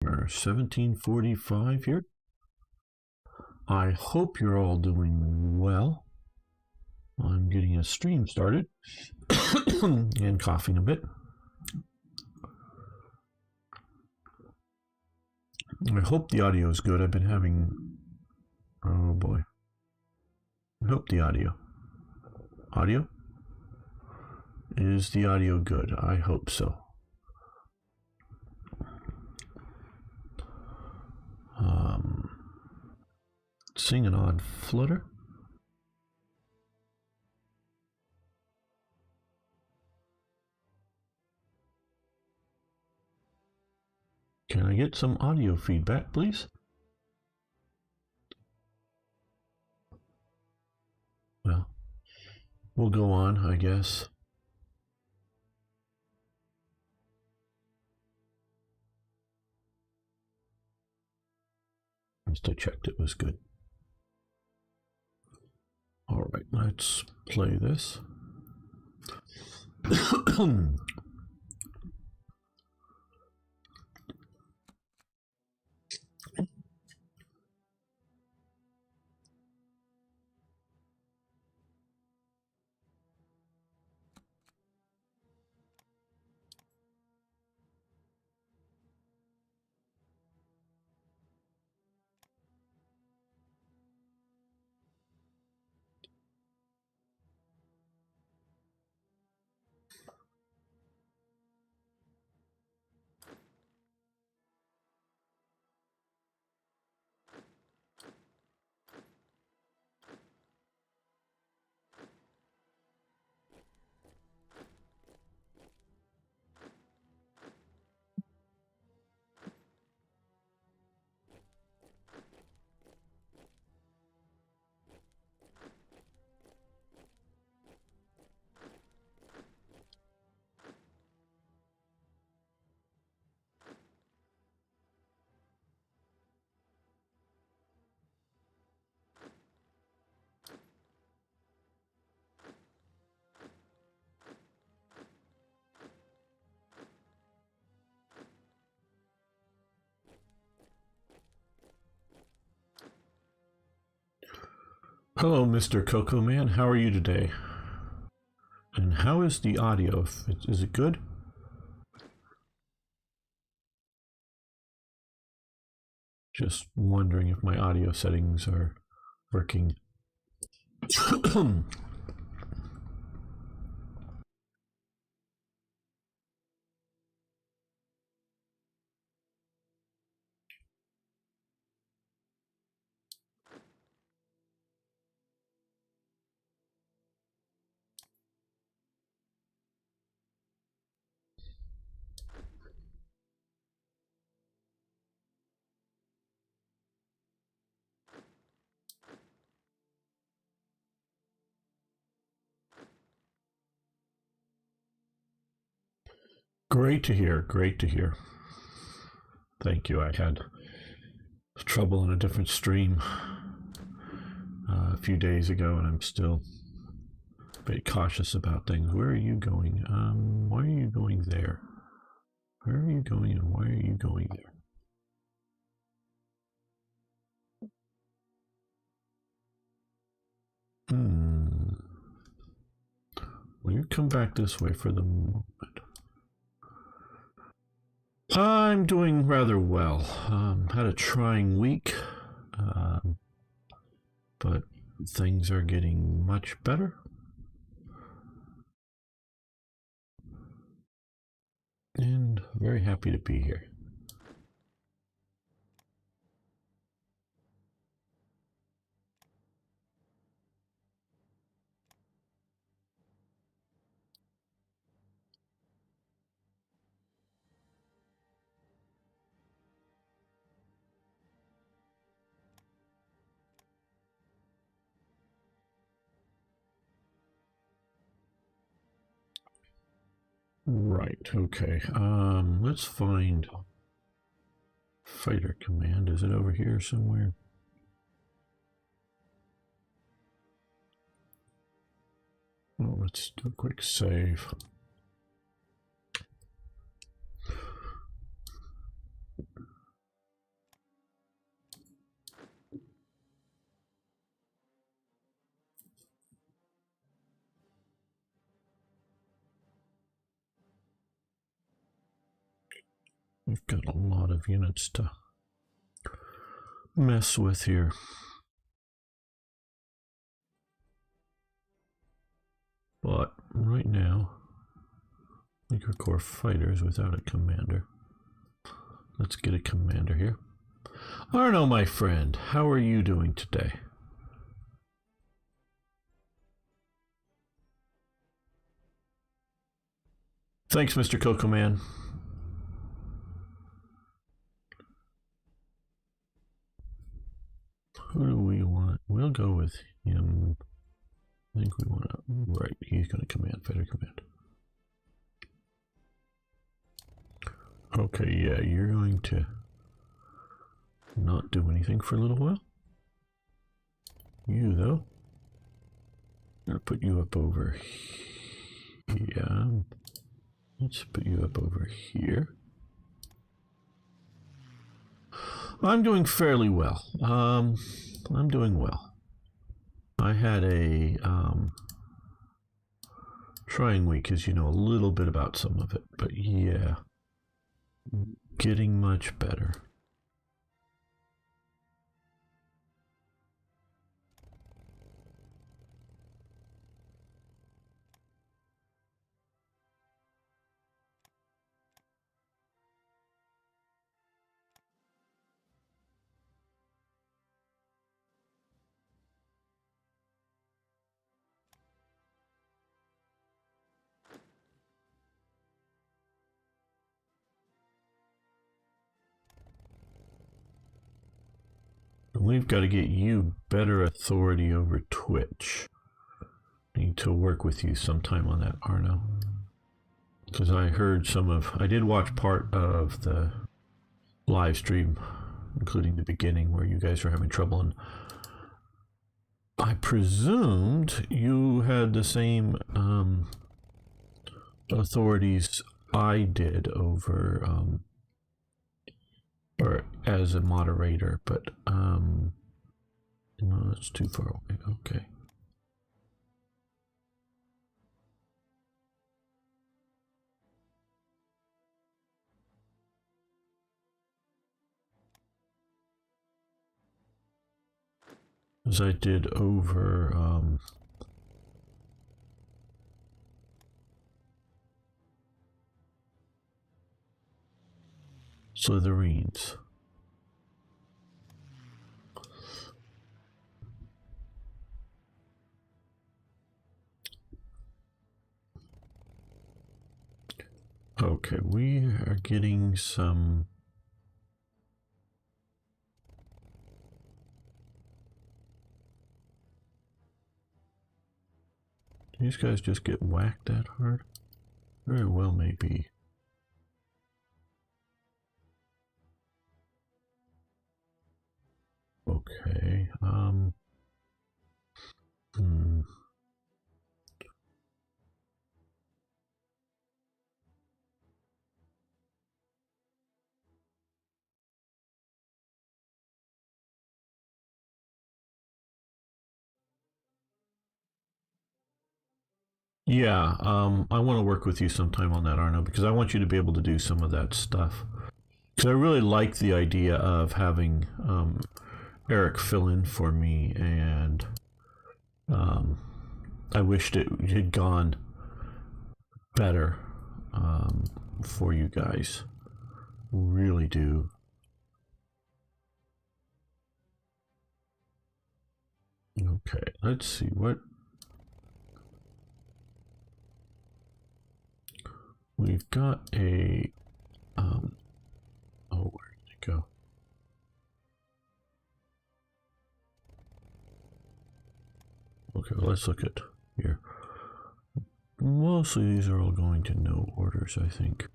We're 17:45 here. I hope you're all doing well. I'm getting a stream started and coughing a bit. I hope the audio is good. I've been having, oh boy. I hope the audio. Is the audio good? I hope so. Seeing an odd flutter. Can I get some audio feedback, please? Well, we'll go on, I guess. Just I checked it was good. All right, let's play this. Hello, Mr. Coco Man. How are you today? And how is the audio? Is it good? Just wondering if my audio settings are working. Great to hear. Great to hear. Thank you. I had trouble in a different stream a few days ago, and I'm still a bit cautious about things. Where are you going? Why are you going there? Where are you going, and why are you going there? Will you come back this way for the moment? I'm doing rather well. Had a trying week, but things are getting much better. And very happy to be here. Right, okay. Let's find fighter command. Is it over here somewhere? Well, let's do a quick save. We've got a lot of units to mess with here. But right now, Weaker Corps fighters without a commander. Let's get a commander here. Arno, my friend, how are you doing today? Thanks, Mr. Coco Man. Who do we want? We'll go with him. I think we want to. Right, he's going to command, fighter command. Okay, yeah, you're going to not do anything for a little while. You, though, I'm going to put you up over here. Let's put you up over here. I'm doing fairly well. I'm doing well. I had a trying week, as you know, a little bit about some of it, but yeah, getting much better. We've got to get you better authority over Twitch. I need to work with you sometime on that, Arno. Because I heard I did watch part of the live stream, including the beginning where you guys were having trouble, and I presumed you had the same authorities I did over or as a moderator, but no, that's too far away. Okay. As I did over Slytherines. Okay, we are getting some. These guys just get whacked that hard? Very well, maybe. Okay, Yeah, I want to work with you sometime on that, Arno, because I want you to be able to do some of that stuff. Because I really like the idea of having Eric fill in for me, and I wished it had gone better for you guys. Really do. Okay, let's see what we've got. A oh, where did it go? Okay, well, let's look at here. Mostly these are all going to no orders, I think.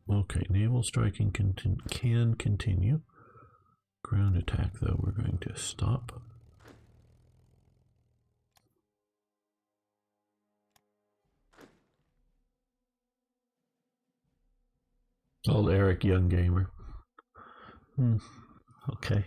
Okay, naval striking can continue. Ground attack, though, we're going to stop. Old Eric, young gamer. Okay.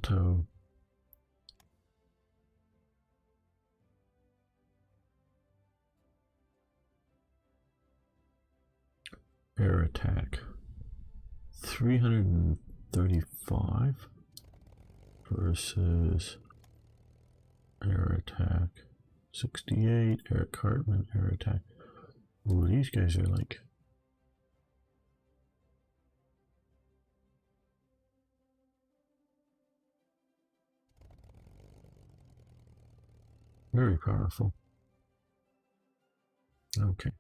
auto. Air attack 335 versus air attack 68. Eric Hartman, air attack. Ooh, these guys are like very powerful. Okay.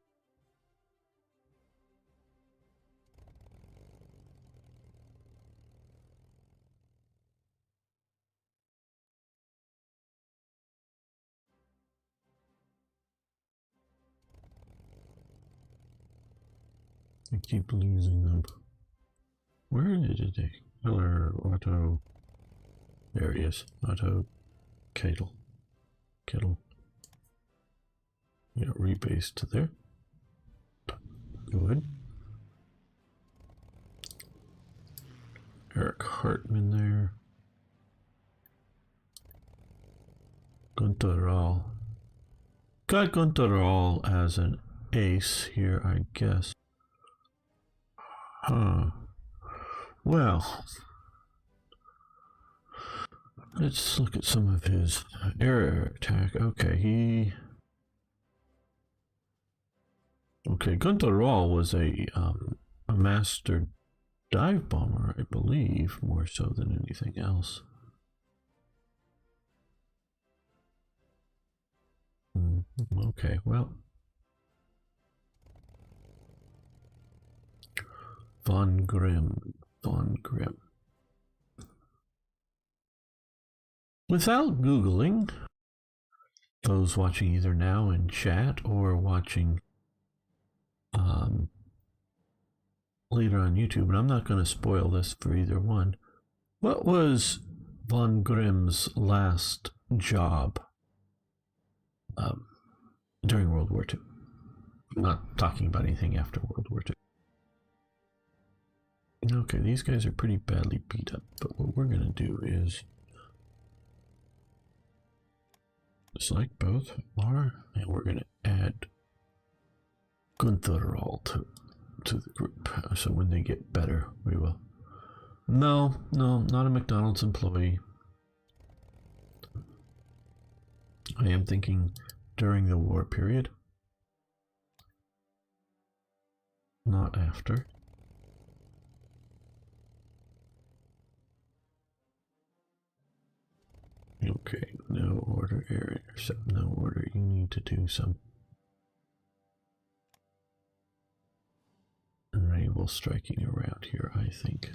I keep losing them. Where did they? Killer auto. There he is. Auto Kettle. Yeah, rebased to there. Good. Eric Hartman there. Gunteral. Got Gunteral as an ace here, I guess. Huh. Well, let's look at some of his air attack. Okay, Gunteral was a master dive bomber, I believe, more so than anything else. Okay, well. Von Grimm. Without Googling, those watching either now in chat or watching later on YouTube, and I'm not going to spoil this for either one. What was Von Grimm's last job during World War II? I'm not talking about anything after World War II. Okay, these guys are pretty badly beat up, but what we're going to do is select both are, and we're going to add Gunteral to the group. So when they get better, we will. No, not a McDonald's employee. I am thinking during the war period, not after. Okay, no order, air intercept, no order. You need to do some naval striking around here, I think.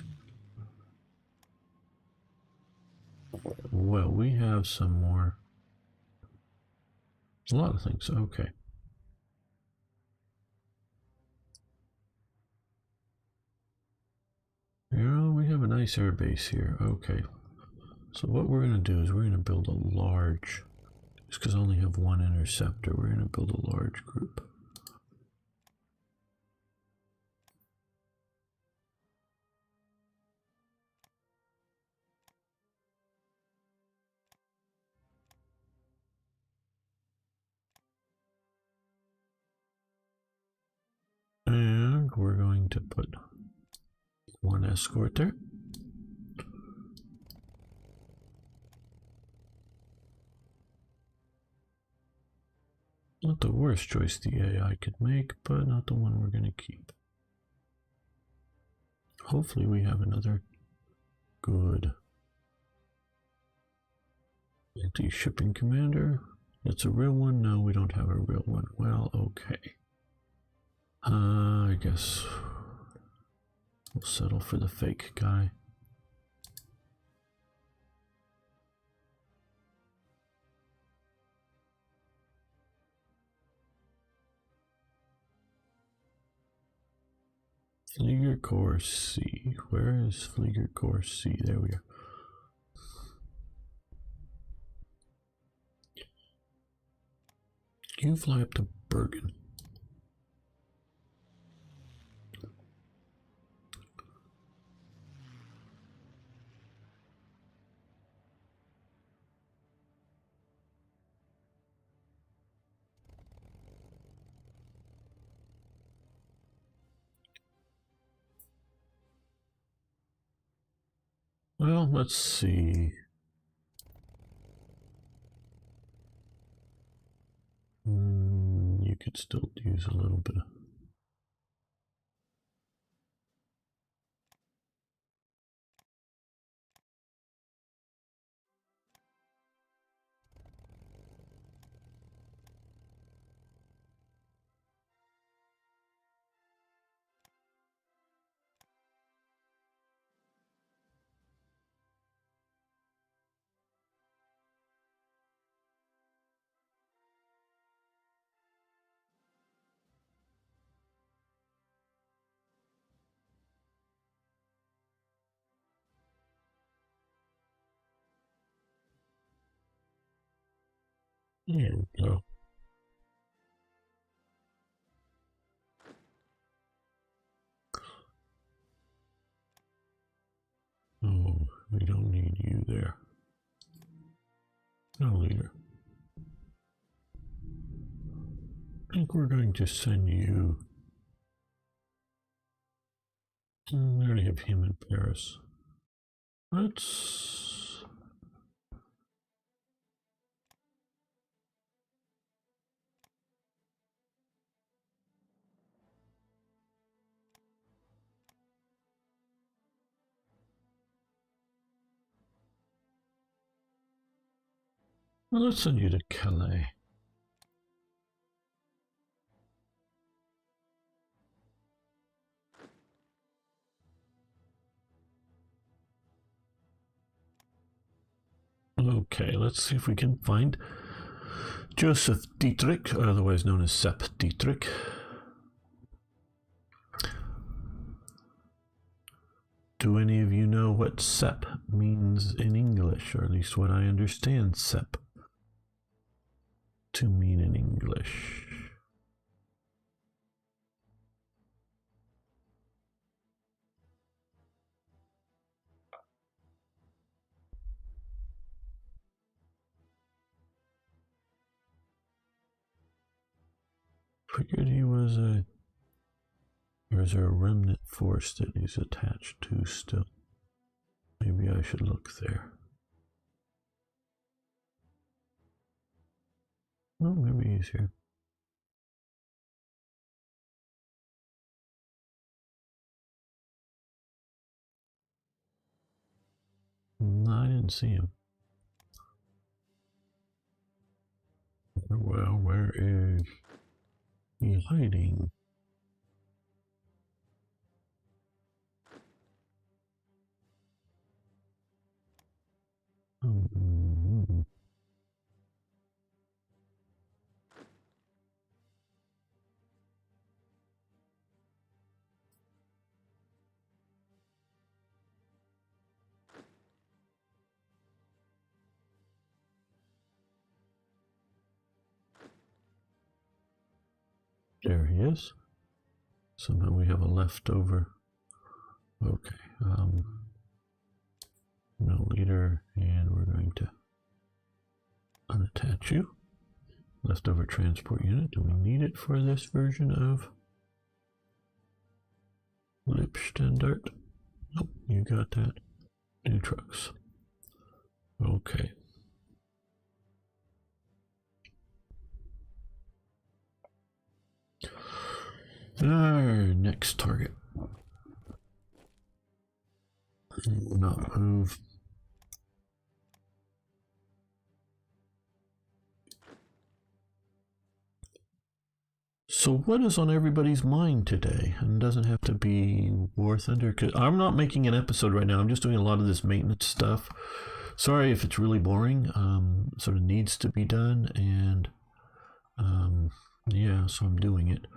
Well, we have some more. A lot of things. Okay. Yeah, we have a nice air base here. Okay. So what we're going to do is we're going to build a large, just because I only have one interceptor, we're going to build a large group. And we're going to put one escort there. Not the worst choice the AI could make, but not the one we're going to keep. Hopefully we have another good anti-shipping commander. That's a real one? No, we don't have a real one. Well, okay. I guess we'll settle for the fake guy. Flieger Corps C. Where is Flieger Corps C? There we are. You fly up to Bergen. Well, let's see. You could still use a little bit of... There we go. Oh, we don't need you there. No leader. I think we're going to send you... We already have him in Paris. Let's send you to Calais. Okay, let's see if we can find Joseph Dietrich, otherwise known as Sepp Dietrich. Do any of you know what Sepp means in English, or at least what I understand Sepp to mean in English? Figured he was a... Or is there a remnant force that he's attached to still? Maybe I should look there. Oh, maybe he's here. No, I didn't see him. Well, where is he hiding? There he is. Somehow we have a leftover. Okay. No leader, and we're going to unattach you. Leftover transport unit. Do we need it for this version of Lipstandard? Nope, you got that. New trucks. Okay. Our next target. Will not move. So what is on everybody's mind today? And doesn't have to be War Thunder. Cause I'm not making an episode right now. I'm just doing a lot of this maintenance stuff. Sorry if it's really boring. Sort of needs to be done, and yeah, so I'm doing it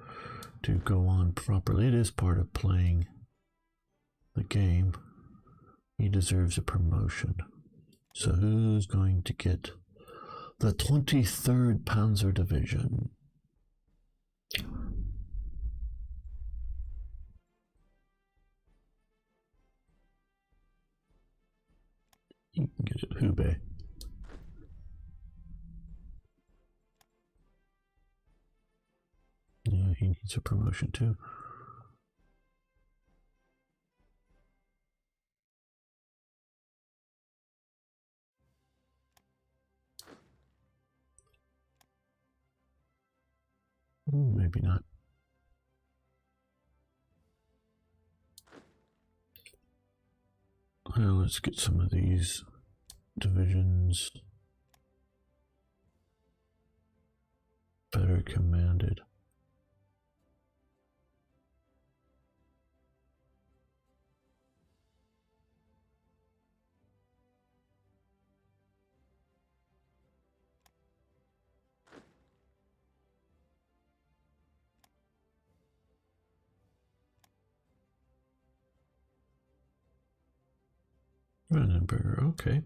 to go on properly. It is part of playing the game. He deserves a promotion. So who's going to get the 23rd Panzer Division? You can get it, Hubei. Yeah, he needs a promotion too. maybe not. Well, let's get some of these divisions better commanded. Brandenburger, okay.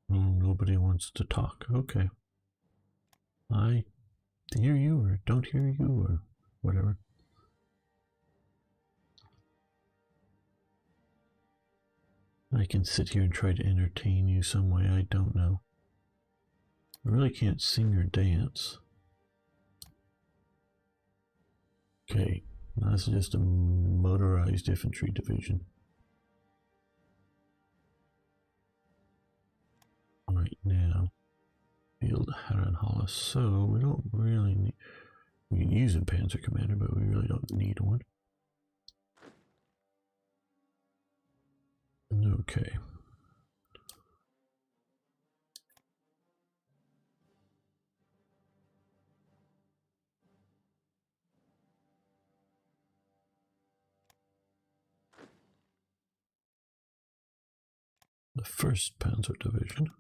Nobody wants to talk. Okay. I hear you or don't hear you or whatever. I can sit here and try to entertain you some way. I don't know. I really can't sing or dance. Okay, that's just a motorized infantry division. Right now, field Herrenhalle. So we don't really need. We can use a Panzer Commander, but we really don't need one. Okay. The 1st Panzer Division.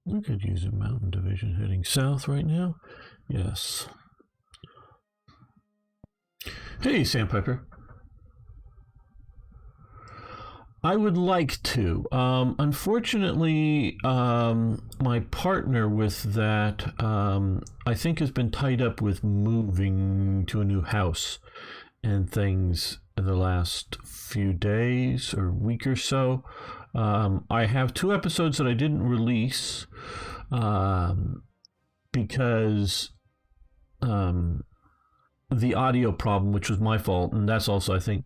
We could use a mountain division heading south right now. Yes. Hey, Sandpiper. I would like to. Unfortunately, my partner with that, I think, has been tied up with moving to a new house and things in the last few days or week or so. I have 2 episodes that I didn't release because the audio problem, which was my fault, and that's also, I think,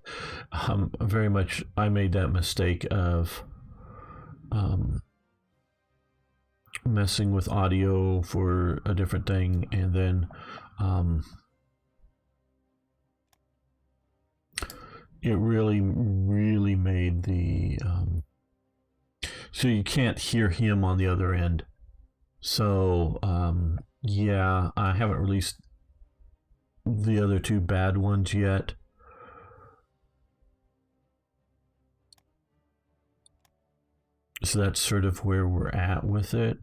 very much I made that mistake of messing with audio for a different thing, and then it really made the so you can't hear him on the other end. So yeah, I haven't released the other 2 bad ones yet. So that's sort of where we're at with it.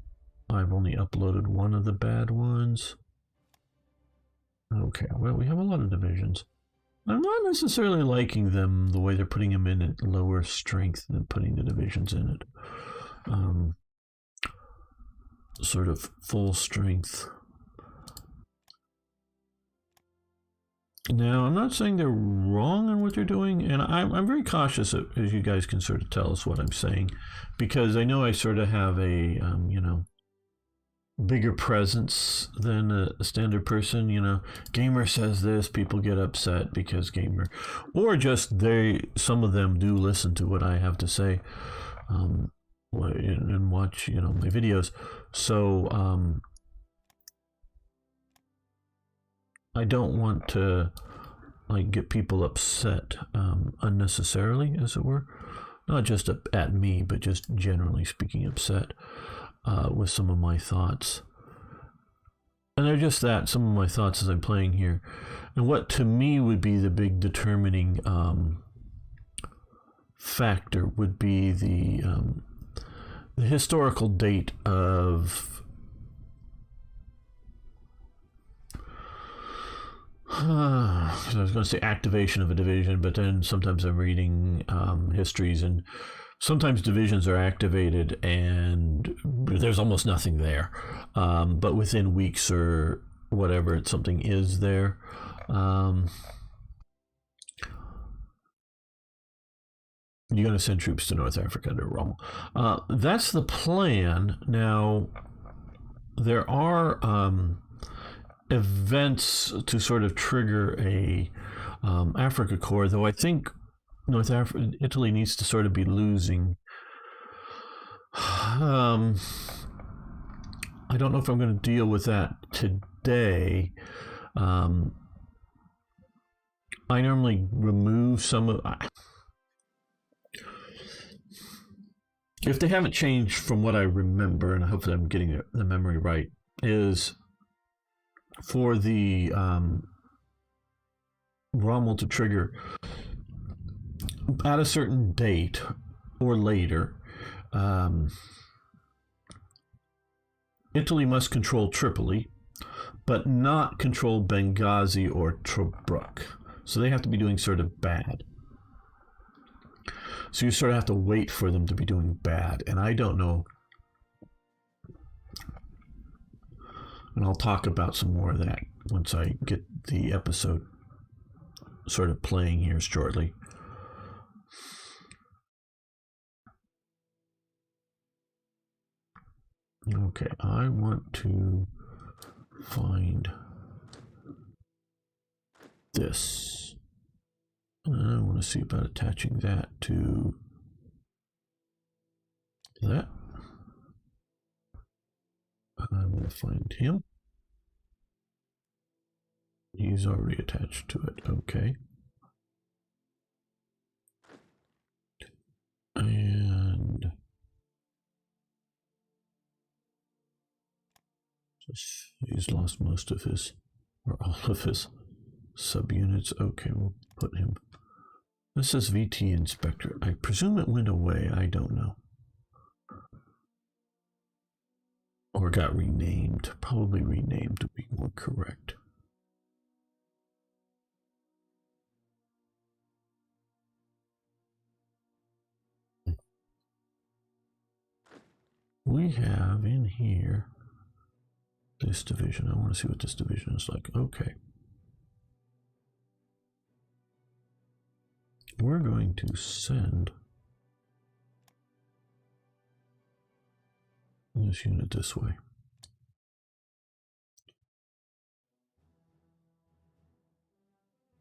I've only uploaded 1 of the bad ones. Okay, well, we have a lot of divisions. I'm not necessarily liking them the way they're putting them in at lower strength than putting the divisions in it. Sort of full strength. Now, I'm not saying they're wrong on what they're doing, and I'm very cautious, as you guys can sort of tell us what I'm saying, because I know I sort of have a, bigger presence than a standard person. Gamer says this, people get upset because Gamer, or just some of them do listen to what I have to say and watch, my videos. So I don't want to get people upset unnecessarily, as it were. Not just at me, but just generally speaking, upset with some of my thoughts. And they're just that, some of my thoughts as I'm playing here. And what to me would be the big determining factor would be the historical date of I was going to say activation of a division, but then sometimes I'm reading histories, and sometimes divisions are activated and there's almost nothing there. But within weeks or whatever, something is there. You're going to send troops to North Africa under Rommel. That's the plan. Now, there are events to sort of trigger a Africa Corps, though I think Italy needs to sort of be losing. I don't know if I'm going to deal with that today. I normally remove some of. If they haven't changed from what I remember, and hopefully I'm getting the memory right, is for the Rommel to trigger at a certain date or later, Italy must control Tripoli, but not control Benghazi or Tobruk. So they have to be doing sort of bad. So you sort of have to wait for them to be doing bad. And I don't know. And I'll talk about some more of that once I get the episode sort of playing here shortly. Okay, I want to find this. I want to see about attaching that to that. I'm going to find him. He's already attached to it. Okay. And he's lost most of his, or all of his subunits. Okay, we'll put him. This is VT Inspector. I presume it went away. I don't know. Or got renamed. Probably renamed to be more correct. We have in here this division. I want to see what this division is like. Okay. We're going to send this unit this way.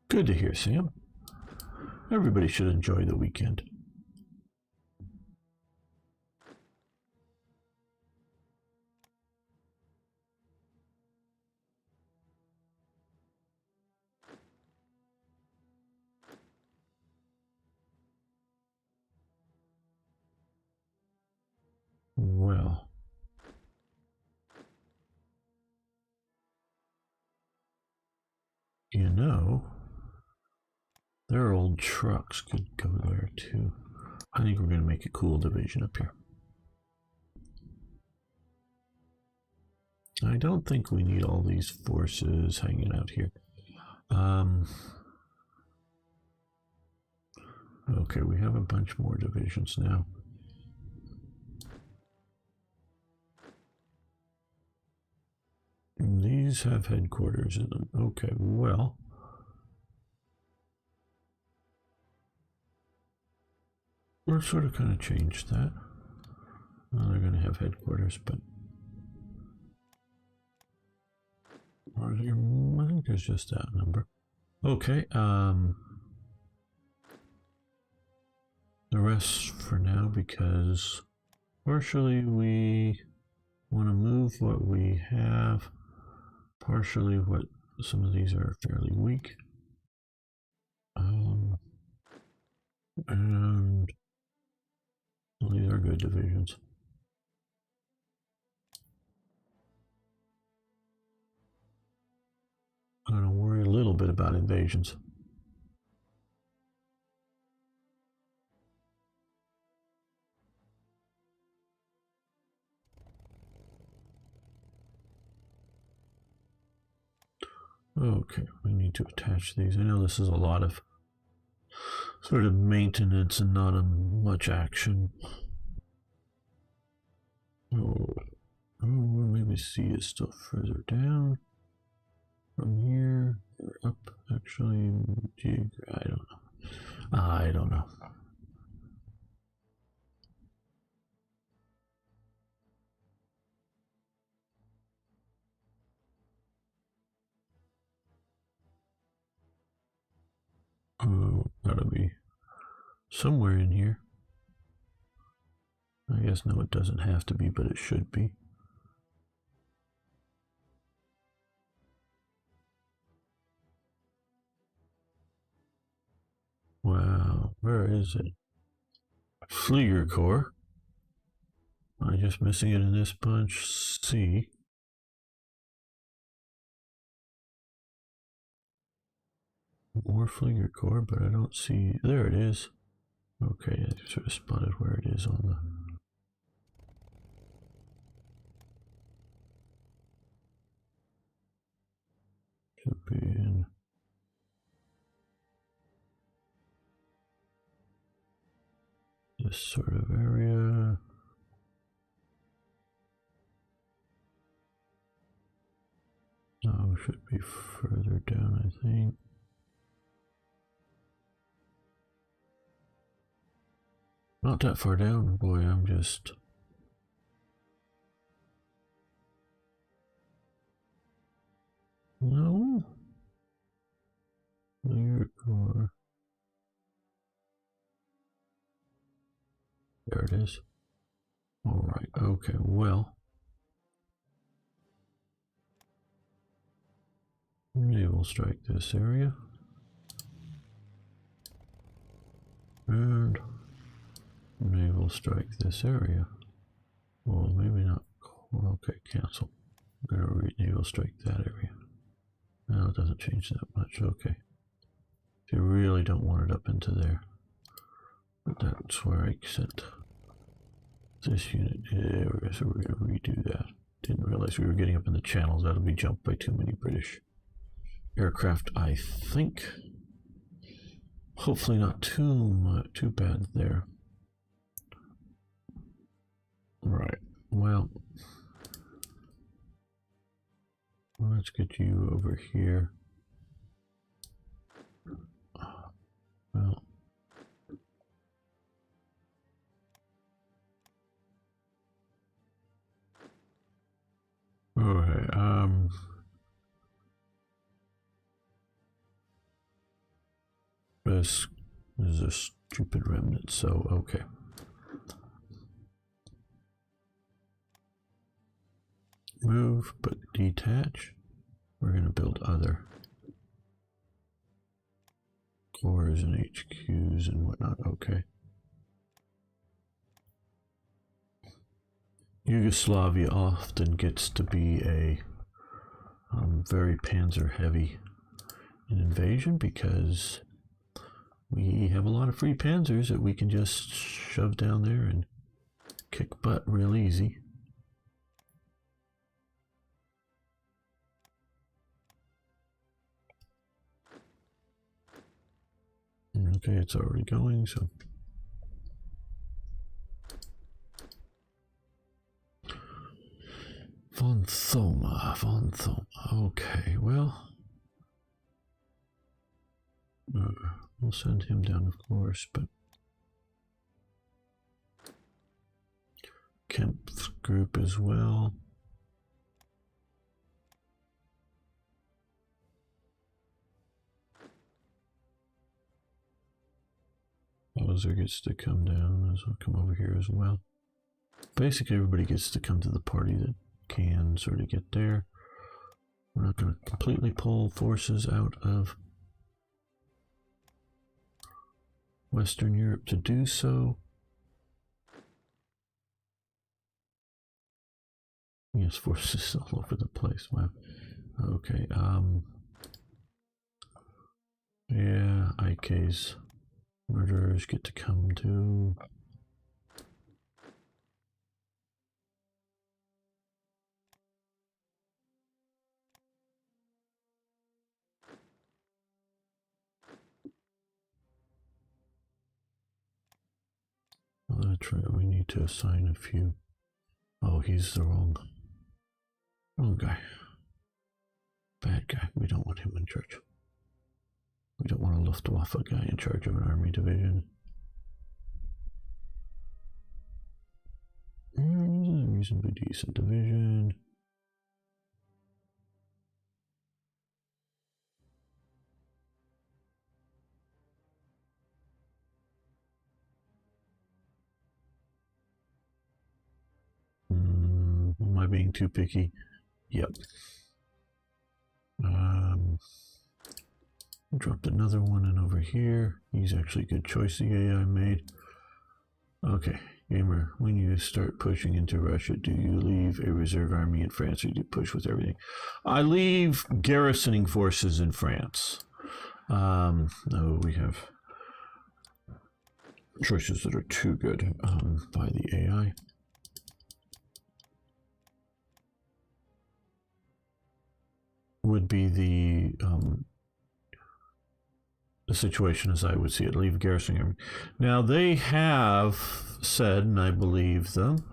Good to hear, Sam. Everybody should enjoy the weekend. Well, you know, their old trucks could go there too. I think we're going to make a cool division up here. I don't think we need all these forces hanging out here. Okay, we have a bunch more divisions now. These have headquarters in them. Okay, well, we're sort of kind of changed that. Well, they're going to have headquarters, but are there, I think there's just that number. Okay, the rest for now, because partially we want to move what we have, partially what some of these are fairly weak, and well, these are good divisions. little bit about invasions. Okay, we need to attach these. I know this is a lot of sort of maintenance and not much action. Oh, maybe C is still further down from here or up. Actually, I don't know. I don't know. Oh, gotta be somewhere in here. I guess no, it doesn't have to be, but it should be. Wow, where is it? Flieger Corps. Am I just missing it in this bunch? C. More Flieger Corps, but I don't see. There it is. Okay, I sort of spotted where it is on the. Should be in. This sort of area. Oh, should be further down, I think. Not that far down, boy, I'm just... No? Clear core. There it is. Alright, okay, well. Naval strike this area. And naval strike this area. Well, maybe not. Okay, cancel. I'm gonna naval strike that area. No, it doesn't change that much. Okay. If you really don't want it up into there. But that's where I sent this unit. Yeah, so we're gonna redo that. Didn't realize we were getting up in the channels. That'll be jumped by too many British aircraft, I think. Hopefully not too bad there. Right. Well, let's get you over here. Well, okay. This is a stupid remnant. So okay. Move, but detach. We're going to build other cores and HQs and whatnot. Okay. Yugoslavia often gets to be a very panzer heavy in invasion because we have a lot of free panzers that we can just shove down there and kick butt real easy. Okay, it's already going, so. Von Thoma. Okay, well. We'll send him down, of course, but. Kemp's group as well. Bowser gets to come down, as well come over here as well. Basically, everybody gets to come to the party that can sort of get there. We're not going to completely pull forces out of Western Europe to do so. Yes, forces all over the place. Wow. Okay. JFK's murderers get to come to. That's right, we need to assign a few. Oh, he's the wrong guy. Bad guy. We don't want him in charge. We don't want a Luftwaffe guy in charge of an army division. Reasonably decent division. Am I being too picky? Yep. Dropped another one in over here. He's actually a good choice the AI made. Okay, gamer, when you start pushing into Russia, do you leave a reserve army in France or do you push with everything? I leave garrisoning forces in France. No, we have choices that are too good by the AI. Would be the situation as I would see it, leave garrisoning army. Now they have said, and I believe them,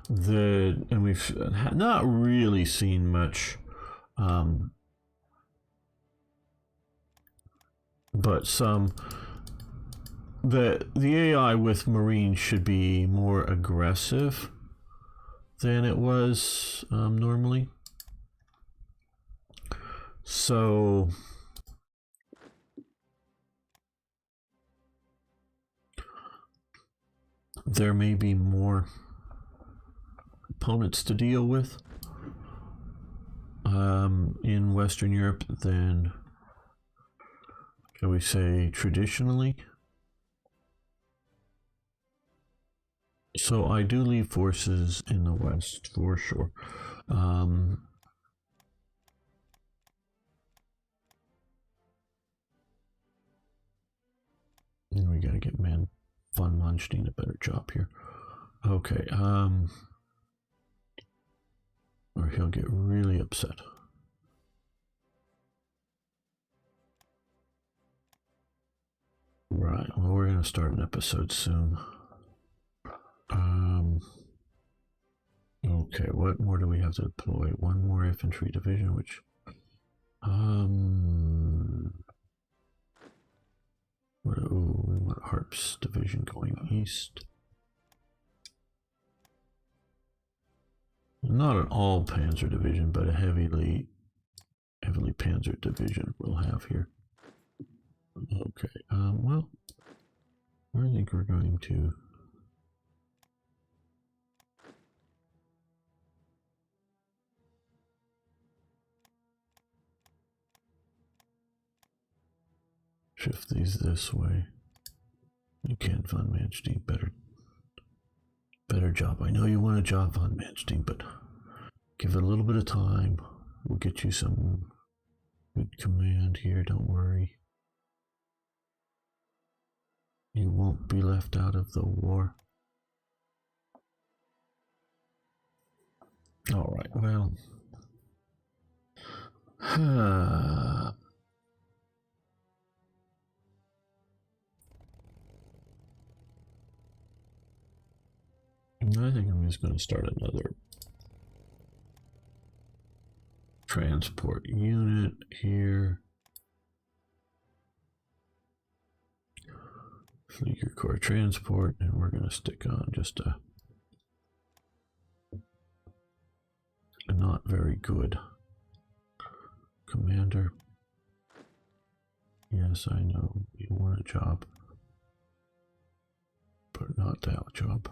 that, and we've not really seen much, but some, that the AI with Marines should be more aggressive than it was normally. So there may be more opponents to deal with in Western Europe than, shall we say, traditionally. So I do leave forces in the West for sure. And we gotta get Von Manstein a better job here. Okay, or he'll get really upset. Right, well, we're gonna start an episode soon. Okay, what more do we have to deploy? One more infantry division, which we want Harp's division going east. Not an all panzer division, but a heavily panzered division we'll have here. Okay, well, I think we're going to shift these this way. You can, Von Manstein, better job. I know you want a job, Von Manstein, but give it a little bit of time. We'll get you some good command here, don't worry. You won't be left out of the war. All right, well. I think I'm just going to start another transport unit here. Fleet Corps transport, and we're going to stick on just a not very good commander. Yes, I know you want a job, but not that job.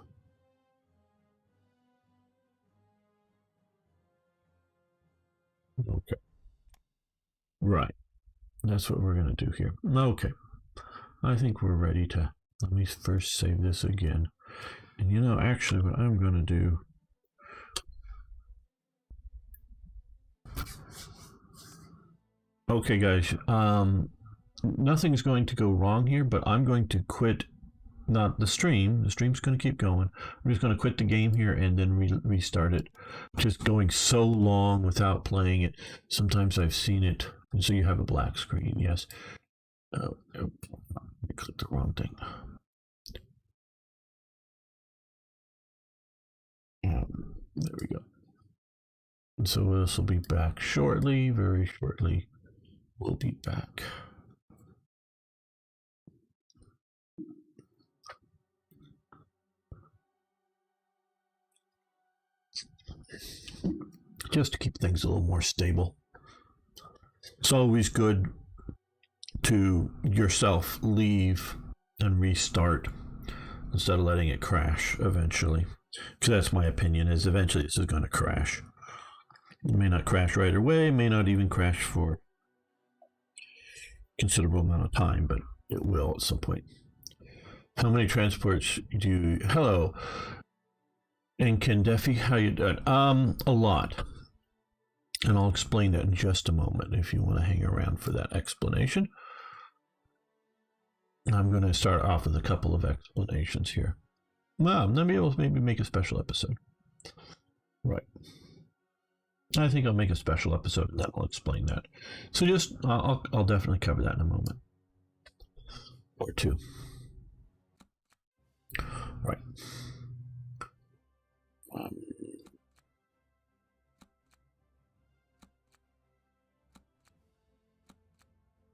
Okay. Right. That's what we're going to do here. Okay. I think we're ready to, let me first save this again. And you know, actually what I'm going to do, okay guys, nothing's going to go wrong here, but I'm going to quit. Not the stream. The stream's going to keep going. I'm just going to quit the game here and then restart it. Just going so long without playing it. Sometimes I've seen it. And so you have a black screen. Yes. I clicked the wrong thing. There we go. And so this will be back shortly. Very shortly. We'll be back. Just to keep things a little more stable. It's always good to yourself leave and restart instead of letting it crash eventually. Because that's my opinion, is eventually this is going to crash. It may not crash right away, may not even crash for a considerable amount of time, but it will at some point. How many transports do you... Hello. And Kendefi, how you doing? A lot. And I'll explain that in just a moment if you want to hang around for that explanation. I'm going to start off with a couple of explanations here. Well, then maybe we'll maybe make a special episode. Right. I think I'll make a special episode and then I'll explain that. So just, I'll definitely cover that in a moment. Or two. Right.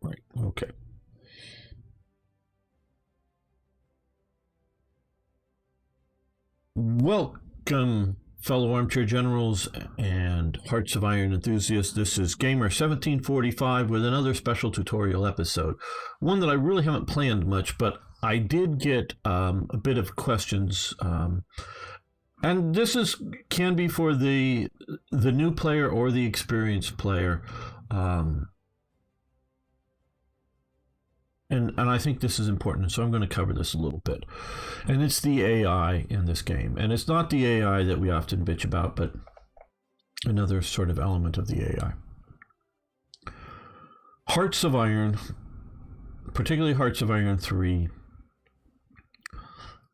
Right, okay. Welcome, fellow armchair generals and Hearts of Iron enthusiasts. This is Gamer 1745 with another special tutorial episode. One that I really haven't planned much, but I did get a bit of questions. And this can be for the new player or the experienced player. And I think this is important, so I'm going to cover this a little bit. And it's the AI in this game. And it's not the AI that we often bitch about, but another sort of element of the AI. Hearts of Iron, particularly Hearts of Iron 3,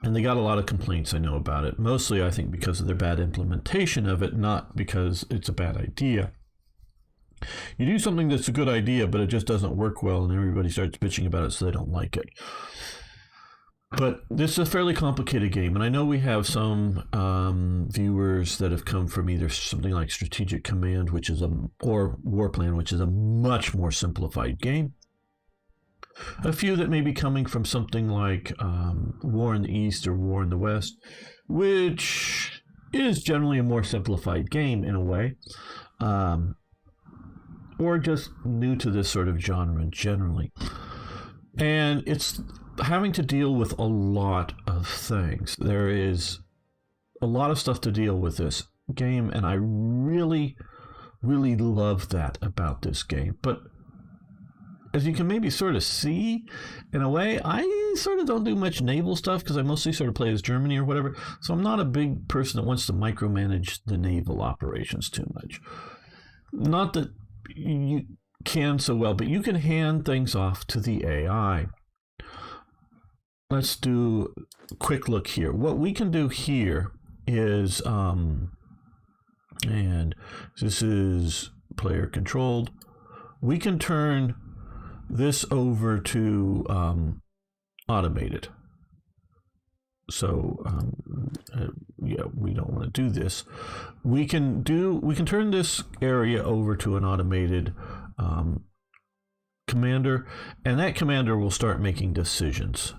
and they got a lot of complaints, I know, about it. Mostly, I think, because of their bad implementation of it, not because it's a bad idea. You do something that's a good idea, but it just doesn't work well, and everybody starts bitching about it, so they don't like it. But this is a fairly complicated game, and I know we have some viewers that have come from either something like Strategic Command, which is or Warplan, which is a much more simplified game. A few that may be coming from something like War in the East or War in the West, which is generally a more simplified game in a way. Or just new to this sort of genre generally. And it's having to deal with a lot of things. There is a lot of stuff to deal with this game, and I really, really love that about this game. But as you can maybe sort of see, in a way, I sort of don't do much naval stuff because I mostly sort of play as Germany or whatever. So I'm not a big person that wants to micromanage the naval operations too much. Not that you can so well, but you can hand things off to the AI. Let's do a quick look here. What we can do here is, and this is player controlled, we can turn this over to automated. So yeah, we don't want to do this. We can turn this area over to an automated commander, and that commander will start making decisions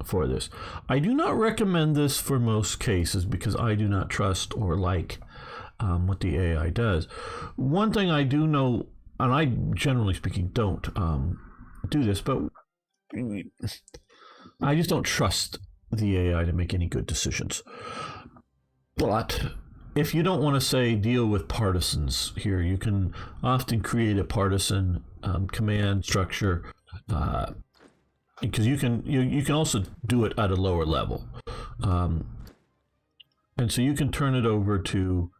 for this. I do not recommend this for most cases because I do not trust or like what the AI does. One thing I do know, and I generally speaking don't do this, but I just don't trust the AI to make any good decisions. But if you don't want to, say, deal with partisans here, you can often create a partisan command structure, because you can also do it at a lower level, and so you can turn it over to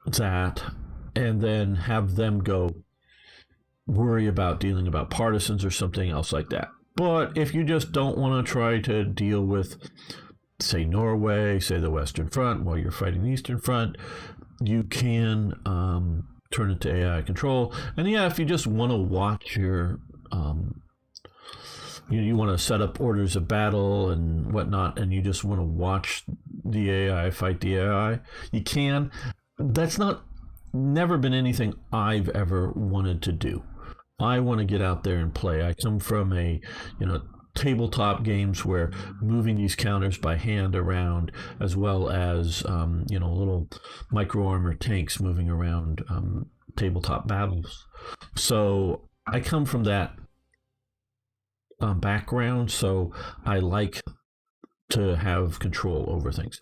that, and then have them go worry about dealing about partisans or something else like that. But if you just don't want to try to deal with, say, Norway, say the Western Front, while you're fighting the Eastern Front, you can turn it to AI control. And yeah, if you just want to watch your, you want to set up orders of battle and whatnot, and you just want to watch the AI fight the AI, you can. That's never been anything I've ever wanted to do. I want to get out there and play. I come from tabletop games where moving these counters by hand around, as well as little micro armor tanks moving around tabletop battles. So I come from that background, so I like to have control over things.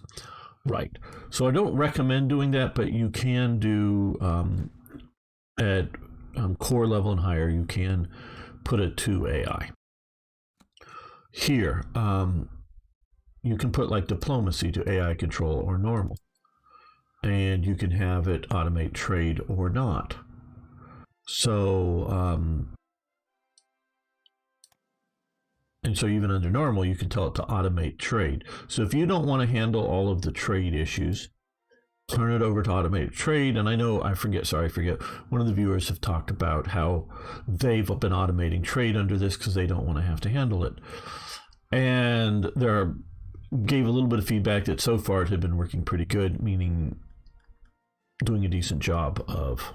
Right. So I don't recommend doing that, but you can do at core level and higher, you can put it to AI. Here, you can put like diplomacy to AI control or normal, and you can have it automate trade or not. So, and so even under normal, you can tell it to automate trade. So if you don't want to handle all of the trade issues, turn it over to automated trade. And I forget, one of the viewers have talked about how they've been automating trade under this because they don't want to have to handle it. And gave a little bit of feedback that so far it had been working pretty good, meaning doing a decent job of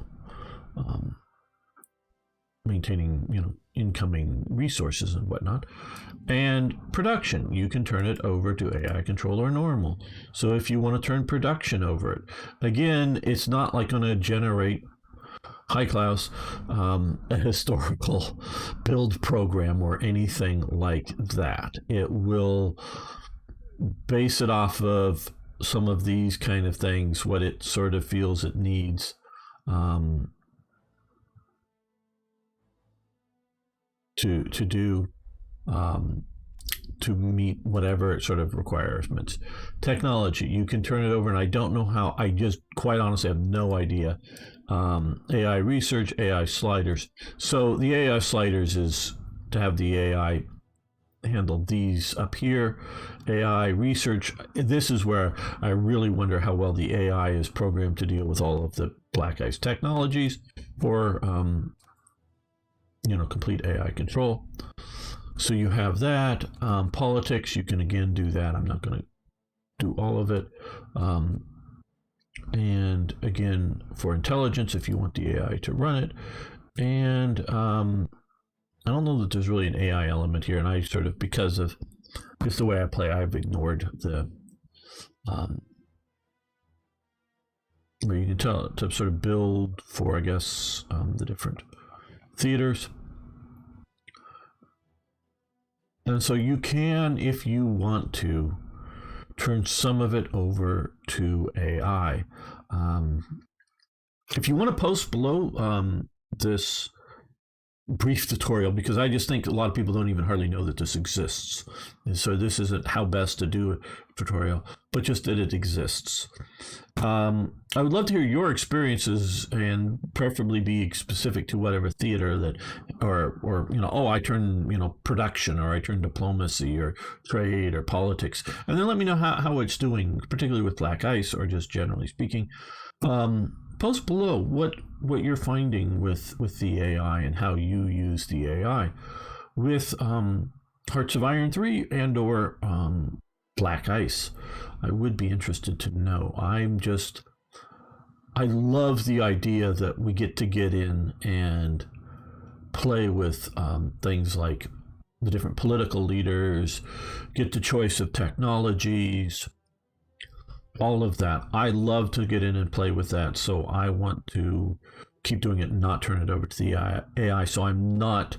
maintaining, incoming resources and whatnot. And production, you can turn it over to AI control or normal. So if you want to turn production over it, again, it's not like going to generate, hi Klaus, a historical build program or anything like that. It will base it off of some of these kind of things, what it sort of feels it needs. To do to meet whatever sort of requirements. Technology, you can turn it over, and I don't know how. I just quite honestly have no idea. AI research, AI sliders. So the AI sliders is to have the AI handle these up here. AI research, this is where I really wonder how well the AI is programmed to deal with all of the BICE technologies for complete AI control. So you have that. Politics, you can again do that. I'm not going to do all of it. And again, for intelligence, if you want the AI to run it. And I don't know that there's really an AI element here. And I sort of, because of just the way I play, I've ignored the where you can tell it to sort of build for, I guess, the different theaters. And so you can, if you want to, turn some of it over to AI. If you want to post below this brief tutorial, because I just think a lot of people don't even hardly know that this exists. And so this isn't how best to do a tutorial, but just that it exists. I would love to hear your experiences, and preferably be specific to whatever theater that, or I turn production, or I turn diplomacy or trade or politics, and then let me know how it's doing, particularly with BICE or just generally speaking. Post below what you're finding with the AI and how you use the AI with Hearts of Iron 3 and or BICE. I would be interested to know. I love the idea that we get in and play with things like the different political leaders, get the choice of technologies, all of that. I love to get in and play with that. So I want to keep doing it and not turn it over to the AI. So I'm not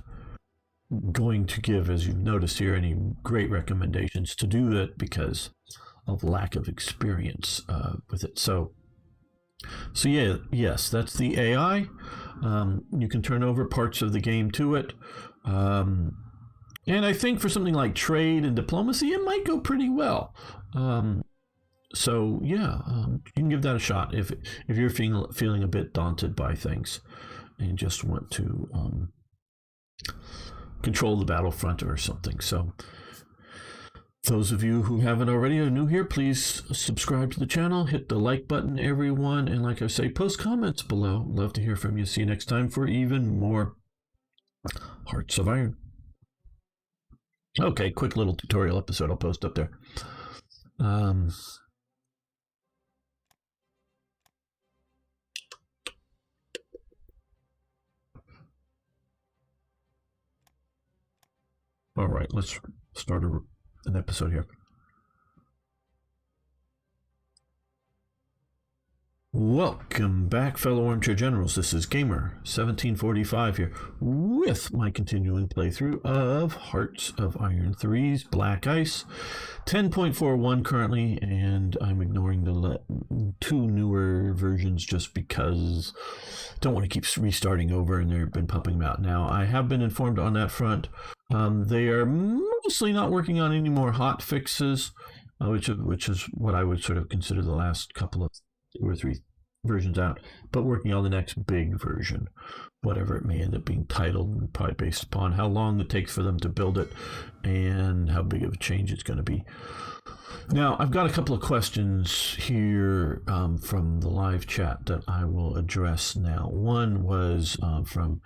going to give, as you've noticed here, any great recommendations to do it because of lack of experience with it. So yeah, yes, that's the AI. You can turn over parts of the game to it. And I think for something like trade and diplomacy, it might go pretty well. So yeah, you can give that a shot if you're feeling a bit daunted by things. and just want to control the battlefront or something. So those of you who haven't already are new here, please subscribe to the channel, hit the like button, everyone, and like I say, post comments below. Love to hear from you. See you next time for even more Hearts of Iron. Okay, quick little tutorial episode I'll post up there. All right, let's start an episode here. Welcome back, fellow Armchair Generals. This is Gamer1745 here with my continuing playthrough of Hearts of Iron 3's Black Ice. 10.41 currently, and I'm ignoring the two newer versions just because I don't want to keep restarting over, and they've been pumping them out now. I have been informed on that front. They are mostly not working on any more hot fixes, which is what I would sort of consider the last couple of 2 or 3 versions out, but working on the next big version, whatever it may end up being titled, probably based upon how long it takes for them to build it and how big of a change it's going to be. Now, I've got a couple of questions here from the live chat that I will address now. One was from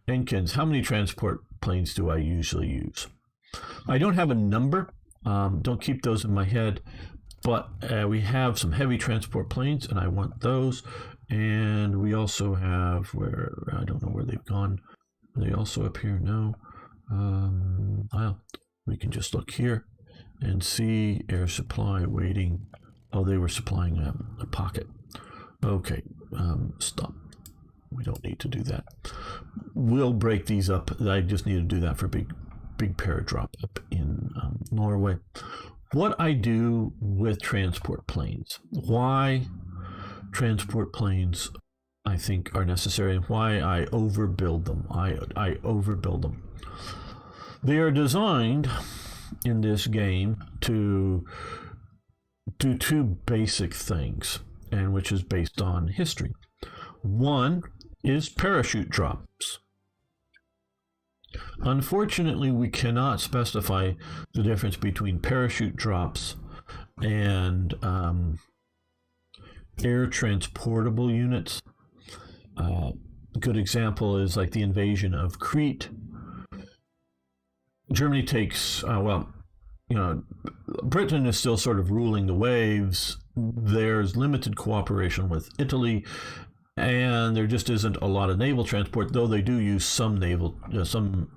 Enkins. How many transport planes do I usually use? I don't have a number. Don't keep those in my head. But we have some heavy transport planes, and I want those. And we also have, where I don't know where they've gone. Are they also up here? No. Well, we can just look here and see air supply waiting. Oh, they were supplying a pocket. Okay, stop. We don't need to do that. We'll break these up. I just need to do that for big paradrop up in Norway. What I do with transport planes, why transport planes I think are necessary, and why I overbuild them. I overbuild them. They are designed in this game to do 2 basic things, and which is based on history. One is parachute drops. Unfortunately, we cannot specify the difference between parachute drops and air transportable units. A good example is like the invasion of Crete. Germany takes, Britain is still sort of ruling the waves. There's limited cooperation with Italy, and there just isn't a lot of naval transport, though they do use some naval, some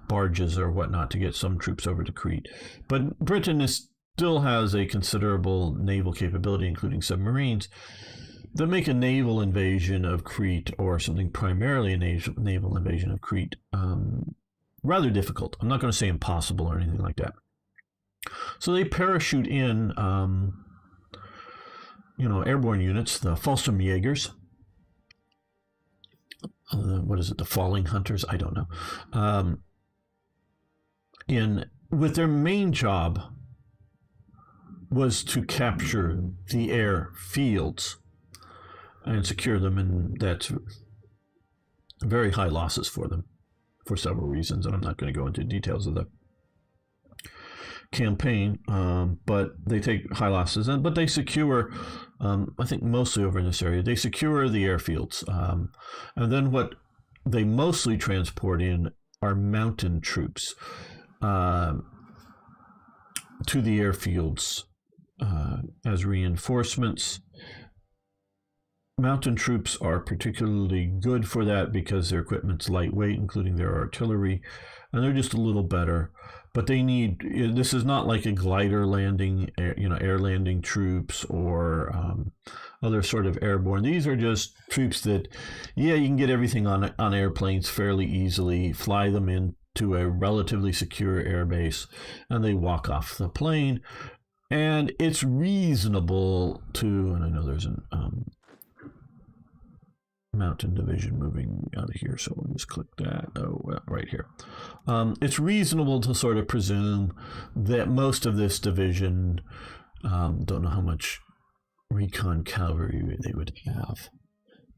barges or whatnot to get some troops over to Crete. But Britain still has a considerable naval capability, including submarines, that make a naval invasion of Crete, or something primarily a naval invasion of Crete, rather difficult. I'm not going to say impossible or anything like that. So they parachute in airborne units, the Fallschirmjägers. What is it? The Falling Hunters? I don't know. With their main job was to capture the airfields and secure them, and that's very high losses for them for several reasons, and I'm not going to go into details of the campaign, but they take high losses, but they secure, I think mostly over in this area, they secure the airfields, and then what they mostly transport in are mountain troops to the airfields as reinforcements. Mountain troops are particularly good for that because their equipment's lightweight, including their artillery, and they're just a little better. But this is not like a glider landing, air landing troops or other sort of airborne. These are just troops that, you can get everything on airplanes fairly easily, fly them into a relatively secure airbase, and they walk off the plane. And it's reasonable and I know there's an mountain division moving out of here, so we'll just click that. Right here. It's reasonable to sort of presume that most of this division, don't know how much recon cavalry they would have,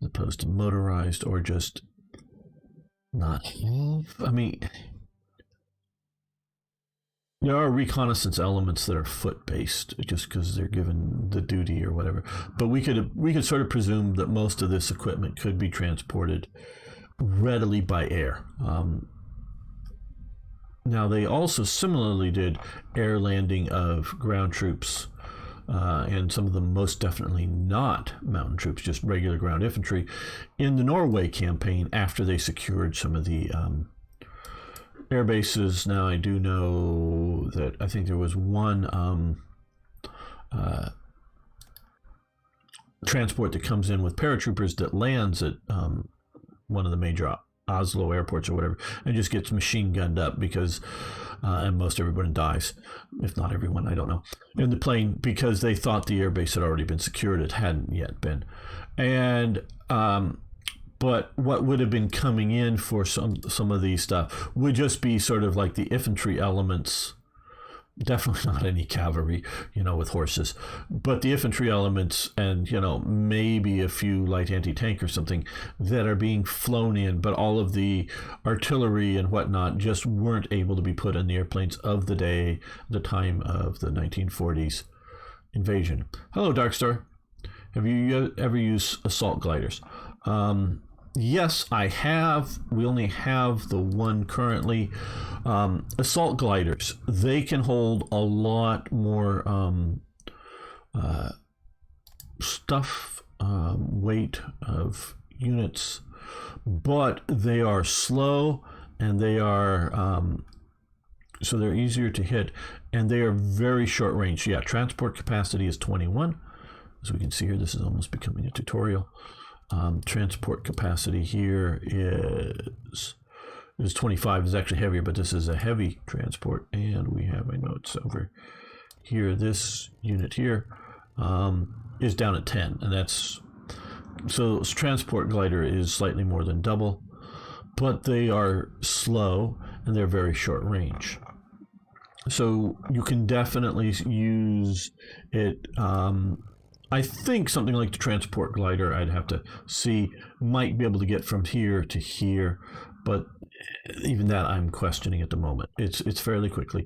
as opposed to motorized, or just not have. I mean, there are reconnaissance elements that are foot based just because they're given the duty or whatever. But we could sort of presume that most of this equipment could be transported readily by air. Now, they also similarly did air landing of ground troops, and some of them most definitely not mountain troops, just regular ground infantry, in the Norway campaign after they secured some of the air bases. Now, I do know that I think there was one transport that comes in with paratroopers that lands at one of the major Oslo airports or whatever, and just gets machine gunned up because, and most everyone dies, if not everyone, I don't know, in the plane because they thought the airbase had already been secured. It hadn't yet been. And but what would have been coming in for some of these stuff would just be sort of like the infantry elements. Definitely not any cavalry, with horses, but the infantry elements and, maybe a few light anti-tank or something that are being flown in, but all of the artillery and whatnot just weren't able to be put in the airplanes of the day, the time of the 1940s invasion. Hello, Darkstar. Have you ever used assault gliders? Yes, I have. We only have the one currently. Assault gliders, they can hold a lot more stuff, weight of units, but they are slow and they are so they're easier to hit, and they are very short range. Yeah, transport capacity is 21. As we can see here, this is almost becoming a tutorial. Transport capacity here is 25. It's actually heavier, but this is a heavy transport. And we have my notes over here. This unit here is down at 10, and that's so transport glider is slightly more than double, but they are slow and they're very short range. So you can definitely use it. I think something like the transport glider, I'd have to see, might be able to get from here to here, but even that I'm questioning at the moment. It's fairly quickly.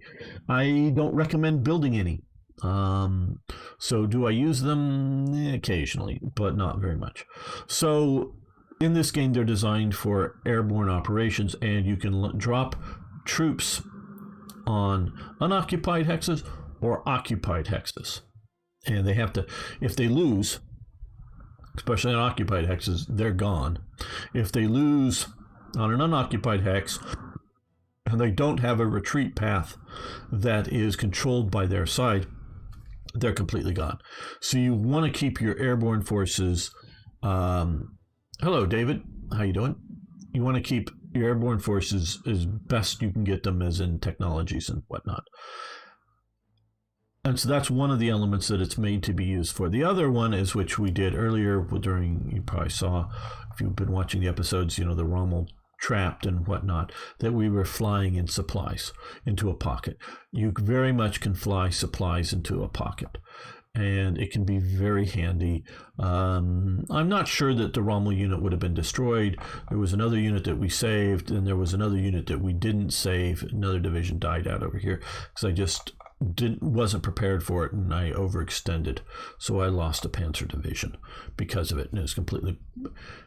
I don't recommend building any. So do I use them? Occasionally, but not very much. So in this game, they're designed for airborne operations, and you can drop troops on unoccupied hexes or occupied hexes. And they have to, if they lose, especially on occupied hexes, they're gone. If they lose on an unoccupied hex and they don't have a retreat path that is controlled by their side, they're completely gone. So you want to keep your airborne forces. Hello, David. How you doing? You want to keep your airborne forces as best you can get them, as in technologies and whatnot. And so that's one of the elements that it's made to be used for. The other one is, which we did earlier during, you probably saw, if you've been watching the episodes, the Rommel trapped and whatnot, that we were flying in supplies into a pocket. You very much can fly supplies into a pocket, and it can be very handy. I'm not sure that the Rommel unit would have been destroyed. There was another unit that we saved, and there was another unit that we didn't save. Another division died out over here because I just wasn't prepared for it, and I overextended, so I lost a Panzer division because of it, and it was completely.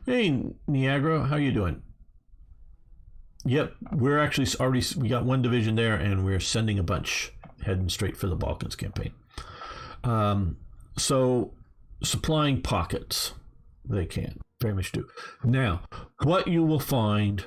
Hey, Niagara, how you doing? Yep, we're actually we got one division there, and we're sending a bunch heading straight for the Balkans campaign. So supplying pockets, they can very much do. Now, what you will find.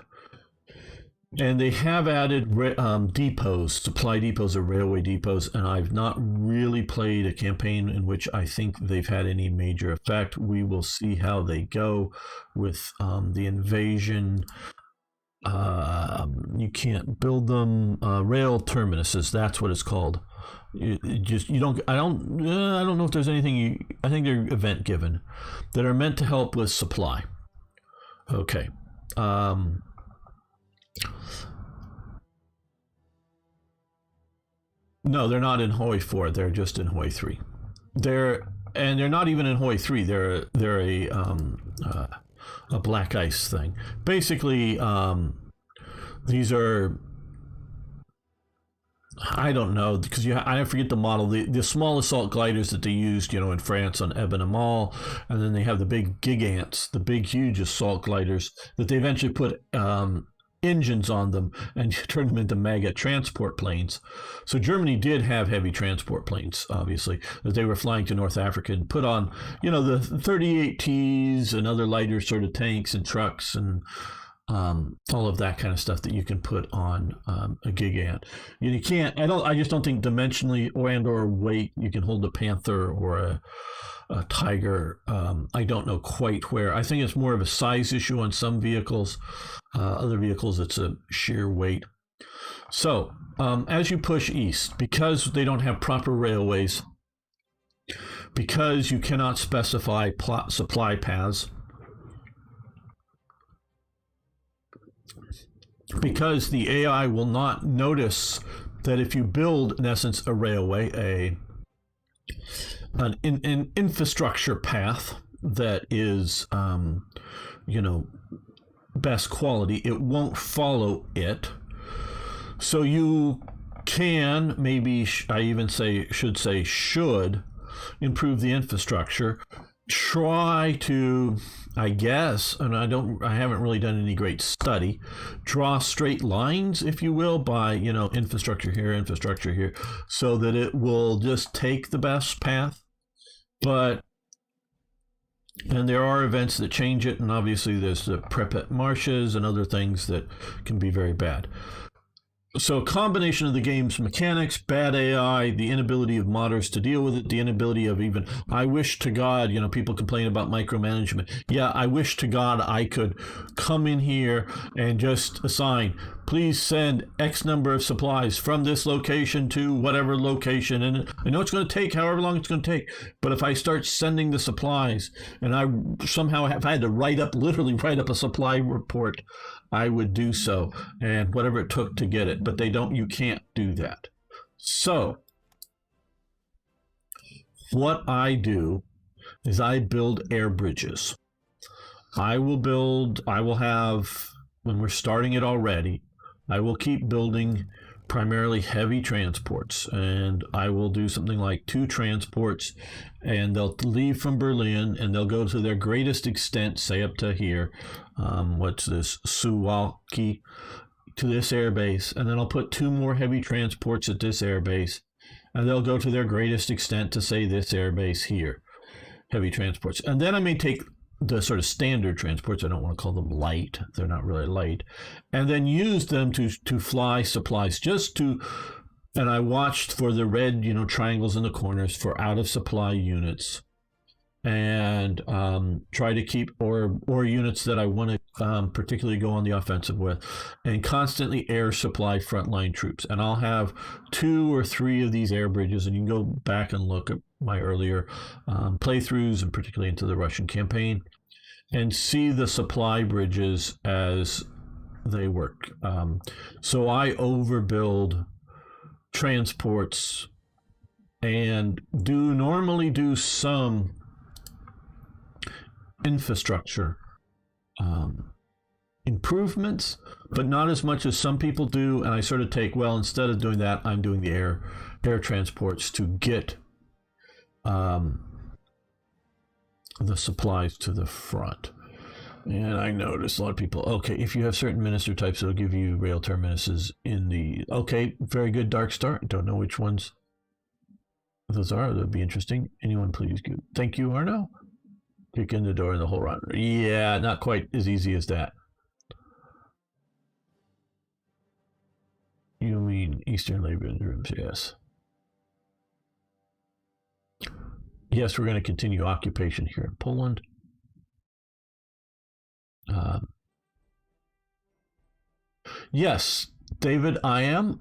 And they have added depots, supply depots or railway depots, and I've not really played a campaign in which I think they've had any major effect. We will see how they go with the invasion. You can't build them. Rail terminuses, that's what it's called. I don't know if there's anything I think they're event given that are meant to help with supply. Okay. No, they're not in Hoi 4. They're just in Hoi 3. They're not even in Hoi 3. They're a a black ice thing. Basically, these are, I don't know, because I forget the model. The small assault gliders that they used, in France on Eben and Mall, and then they have the big gigants, the big huge assault gliders that they eventually put engines on them and turned them into mega transport planes. So Germany did have heavy transport planes, obviously, that they were flying to North Africa and put on, the 38Ts and other lighter sort of tanks and trucks and all of that kind of stuff that you can put on a Gigant. You can't. I just don't think dimensionally or weight you can hold a Panther or a Tiger. I don't know quite where. I think it's more of a size issue on some vehicles. Other vehicles, it's a sheer weight. So as you push east, because they don't have proper railways, because you cannot specify supply paths, because the AI will not notice that if you build, in essence, a railway, an infrastructure path that is, best quality, it won't follow it. So you can, maybe I even should improve the infrastructure. Try to, I guess, and I haven't really done any great study, draw straight lines, if you will, by, infrastructure here, so that it will just take the best path. And there are events that change it, and obviously there's the Pripyat marshes and other things that can be very bad. So a combination of the game's mechanics, bad AI, the inability of modders to deal with it, the inability of even, I wish to God, people complain about micromanagement. Yeah, I wish to God I could come in here and just assign, please send X number of supplies from this location to whatever location. And I know it's going to take however long it's going to take. But if I start sending the supplies and I somehow if I had to literally write up a supply report, I would do so, and whatever it took to get it. But you can't do that. So what I do is I build air bridges. I will have, when we're starting it already, I will keep building primarily heavy transports, and I will do something like 2 transports, and they'll leave from Berlin and they'll go to their greatest extent, say up to here, what's this, Suwalki, to this airbase, and then I'll put 2 more heavy transports at this airbase, and they'll go to their greatest extent to, say, this airbase here, heavy transports. And then I may take the sort of standard transports, I don't want to call them light, they're not really light, and then use them to fly supplies, and I watched for the red, triangles in the corners for out of supply units, and try to keep, or units that I want to particularly go on the offensive with, and constantly air supply frontline troops. And I'll have 2 or 3 of these air bridges, and you can go back and look at my earlier playthroughs, and particularly into the Russian campaign, and see the supply bridges as they work. So I overbuild transports and normally do some infrastructure improvements, but not as much as some people do. And I sort of take, instead of doing that, I'm doing the air transports to get the supplies to the front. And I noticed a lot of people, okay, if you have certain minister types, it'll give you rail terminuses in the, okay, very good, Dark Star. Don't know which ones those are. That would be interesting. Anyone, please go. Thank you, Arno. Kick in the door in the whole round. Yeah, not quite as easy as that. You mean Eastern labor rooms? Yes. Yes, we're going to continue occupation here in Poland. Yes, David, I am.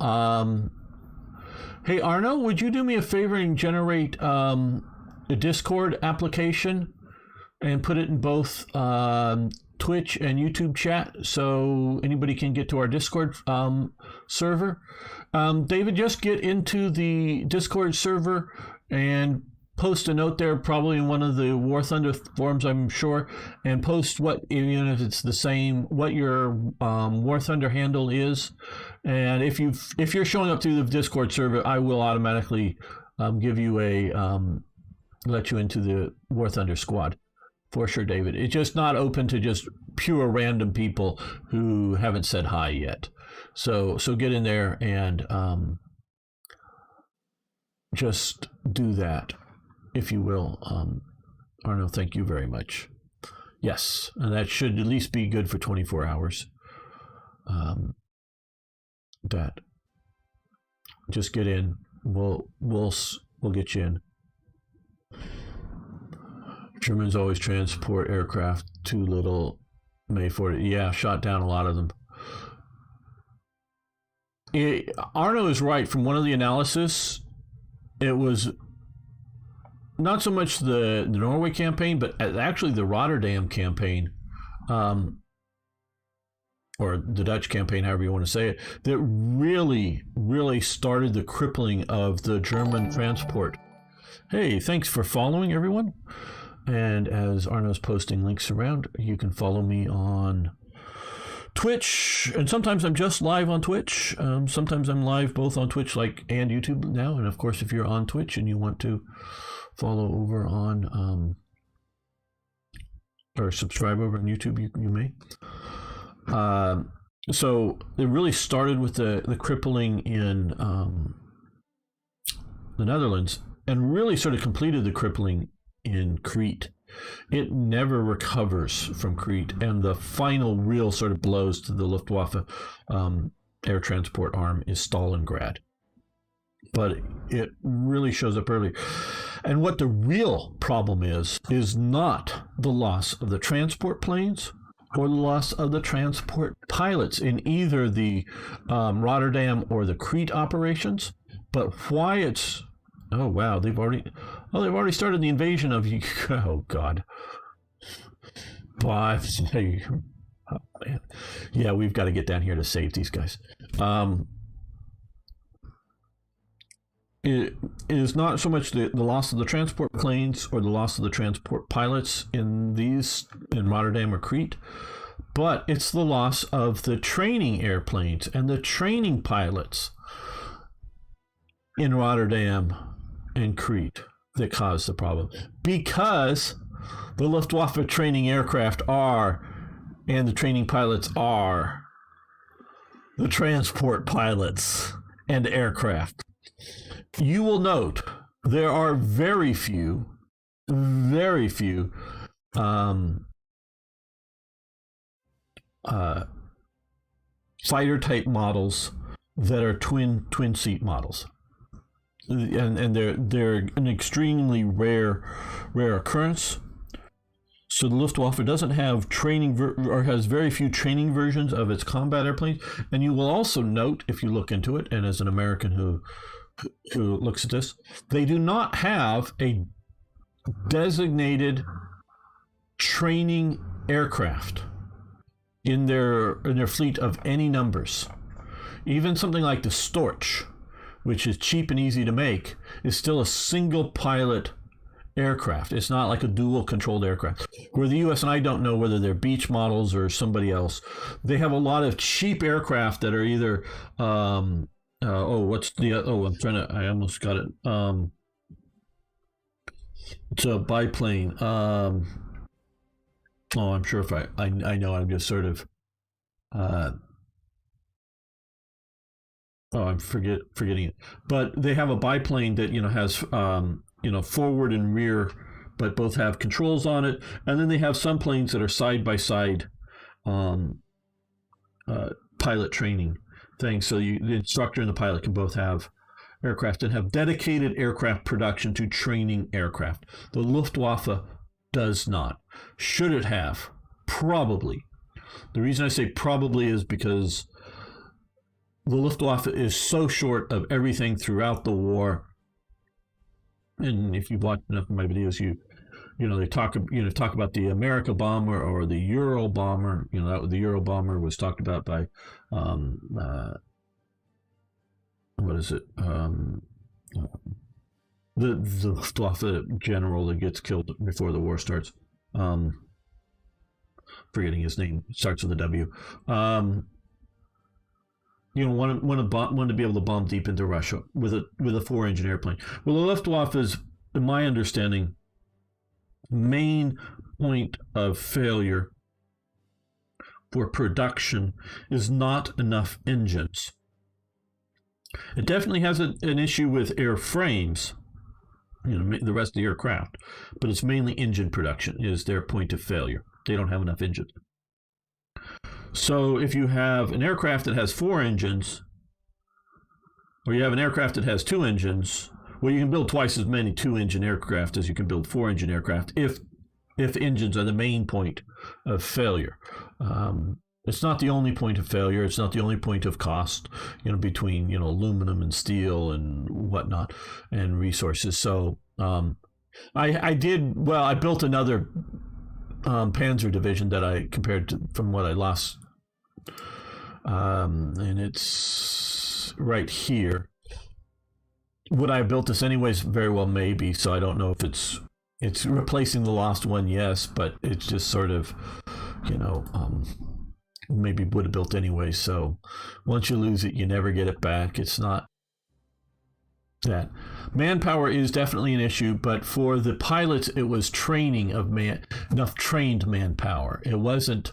Hey, Arno, would you do me a favor and generate a Discord application and put it in both Twitch and YouTube chat so anybody can get to our Discord server? David, just get into the Discord server and post a note there, probably in one of the War Thunder forums, I'm sure, and post what, even if it's the same, what your War Thunder handle is. And if you're showing up through the Discord server, I will automatically give you let you into the War Thunder squad. For sure, David. It's just not open to just pure random people who haven't said hi yet. So get in there and just do that, if you will. Arno, thank you very much. Yes, and that should at least be good for 24 hours. That just get in. We'll get you in. Germans always transport aircraft too little. May 40. Yeah, shot down a lot of them. Arno is right. From one of the analysis, it was not so much the Norway campaign, but actually the Rotterdam campaign, or the Dutch campaign, however you want to say it, that really, really started the crippling of the German transport. Hey, thanks for following, everyone. And as Arno's posting links around, you can follow me on Twitch, and sometimes I'm just live on Twitch. Sometimes I'm live both on Twitch and YouTube now. And of course, if you're on Twitch and you want to follow over on or subscribe over on YouTube, you may. So it really started with the crippling in the Netherlands, and really sort of completed the crippling in Crete. It never recovers from Crete, and the final real sort of blows to the Luftwaffe air transport arm is Stalingrad. But it really shows up early. And what the real problem is not the loss of the transport planes or the loss of the transport pilots in either the Rotterdam or the Crete operations, but why it's... Oh, wow, they've already started the invasion of... Oh, God. But, oh, man. Yeah, we've got to get down here to save these guys. It is not so much the loss of the transport planes or the loss of the transport pilots in Rotterdam or Crete, but it's the loss of the training airplanes and the training pilots in Rotterdam and Crete that caused the problem, because the Luftwaffe training aircraft and the training pilots are the transport pilots and aircraft. You will note there are very few fighter type models that are twin seat models. And they're an extremely rare occurrence. So the Luftwaffe doesn't have or has very few training versions of its combat airplanes. And you will also note, if you look into it, and as an American who looks at this, they do not have a designated training aircraft in their fleet of any numbers. Even something like the Storch, which is cheap and easy to make, is still a single pilot aircraft. It's not like a dual controlled aircraft. Where the US, and I don't know whether they're Beach models or somebody else, they have a lot of cheap aircraft that are either I almost got it. It's a biplane. I'm sure if I know, I'm just sort of I'm forgetting it. But they have a biplane that has forward and rear, but both have controls on it. And then they have some planes that are side by side pilot training things. So the instructor and the pilot can both have aircraft and have dedicated aircraft production to training aircraft. The Luftwaffe does not. Should it have? Probably. The reason I say probably is because the Luftwaffe is so short of everything throughout the war. And if you've watched enough of my videos, they talk about the America bomber or the Euro bomber. The Euro bomber was talked about by what is it? the Luftwaffe general that gets killed before the war starts. Forgetting his name, starts with a W. Want to be able to bomb deep into Russia with a 4-engine airplane. Well, the Luftwaffe's, in my understanding, main point of failure for production is not enough engines. It definitely has an issue with airframes, the rest of the aircraft, but it's mainly engine production is their point of failure. They don't have enough engines. So if you have an aircraft that has 4 engines, or you have an aircraft that has 2 engines, well, you can build twice as many 2-engine aircraft as you can build 4-engine aircraft if engines are the main point of failure. It's not the only point of failure. It's not the only point of cost, between, aluminum and steel and whatnot and resources. So I built another Panzer division that I compared to from what I lost. And it's right here. Would I have built this anyways? Very well, maybe. So I don't know if it's replacing the lost one, yes, but it's just sort of, maybe would have built anyway. So once you lose it, you never get it back. It's not that. Manpower is definitely an issue, but for the pilots, it was training of enough trained manpower. It wasn't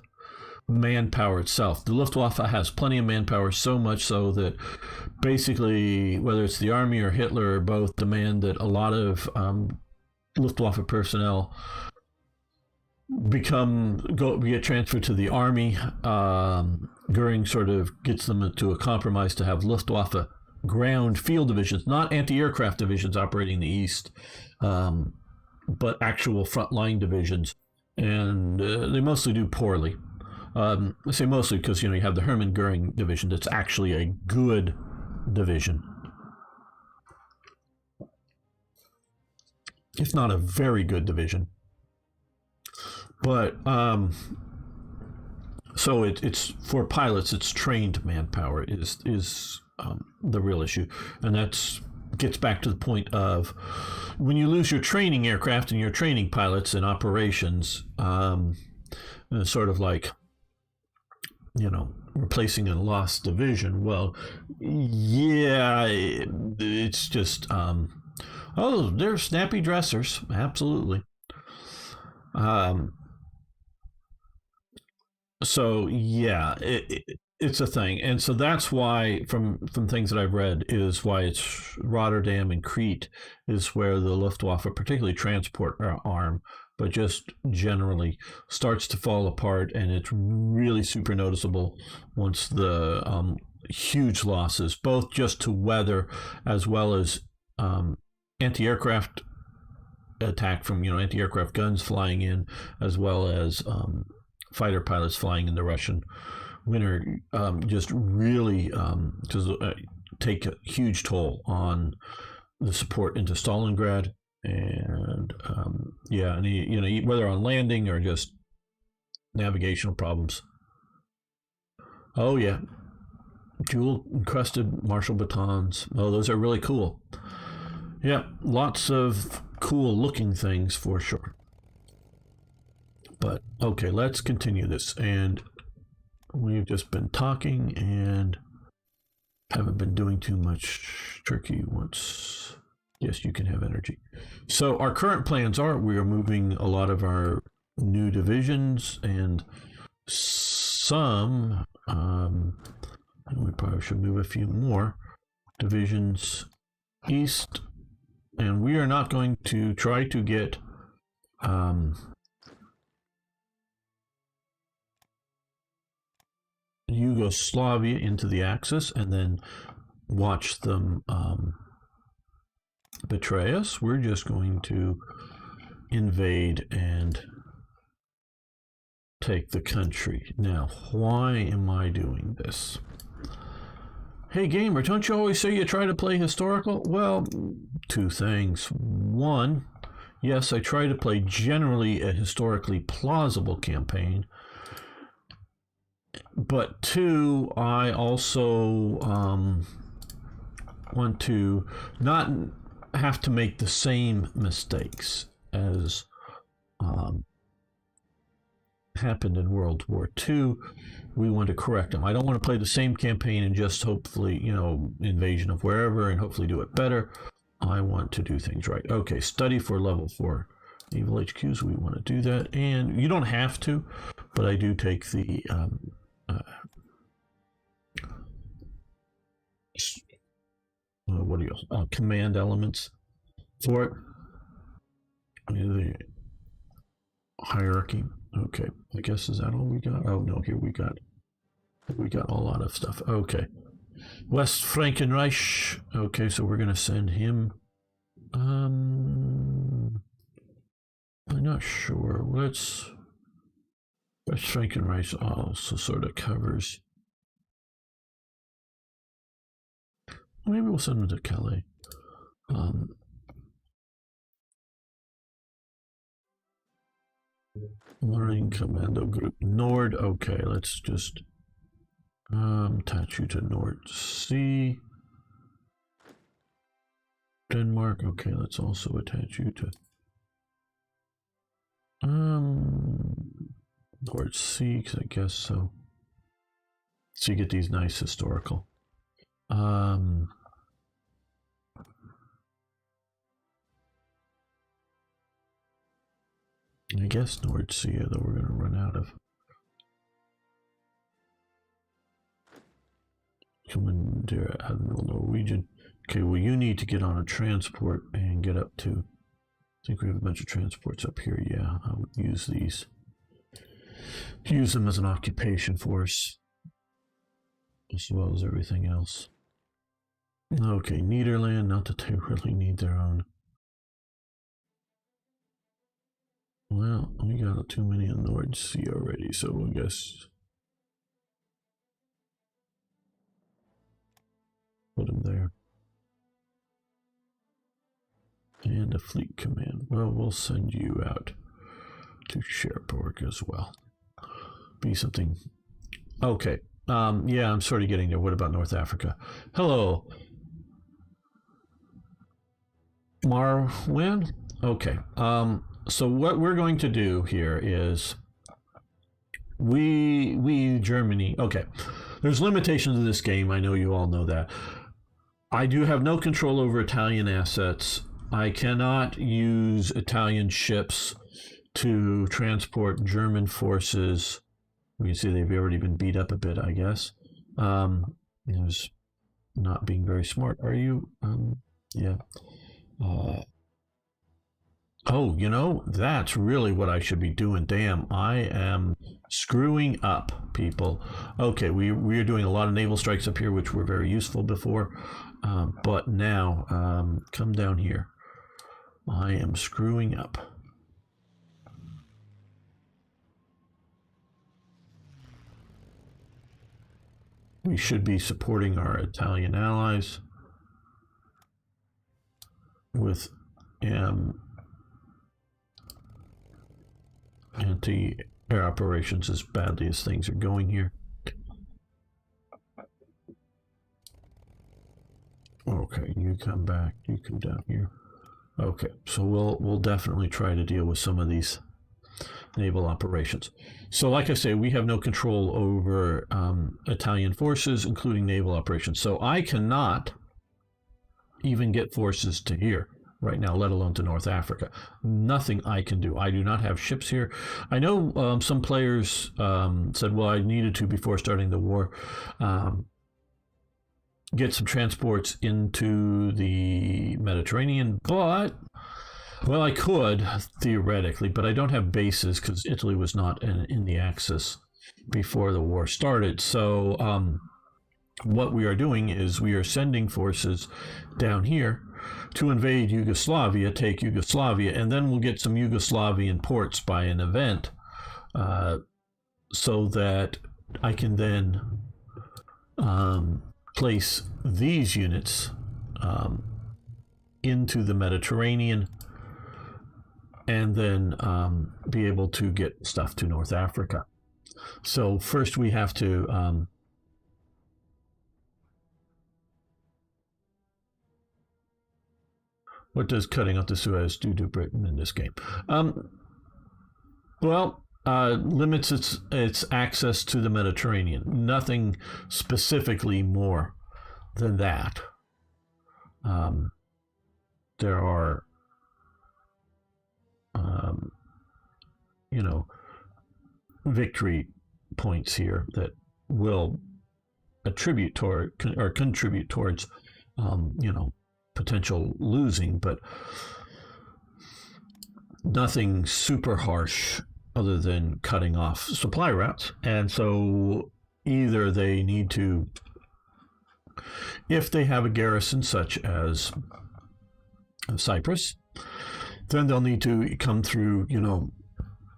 manpower itself. The Luftwaffe has plenty of manpower, so much so that basically, whether it's the army or Hitler or both, demand that a lot of Luftwaffe personnel get transferred to the army. Goering sort of gets them into a compromise to have Luftwaffe ground field divisions, not anti-aircraft divisions operating in the east, but actual frontline divisions, and they mostly do poorly. I say mostly because you have the Hermann Goering division that's actually a good division, if not a very good division. But so it's for pilots, it's trained manpower is the real issue, and that's gets back to the point of when you lose your training aircraft and your training pilots in operations, it's sort of like replacing a lost division. Well, yeah, it's just they're snappy dressers, absolutely. So yeah, it's a thing, and so that's why from things that I've read is why it's Rotterdam and Crete is where the Luftwaffe, particularly transport arm, but just generally starts to fall apart, and it's really super noticeable once the huge losses, both just to weather as well as anti-aircraft attack from anti-aircraft guns flying in, as well as fighter pilots flying in the Russian winter, just really take a huge toll on the support into Stalingrad, and whether on landing or just navigational problems. Oh yeah, jewel encrusted Marshall batons. Oh, those are really cool. Yeah, lots of cool looking things for sure. But okay, let's continue this. And we've just been talking and haven't been doing too much. Turkey wants, yes, you can have energy. So our current plans are we are moving a lot of our new divisions and some, we probably should move a few more divisions east. And we are not going to try to get Yugoslavia into the Axis and then watch them betray us. We're just going to invade and take the country. Now, why am I doing this? Hey gamer, don't you always say you try to play historical? Well, two things. One, yes, I try to play generally a historically plausible campaign. But two, I also want to not have to make the same mistakes as happened in World War II. We want to correct them. I don't want to play the same campaign and just hopefully, invasion of wherever and hopefully do it better. I want to do things right. Okay, study for level 4 naval HQs. We want to do that, and you don't have to, but I do take the command elements for it. The hierarchy. Okay, I guess is that all we got? Oh no, here we got a lot of stuff. Okay, West Frankenreich. Okay, so we're gonna send him. I'm not sure. West Frankenreich also sort of covers. Maybe we'll send him to Calais. Learning Commando Group Nord. Okay, let's just attach you to North Sea. Denmark. Okay, let's also attach you to North Sea, because I guess so. So you get these nice historical. I guess North Sea, though we're going to run out of. Commander Admiral Norwegian. Okay, well, you need to get on a transport and get up to. I think we have a bunch of transports up here. Yeah, I would use these. Use them as an occupation force, as well as everything else. Okay, Nederland. Not that they really need their own. Well, we got too many in the North Sea already, so I guess put them there. And a fleet command. Well, we'll send you out to Cherbourg as well. Be something. Okay. Yeah, I'm sort of getting there. What about North Africa? Hello. Marwan? Okay. So what we're going to do here is we Germany. Okay. There's limitations to this game. I know you all know that. I do have no control over Italian assets. I cannot use Italian ships to transport German forces. You can see they've already been beat up a bit, I guess. It was not being very smart. Are you? Yeah. Oh, that's really what I should be doing. Damn, I am screwing up, people. Okay, we are doing a lot of naval strikes up here, which were very useful before. But now, come down here. I am screwing up. We should be supporting our Italian allies with anti-air operations as badly as things are going here. Okay, you come back, you come down here. Okay, so we'll definitely try to deal with some of these naval operations. So like I say, we have no control over Italian forces, including naval operations. So I cannot even get forces to here right now, let alone to North Africa. Nothing I can do. I do not have ships here. I know some players said, well, I needed to, before starting the war, get some transports into the Mediterranean, but, well, I could, theoretically, but I don't have bases because Italy was not in the Axis before the war started. So what we are doing is we are sending forces down here to invade Yugoslavia, take Yugoslavia, and then we'll get some Yugoslavian ports by an event so that I can then place these units into the Mediterranean and then be able to get stuff to North Africa. So first we have to What does cutting out the Suez do to Britain in this game? Well, limits its access to the Mediterranean. Nothing specifically more than that. There are, victory points here that will attribute toward or contribute towards, potential losing, but nothing super harsh other than cutting off supply routes. And so either they need to, if they have a garrison such as Cyprus, then they'll need to come through,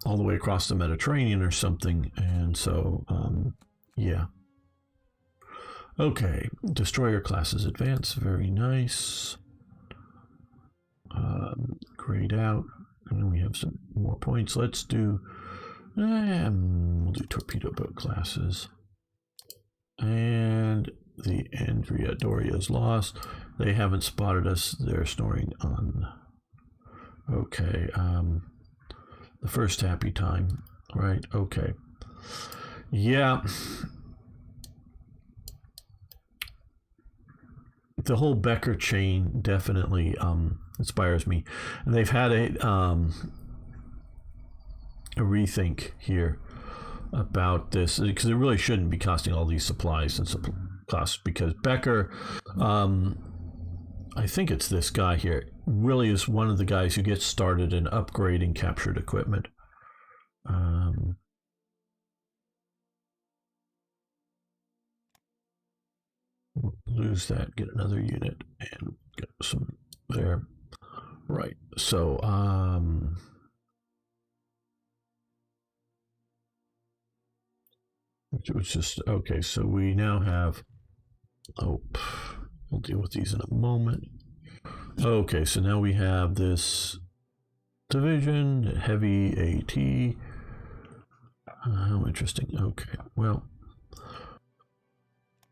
all the way across the Mediterranean or something. And so, yeah. Okay, destroyer classes advance, very nice. Grayed out, and then we have some more points. Let's do, we'll do torpedo boat classes. And the Andrea Doria is lost. They haven't spotted us. They're snoring on. Okay, the first happy time, right? Okay, yeah. The whole Becker chain definitely inspires me, and they've had a rethink here about this, because it really shouldn't be costing all these supplies and costs, because Becker, I think it's this guy here, really is one of the guys who gets started in upgrading captured equipment. We'll lose that, get another unit, and get some there. Right, so it was just okay. So we now have, we'll deal with these in a moment. Okay, so now we have this division, heavy AT. How interesting. Okay, well,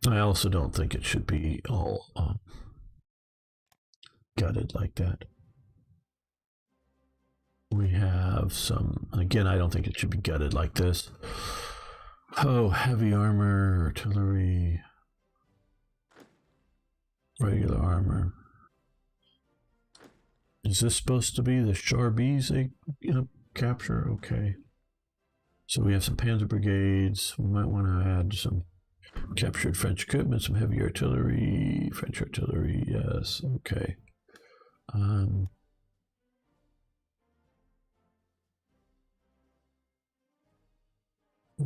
I also don't think it should be all gutted like that. We have some, again, I don't think it should be gutted like this. Oh, heavy armor, artillery, regular armor. Is this supposed to be the Charbis they capture? Okay. So we have some Panzer brigades. We might want to add some captured French equipment, some heavy artillery, French artillery, yes, okay.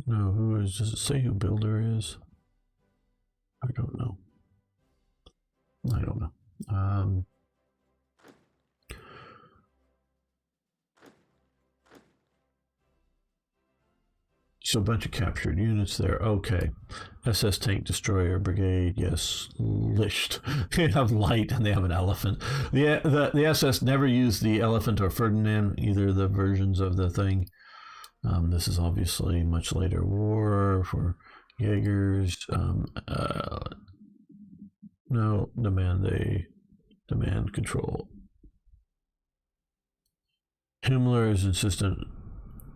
No, does it say who builder is? I don't know. So a bunch of captured units there. Okay. SS Tank Destroyer Brigade, yes. Lisht. They have light and they have an elephant. The SS never used the elephant or Ferdinand, either of the versions of the thing. This is obviously much later war for Jaegers. No, demand control. Himmler is insistent.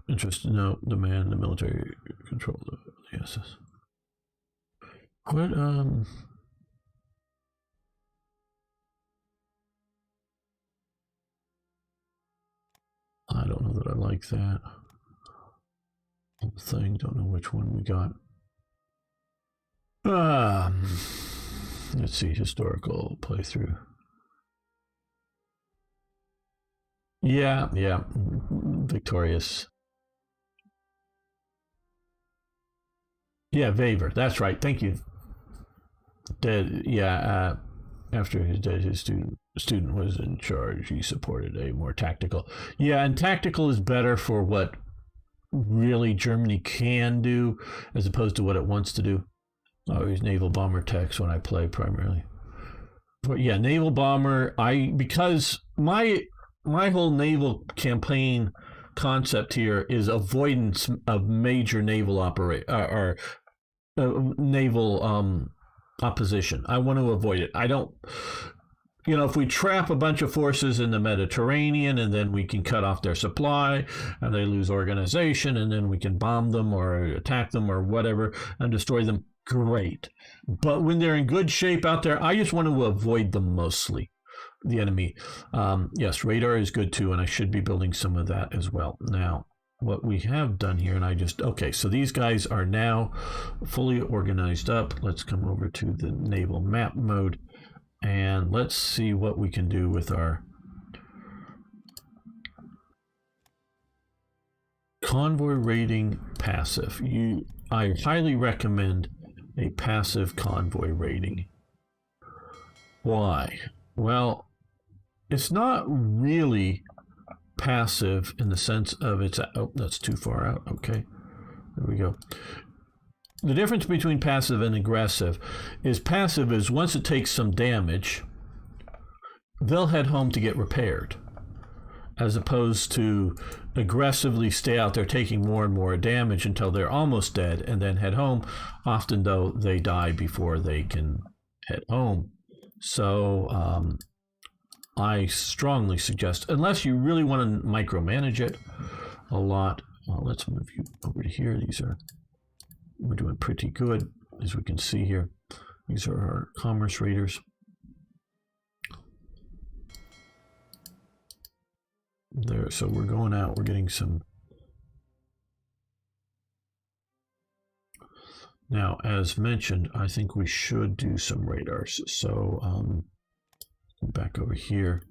Interested, no, demand the military control of the SS. What, I don't know that I like that thing. Don't know which one we got. Let's see, historical playthrough. Yeah, victorious. Yeah, Weber. That's right. Thank you. Dead. Yeah. After his death, his student was in charge. He supported a more tactical. Yeah, and tactical is better for what really Germany can do, as opposed to what it wants to do. I use naval bomber techs when I play primarily. But yeah, naval bomber. Because my whole naval campaign concept here is avoidance of major naval naval opposition. I want to avoid it. I don't. you know, if we trap a bunch of forces in the Mediterranean and then we can cut off their supply and they lose organization and then we can bomb them or attack them or whatever and destroy them, great. But when they're in good shape out there, I just want to avoid them mostly, the enemy. Yes, radar is good too, and I should be building some of that as well. Now, what we have done here, and okay, so these guys are now fully organized up. Let's come over to the naval map mode. And let's see what we can do with our convoy rating passive. I highly recommend a passive convoy rating. Why? Well, it's not really passive in the sense of it's... Oh, that's too far out. Okay, there we go. The difference between passive and aggressive is passive is once it takes some damage, they'll head home to get repaired, as opposed to aggressively stay out there taking more and more damage until they're almost dead and then head home, often though they die before they can head home. So I strongly suggest, unless you really want to micromanage it a lot, let's move you over to here. We're doing pretty good, as we can see here. These are our commerce raiders. There, so we're going out, we're getting some. Now, as mentioned, I think we should do some radars. So back over here.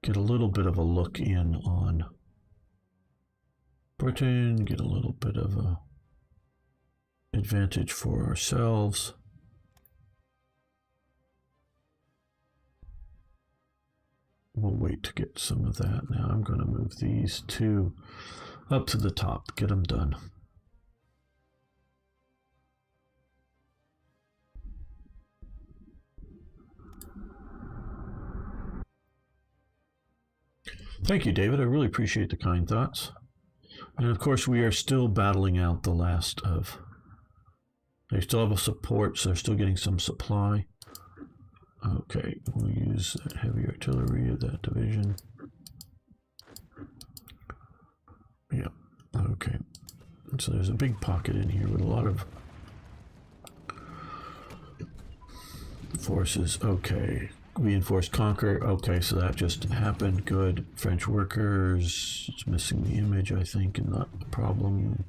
Get a little bit of a look in on Britain, get a little bit of a advantage for ourselves. We'll wait to get some of that. Now I'm going to move these two up to the top, get them done. Thank you, David. I really appreciate the kind thoughts. And of course, we are still battling out the last of... They still have a support, so they're still getting some supply. Okay, we'll use that heavy artillery of that division. Yeah, okay. So there's a big pocket in here with a lot of forces. Okay. Reinforced conquer. Okay, so that just happened. Good. French workers. It's missing the image, I think, and not a problem.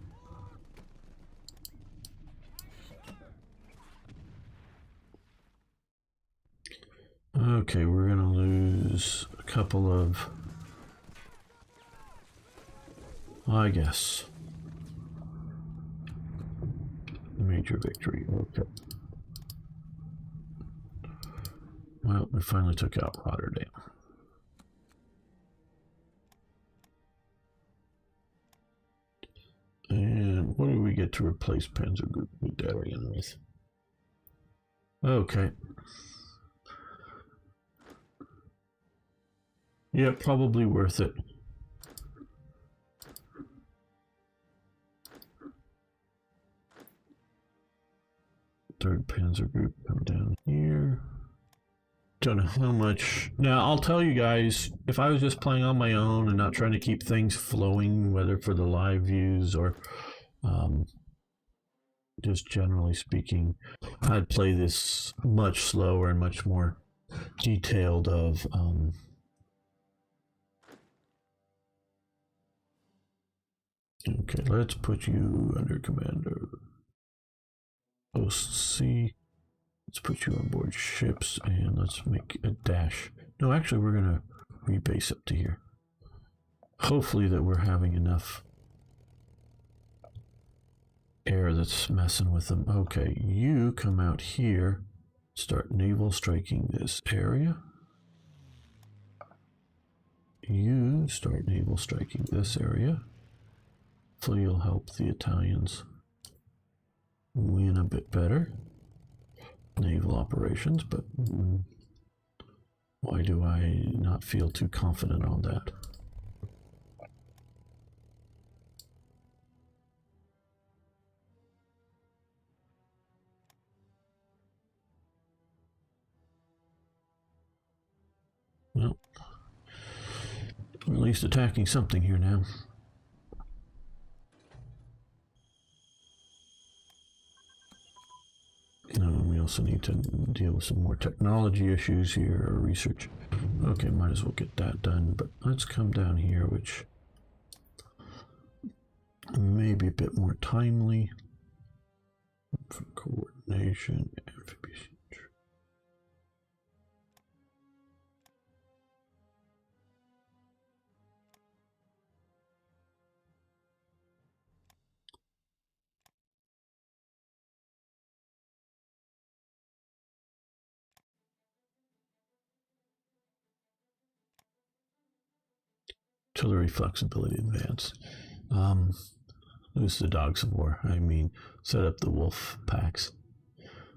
Okay, we're going to lose a couple of, I guess, major victory. Okay. Well, we finally took out Rotterdam. And what do we get to replace Panzer Group Guderian with? Okay. Yeah, probably worth it. Third Panzer Group come down here. Don't know how much. Now, I'll tell you guys, if I was just playing on my own and not trying to keep things flowing, whether for the live views or just generally speaking, I'd play this much slower and much more detailed of okay, let's put you under commander. Post C. Let's put you on board ships and let's make a dash. No, actually, we're going to rebase up to here. Hopefully that we're having enough air that's messing with them. Okay, you come out here, start naval striking this area. You start naval striking this area. Hopefully you'll help the Italians win a bit better. Naval operations, but why do I not feel too confident on that? Well, we're at least attacking something here now. We also need to deal with some more technology issues here, or research. Okay, might as well get that done, but let's come down here, which may be a bit more timely. For coordination, amphibious. Artillery flexibility advance. Lose the dogs of war. I mean, set up the wolf packs.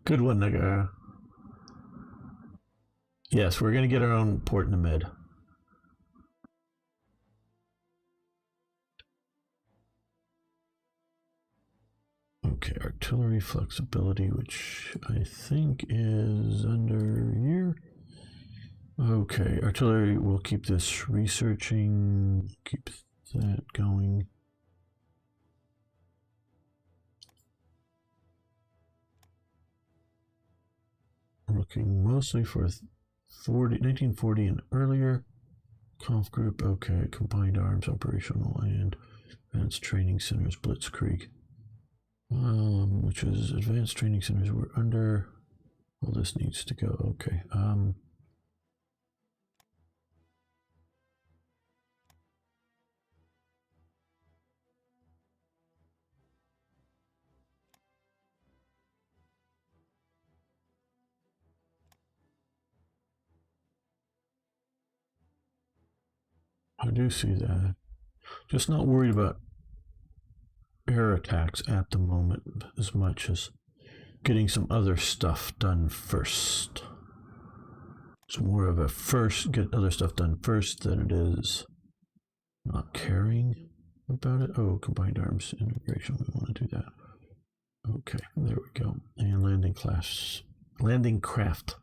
Good one, nigga. Yes, we're going to get our own port in the mid. Okay, artillery flexibility, which I think is under here. Okay, artillery, we'll keep this researching, keep that going. Looking mostly for 1940 and earlier. Conf group, okay, combined arms, operational and advanced training centers, blitzkrieg. Which is advanced training centers we're under. Well, this needs to go, okay. I do see that. Just not worried about air attacks at the moment as much as getting some other stuff done first. It's more of a first, get other stuff done first than it is not caring about it. Oh, combined arms integration, we want to do that. Okay, there we go. And landing craft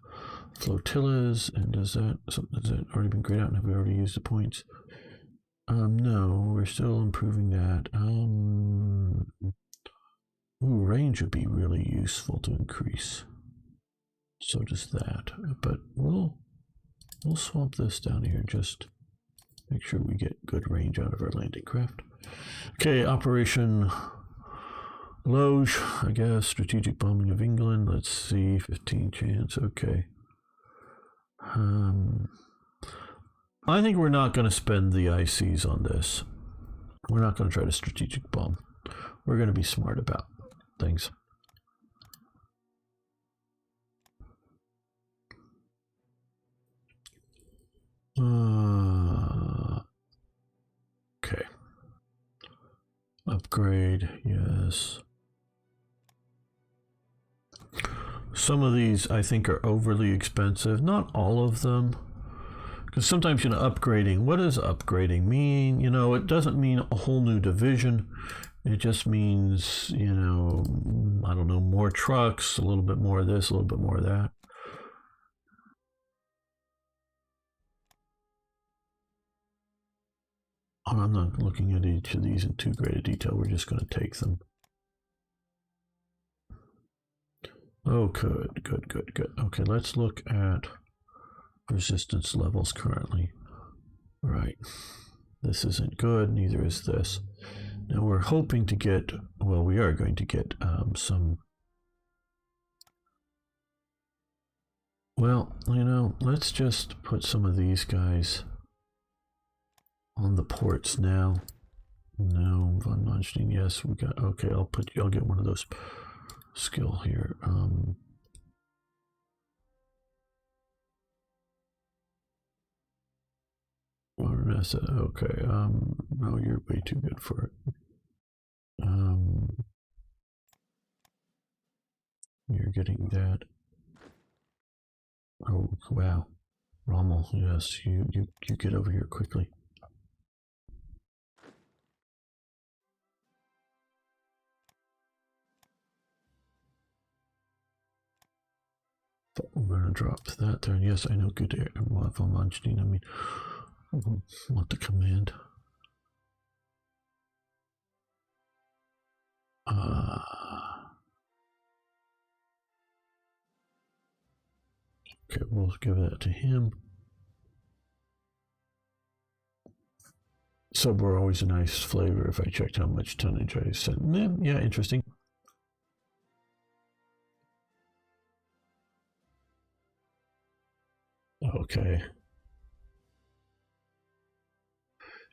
flotillas, and has that already been grayed out and have we already used the points? No, we're still improving that. Ooh, range would be really useful to increase. So does that, but we'll swap this down here, just make sure we get good range out of our landing craft. Okay, Operation Loge, I guess, strategic bombing of England. Let's see, 15 chance, okay. I think we're not going to spend the ICs on this. We're not going to try to strategic bomb. We're going to be smart about things. Okay. Upgrade, yes. Some of these I think are overly expensive. Not all of them. Because sometimes, upgrading, what does upgrading mean? It doesn't mean a whole new division. It just means, I don't know, more trucks, a little bit more of this, a little bit more of that. I'm not looking at each of these in too great a detail. We're just going to take them. Oh, good. Okay, let's look at resistance levels currently. Right. This isn't good, neither is this. Now we're hoping to get, well, we are going to get some, well, let's just put some of these guys on the ports now. No, von Manstein, yes, we got, okay, I'll get one of those skill here. Okay, no, you're way too good for it. You're getting that. Oh, wow. Rommel, yes, you get over here quickly. But we're going to drop that there. And yes, I know good air. Von Manstein, I mean, want the command. Okay, we'll give that to him. Sub were always a nice flavor if I checked how much tonnage I said. Yeah, interesting. Okay.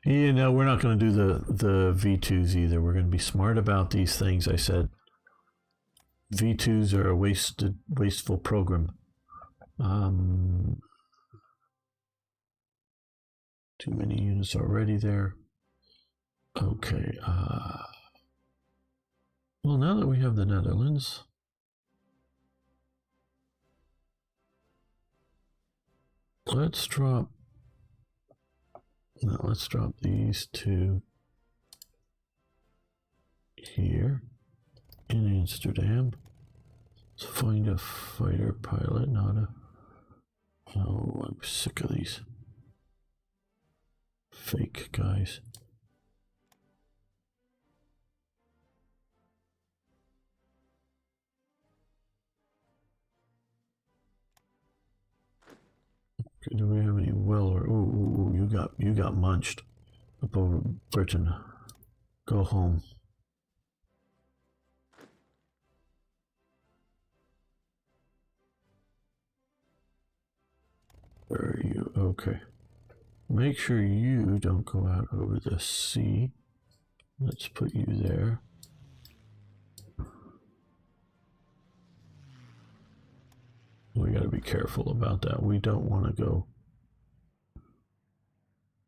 Yeah, no, we're not going to do the V2s either. We're going to be smart about these things. I said V2s are a wasteful program. Too many units already there. Okay. Well, now that we have the Netherlands, let's drop these two here in Amsterdam. Let's find a fighter pilot, not a... Oh, I'm sick of these fake guys. Okay, do we have any will or... Ooh, you got munched up over Britain. Go home. Where are you? Okay. Make sure you don't go out over the sea. Let's put you there. We got to be careful about that. We don't want to go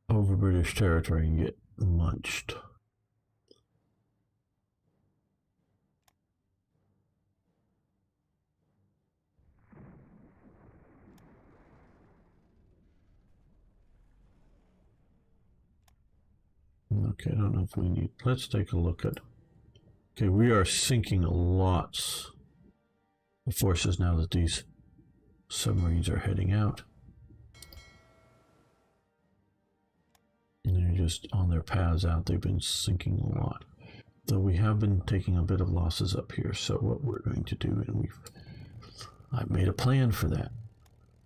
over British territory and get munched. Okay, I don't know if we need... Let's take a look at... Okay, we are sinking lots of forces now that these submarines are heading out. And they're just on their paths out. They've been sinking a lot. Though we have been taking a bit of losses up here. So what we're going to do, and I've made a plan for that.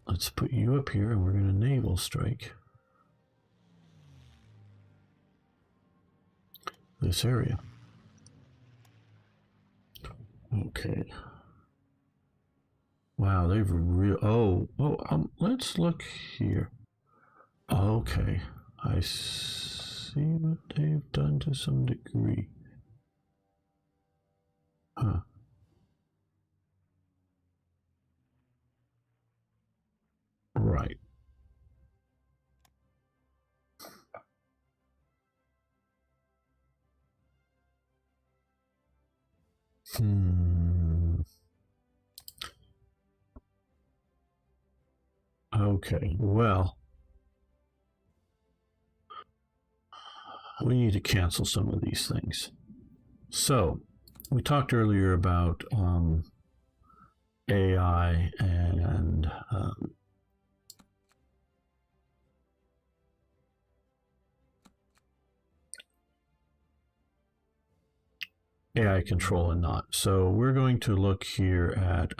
Let's put you up here and we're going to naval strike this area. Okay. Wow, they've let's look here. Okay, I see what they've done to some degree. Huh. Right. Okay, well, we need to cancel some of these things. So, we talked earlier about AI and AI control and not. So we're going to look here at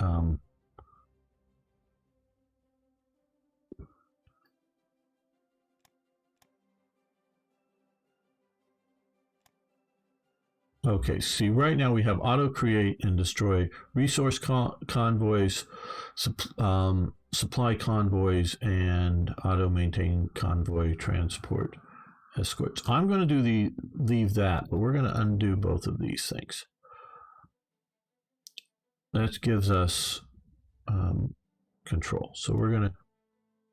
okay, see, right now we have auto create and destroy resource convoys, supply convoys, and auto maintain convoy transport escorts. I'm going to leave that, but we're going to undo both of these things. That gives us control. So we're going to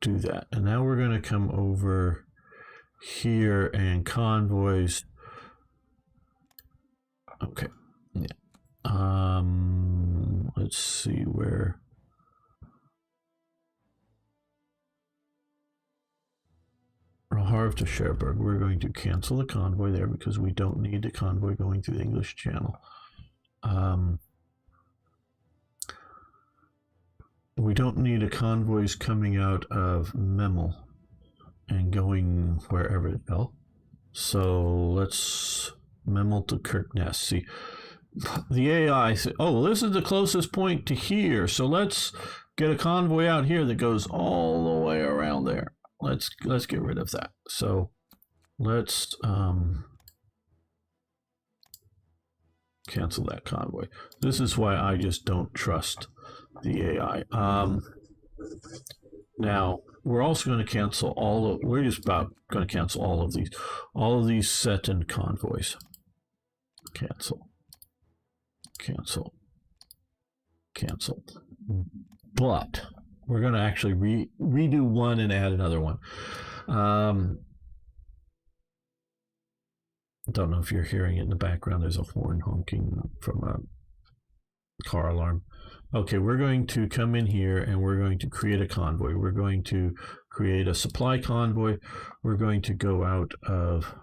do that. And now we're going to come over here and convoys. Okay. Yeah. Let's see where. Harv to Cherbourg. We're going to cancel the convoy there because we don't need the convoy going through the English Channel. we don't need a convoys coming out of Memel and going wherever else. So let's Memel to Kirkness. See, the AI said, oh, this is the closest point to here, so let's get a convoy out here that goes all the way around there. Let's get rid of that. So let's cancel that convoy. This is why I just don't trust the AI. Now we're also going to cancel all of. We're just about going to cancel all of these set and convoys. Cancel. Cancel. Cancel. But we're going to actually redo one and add another one. Don't know if you're hearing it in the background. There's a horn honking from a car alarm. Okay, we're going to come in here and we're going to create a convoy. We're going to create a supply convoy. We're going to go out of...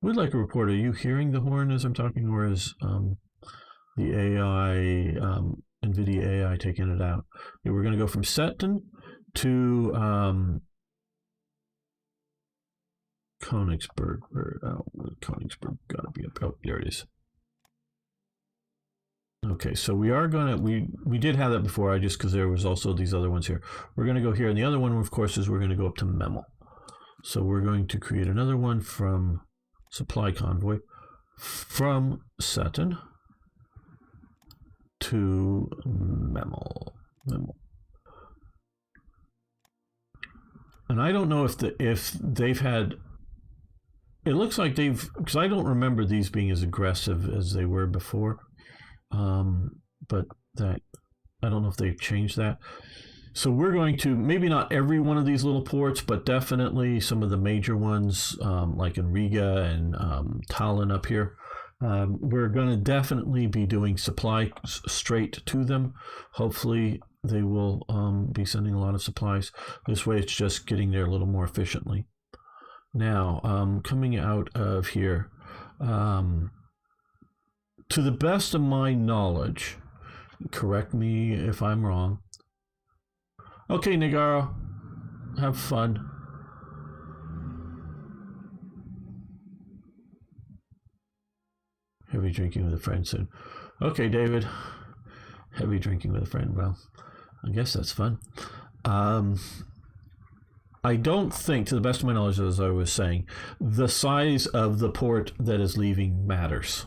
Would like a report. Are you hearing the horn as I'm talking, or is the AI, NVIDIA AI, taking it out? Okay, we're going to go from Seton to Königsberg. Königsberg got to be up. Oh, there it is. Okay, so we are going to, we did have that before, I just, because there was also these other ones here. We're going to go here, and the other one, of course, is we're going to go up to Memel. So we're going to create another one from Supply Convoy, from Seton to Memel. And I don't know if they've had, it looks like they've, because I don't remember these being as aggressive as they were before. But that, I don't know if they've changed that. So we're going to, maybe not every one of these little ports, but definitely some of the major ones, like in Riga and Tallinn up here. We're going to definitely be doing supply straight to them. Hopefully they will be sending a lot of supplies. This way it's just getting there a little more efficiently. Now, coming out of here, to the best of my knowledge, correct me if I'm wrong. Okay, Nagaro, have fun. Heavy drinking with a friend soon. Okay, David. Heavy drinking with a friend. Well, I guess that's fun. I don't think, to the best of my knowledge, as I was saying, the size of the port that is leaving matters.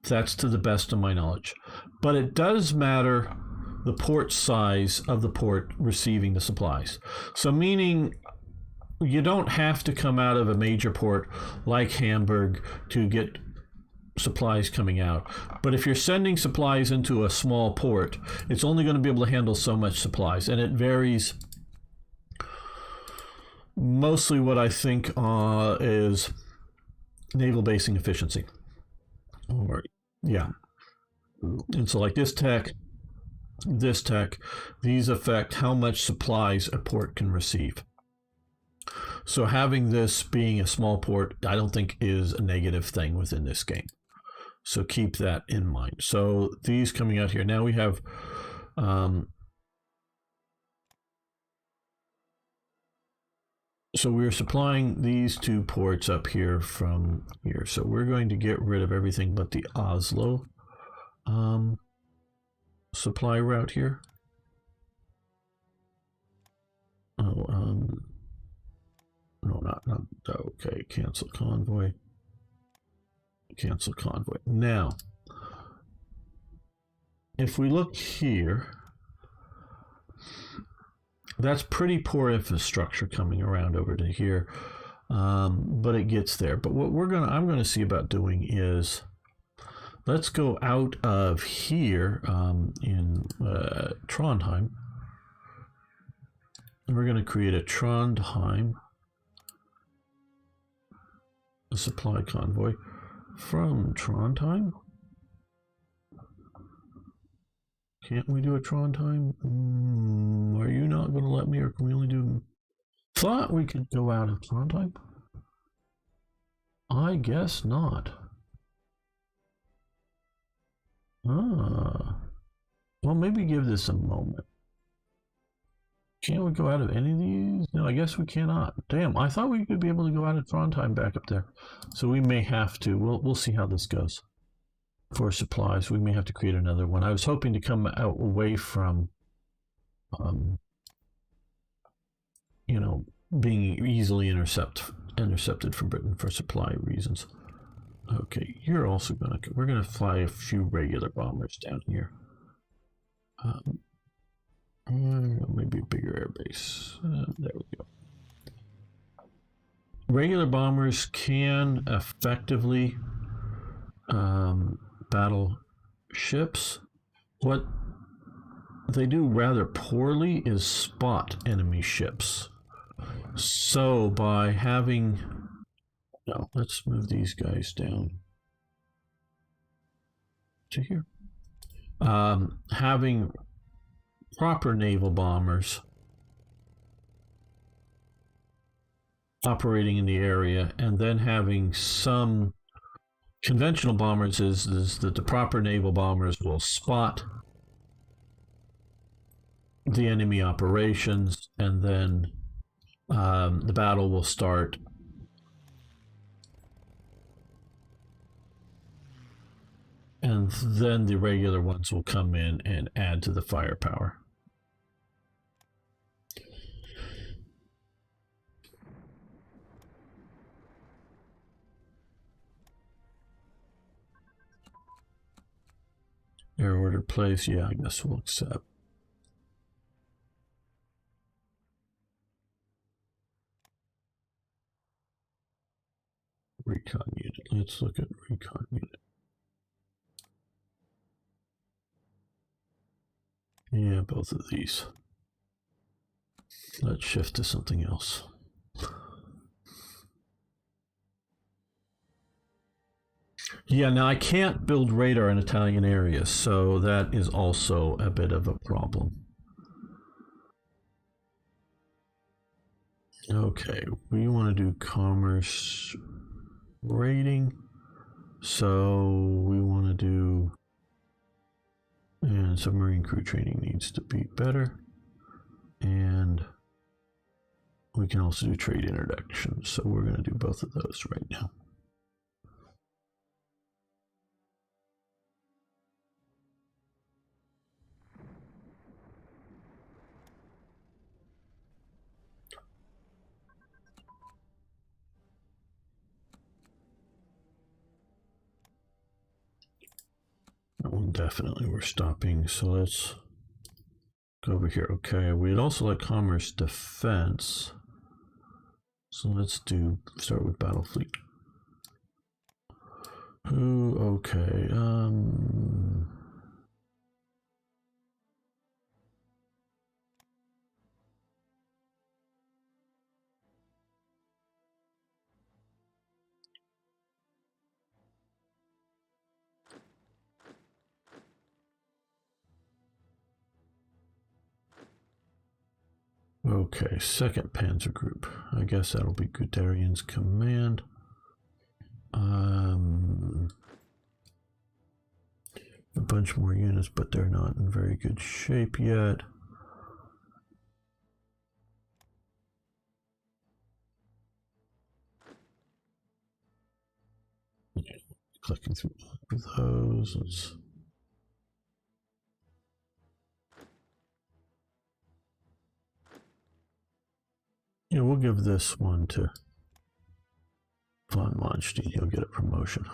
That's to the best of my knowledge. But it does matter the port size of the port receiving the supplies. So meaning you don't have to come out of a major port like Hamburg to get supplies coming out. But if you're sending supplies into a small port, it's only going to be able to handle so much supplies. And it varies. Mostly what I think is naval basing efficiency. Or, yeah. And so like this tech, these affect how much supplies a port can receive. So having this being a small port, I don't think is a negative thing within this game. So keep that in mind. So these coming out here, now we have so we're supplying these two ports up here from here. So we're going to get rid of everything but the Oslo supply route here. Oh, no, not okay. Cancel convoy. Cancel convoy. Now, if we look here, that's pretty poor infrastructure coming around over to here, but it gets there. But what I'm going to see about doing is, let's go out of here in Trondheim, and we're going to create a Trondheim, a supply convoy from Trondheim. Can't we do a Trondheim? Are you not going to let me, or can we only do... Thought we could go out of Trondheim? I guess not. Ah. Well, maybe give this a moment. Can't we go out of any of these? No, I guess we cannot. Damn, I thought we could be able to go out of Frontline back up there. So we may have to. We'll see how this goes. For supplies, we may have to create another one. I was hoping to come out away from, you know, being easily intercepted from Britain for supply reasons. Okay, you're also we're gonna fly a few regular bombers down here. Maybe a bigger airbase. There we go. Regular bombers can effectively battle ships. What they do rather poorly is spot enemy ships. So by having... No, let's move these guys down to here. Having proper naval bombers operating in the area, and then having some conventional bombers is that the proper naval bombers will spot the enemy operations, and then the battle will start. And then the regular ones will come in and add to the firepower. Air order place, yeah, I guess we'll accept. Recon unit, let's look at recon unit. Yeah, both of these. Let's shift to something else. Yeah, now I can't build radar in Italian areas, so that is also a bit of a problem. Okay, we want to do commerce rating, so we want to do, and submarine crew training needs to be better, and we can also do trade introduction, so we're going to do both of those right now. That one definitely we're stopping, so let's go over here. Okay, we'd also like commerce defense, so let's start with battle fleet. Okay, okay, second Panzer Group. I guess that'll be Guderian's command. A bunch more units, but they're not in very good shape yet. Clicking through those. Yeah, we'll give this one to Von Manstein. He'll get a promotion.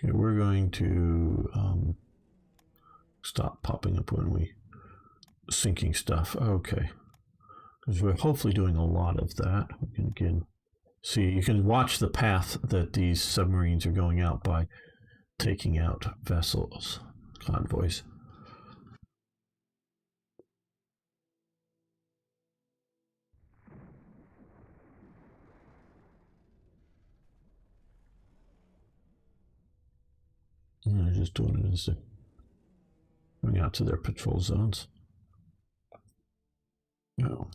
Okay, we're going to stop popping up when we sinking stuff. Okay, because we're hopefully doing a lot of that. We can again see, you can watch the path that these submarines are going out by taking out vessels, convoys. And they're just doing it as they're going out to their patrol zones. No.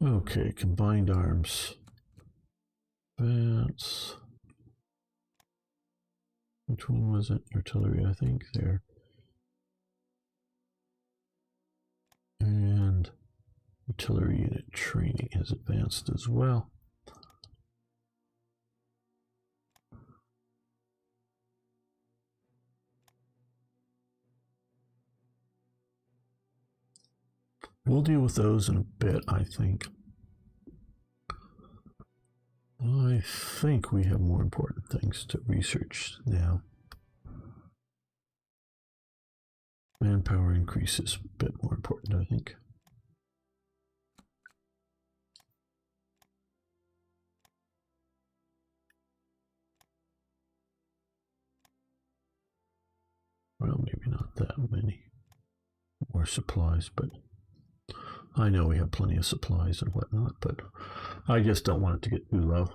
Okay, combined arms. Advance. Which one was it? Artillery, I think, there. And artillery unit training has advanced as well. We'll deal with those in a bit, I think. I think we have more important things to research now. Manpower increase is a bit more important, I think. Well, maybe not that many more supplies, but I know we have plenty of supplies and whatnot, but I just don't want it to get too low.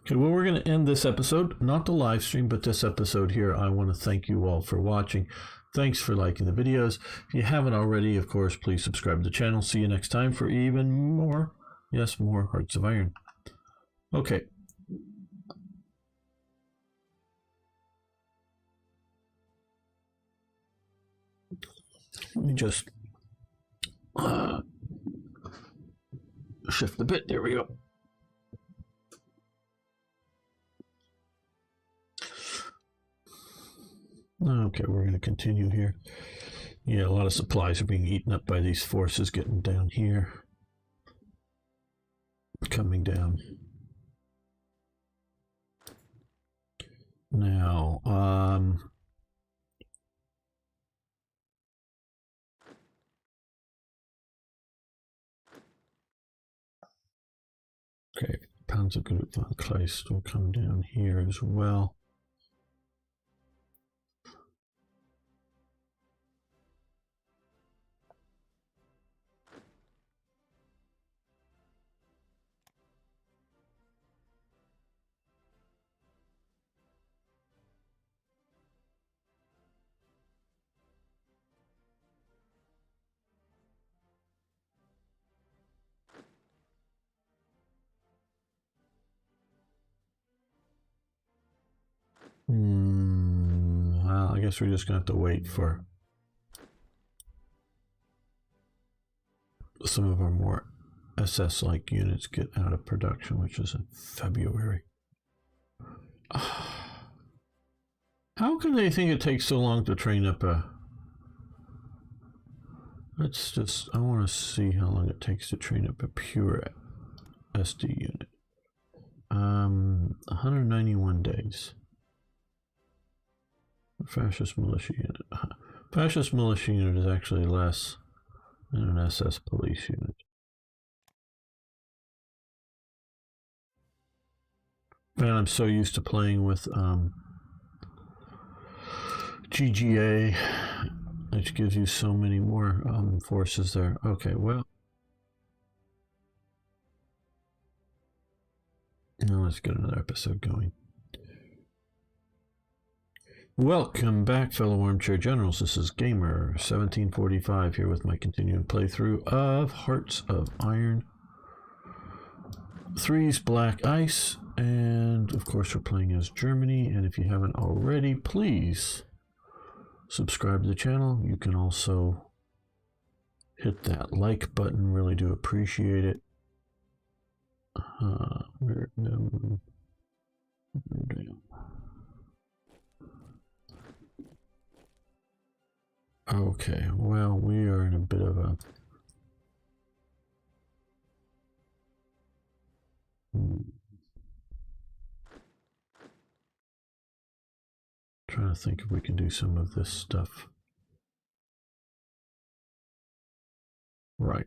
Okay, well, we're going to end this episode, not the live stream, but this episode here. I want to thank you all for watching. Thanks for liking the videos. If you haven't already, of course, please subscribe to the channel. See you next time for even more, yes, more Hearts of Iron. Okay. Let me just shift the bit. There we go. Okay, we're going to continue here. Yeah, a lot of supplies are being eaten up by these forces getting down here. Coming down. Now, okay, Panzergroup von Kleist will come down here as well. Well, I guess we're just going to have to wait for some of our more SS-like units get out of production, which is in February. How can they think it takes so long to train up a... Let's just... I want to see how long it takes to train up a pure SD unit. 191 days. Fascist militia unit. Fascist militia unit is actually less than an SS police unit. Man, I'm so used to playing with GGA, which gives you so many more forces there. Okay, well, now let's get another episode going. Welcome back, fellow armchair generals. This is Gamer 1745 here with my continuing playthrough of Hearts of Iron 3's Black Ice, and of course we're playing as Germany. And if you haven't already, please subscribe to the channel. You can also hit that like button, really do appreciate it. Okay, well, we are in a bit of a... Trying to think if we can do some of this stuff. Right.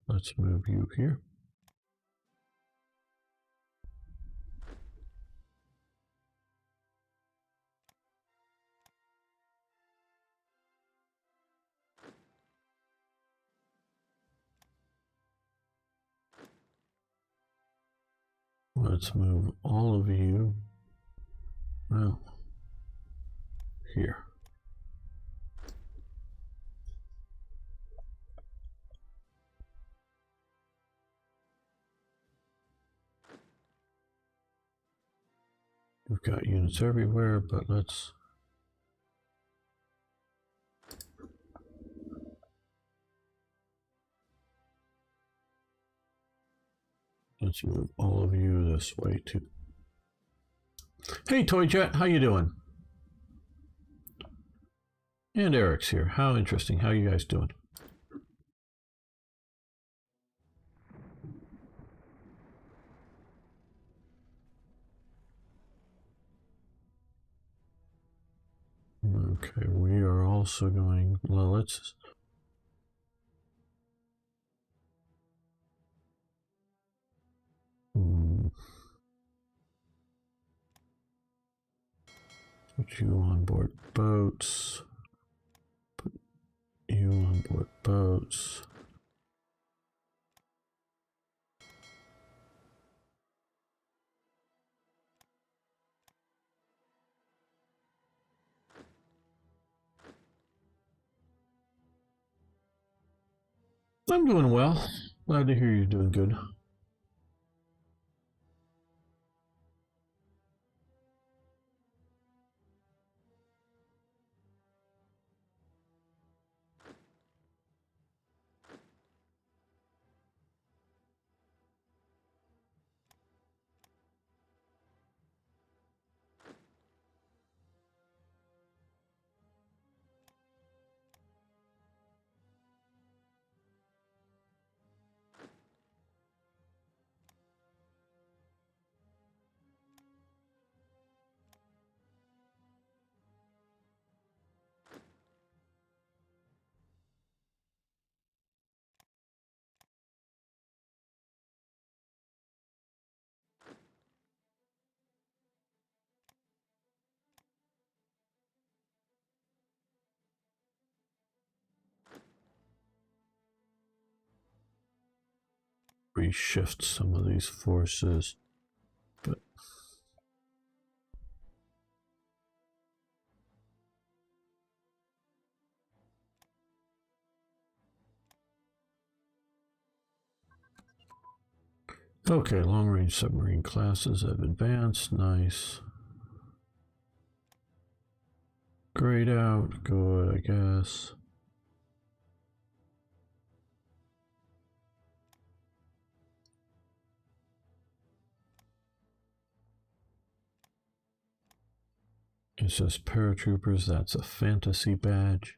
Let's move you here. let's move all of you, well, here. We've got units everywhere, but let's move all of you this way too. Hey Toy Jet, how you doing? And Eric's here. How interesting. How you guys doing? Okay, we are also going, well, let's put you on board boats. Put you on board boats. I'm doing well. Glad to hear you're doing good. Reshift some of these forces, but okay, long-range submarine classes have advanced. Nice. Grayed out, good, I guess. It says paratroopers, that's a fantasy badge.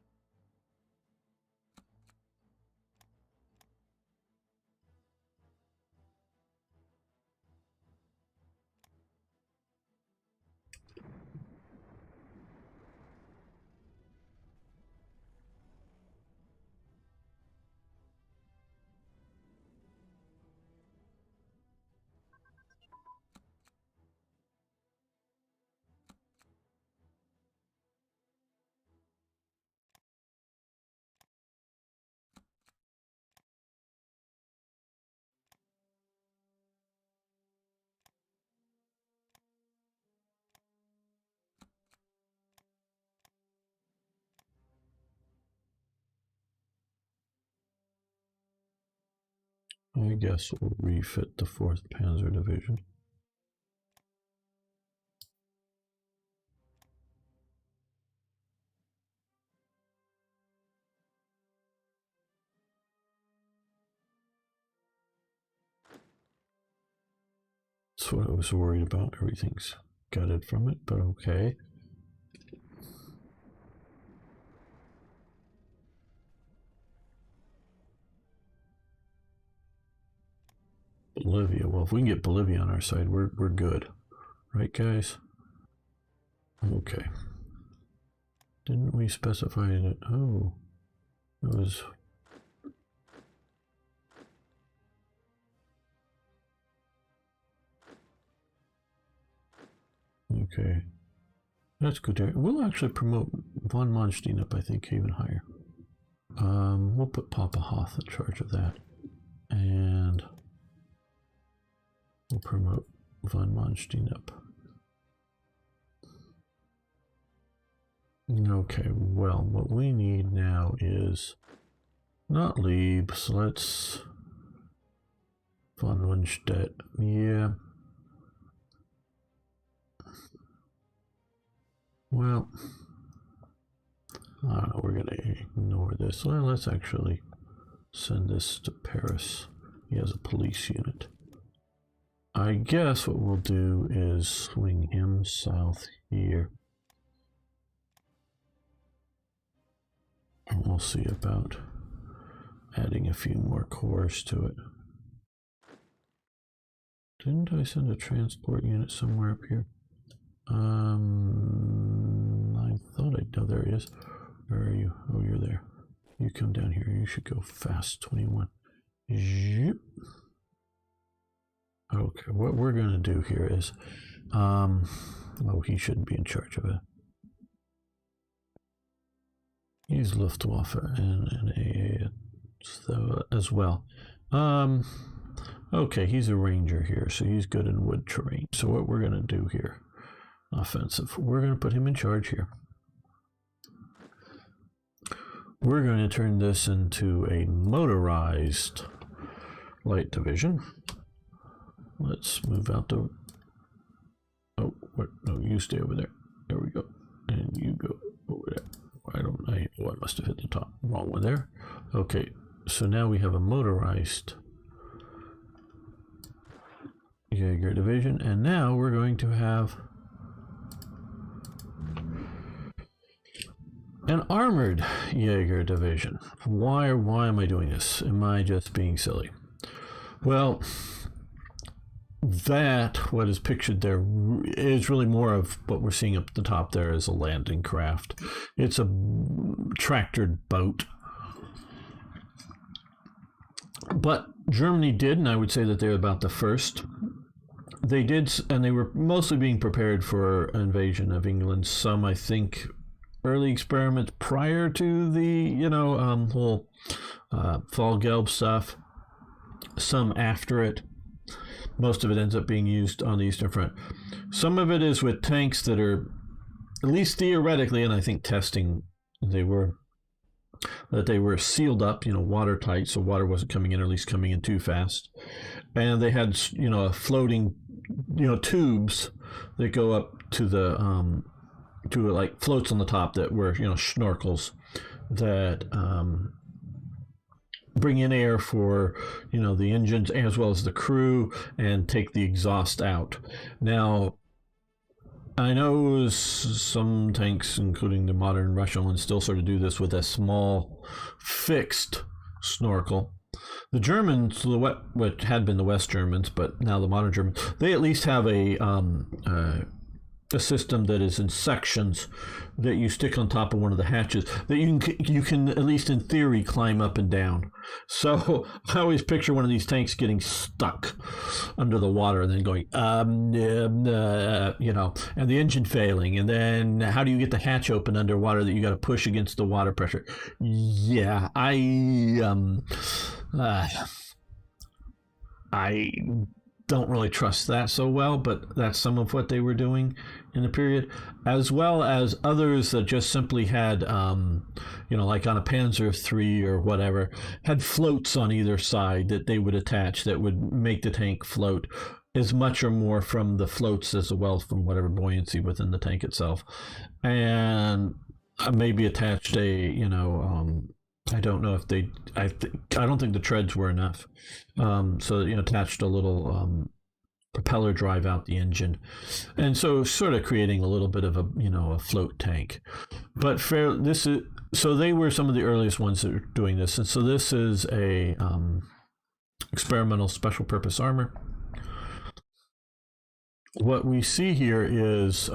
I guess we'll refit the 4th Panzer Division. That's what I was worried about. Everything's gutted from it, but okay. Bolivia. Well, if we can get Bolivia on our side, we're good. Right, guys? Okay. Didn't we specify that? Oh, it was... Okay. That's good. We'll actually promote von Manstein up, I think, even higher. We'll put Papa Hoth in charge of that. And we'll promote Von Manstein up. Okay, well, what we need now is not Liebs. Let's von Wunstedt. Yeah. Well, I don't know, we're going to ignore this. Well, let's actually send this to Paris. He has a police unit. I guess what we'll do is swing him south here. And we'll see about adding a few more corps to it. Didn't I send a transport unit somewhere up here? I thought I know. There he is. Where are you? Oh, you're there. You come down here. You should go fast. 21. Zip. Okay, what we're going to do here is, oh, he shouldn't be in charge of it. He's Luftwaffe and AA so, as well. Okay, he's a ranger here, so he's good in wood terrain. So what we're going to do here, offensive, we're going to put him in charge here. We're going to turn this into a motorized light division. Let's move out the... Oh, what? No, you stay over there. There we go. And you go over there. I must have hit the top. Wrong one there. Okay, so now we have a motorized Jaeger division, and now we're going to have an armored Jaeger division. Why am I doing this? Am I just being silly? Well, what is pictured there is really more of what we're seeing up the top there as a landing craft. It's a tractored boat. But Germany did, and I would say that they're about the first. They did, and they were mostly being prepared for an invasion of England. Some, I think, early experiments prior to the, whole Fall-Gelb stuff. Some after it. Most of it ends up being used on the Eastern Front. Some of it is with tanks that are, at least theoretically, and I think testing, they were sealed up, watertight, so water wasn't coming in, or at least coming in too fast. And they had, a floating, tubes that go up to the, like floats on the top that were, snorkels that, bring in air for the engines as well as the crew and take the exhaust out. Now, I know some tanks, including the modern Russian ones, still sort of do this with a small fixed snorkel. The Germans, what had been the West Germans, but now the modern Germans, they at least have a system that is in sections that you stick on top of one of the hatches that you can at least in theory climb up and down. So I always picture one of these tanks getting stuck under the water and then going and the engine failing, and then how do you get the hatch open underwater that you got to push against the water pressure? Yeah, I don't really trust that so well, but that's some of what they were doing in the period, as well as others that just simply had, like on a Panzer III or whatever, had floats on either side that they would attach that would make the tank float as much or more from the floats as well from whatever buoyancy within the tank itself, and maybe attached a, I don't know if they, I don't think the treads were enough. So, attached a little propeller drive out the engine. And so sort of creating a little bit of a, a float tank. But so they were some of the earliest ones that were doing this. And so this is a experimental special purpose armor. What we see here is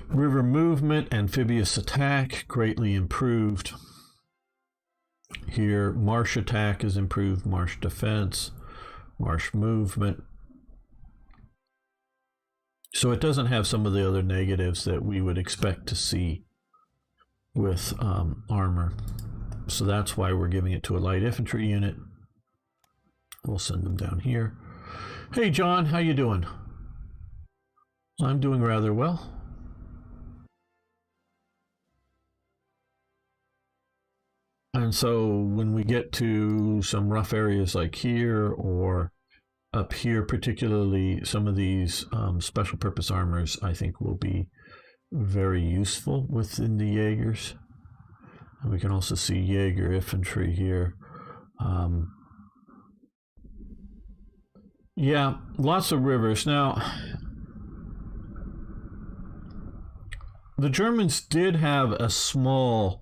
river movement, amphibious attack, greatly improved. Here, marsh attack is improved, marsh defense, marsh movement. So it doesn't have some of the other negatives that we would expect to see with armor. So that's why we're giving it to a light infantry unit. We'll send them down here. Hey, John, how you doing? I'm doing rather well. And so when we get to some rough areas like here or up here, particularly some of these special purpose armors, I think will be very useful within the Jaegers. And we can also see Jaeger infantry here. Yeah, lots of rivers. Now, the Germans did have a small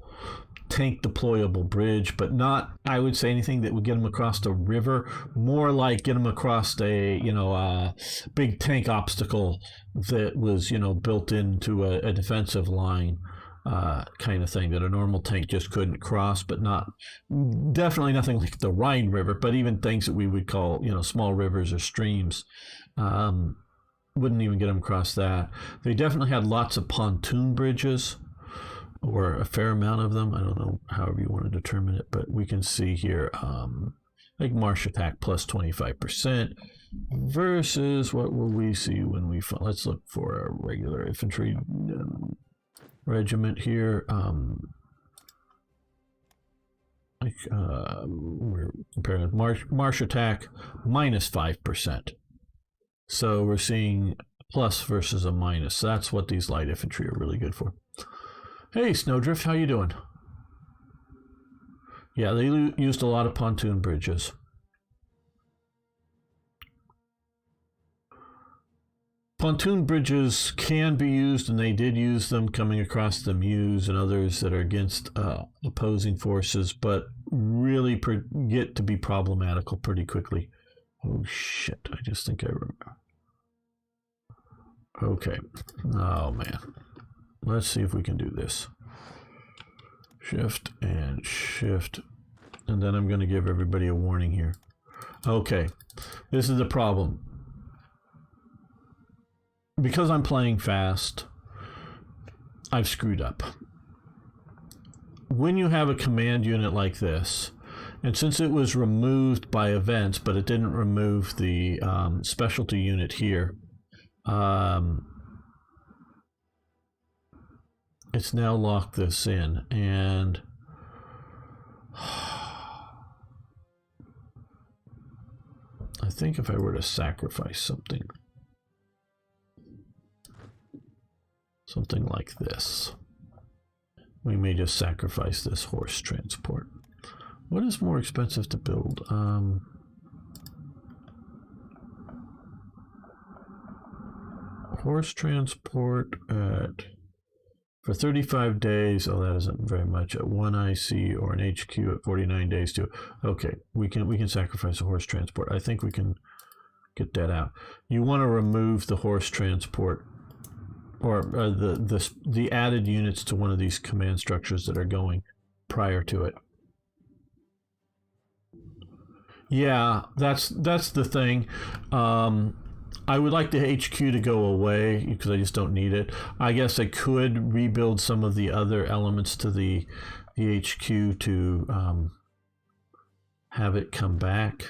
tank deployable bridge, but not, I would say, anything that would get them across the river. More like get them across a big tank obstacle that was built into a defensive line, kind of thing that a normal tank just couldn't cross. But definitely nothing like the Rhine River, but even things that we would call small rivers or streams. Wouldn't even get them across that. They definitely had lots of pontoon bridges, or a fair amount of them. I don't know, however you want to determine it, but we can see here, like march attack plus 25% versus what will we see when we let's look for a regular infantry regiment here. We're comparing with march attack minus 5%. So we're seeing plus versus a minus. That's what these light infantry are really good for. Hey, Snowdrift, how you doing? Yeah, they used a lot of pontoon bridges. Pontoon bridges can be used, and they did use them coming across the Meuse and others that are against opposing forces, but really get to be problematical pretty quickly. Oh, shit, I just think I remember. Okay. Oh, man. Let's see if we can do this. Shift and shift. And then I'm going to give everybody a warning here. Okay. This is the problem. Because I'm playing fast, I've screwed up. When you have a command unit like this, and since it was removed by events, but it didn't remove the specialty unit here, it's now locked this in, and I think if I were to sacrifice something like this, we may just sacrifice this horse transport. What is more expensive to build? Horse transport for 35 days. Oh, that isn't very much. At 1 IC or an HQ at 49 days too. Okay, we can sacrifice the horse transport. I think we can get that out. You want to remove the horse transport, or the added units to one of these command structures that are going prior to it. Yeah, that's the thing. I would like the HQ to go away because I just don't need it. I guess I could rebuild some of the other elements to the HQ to have it come back.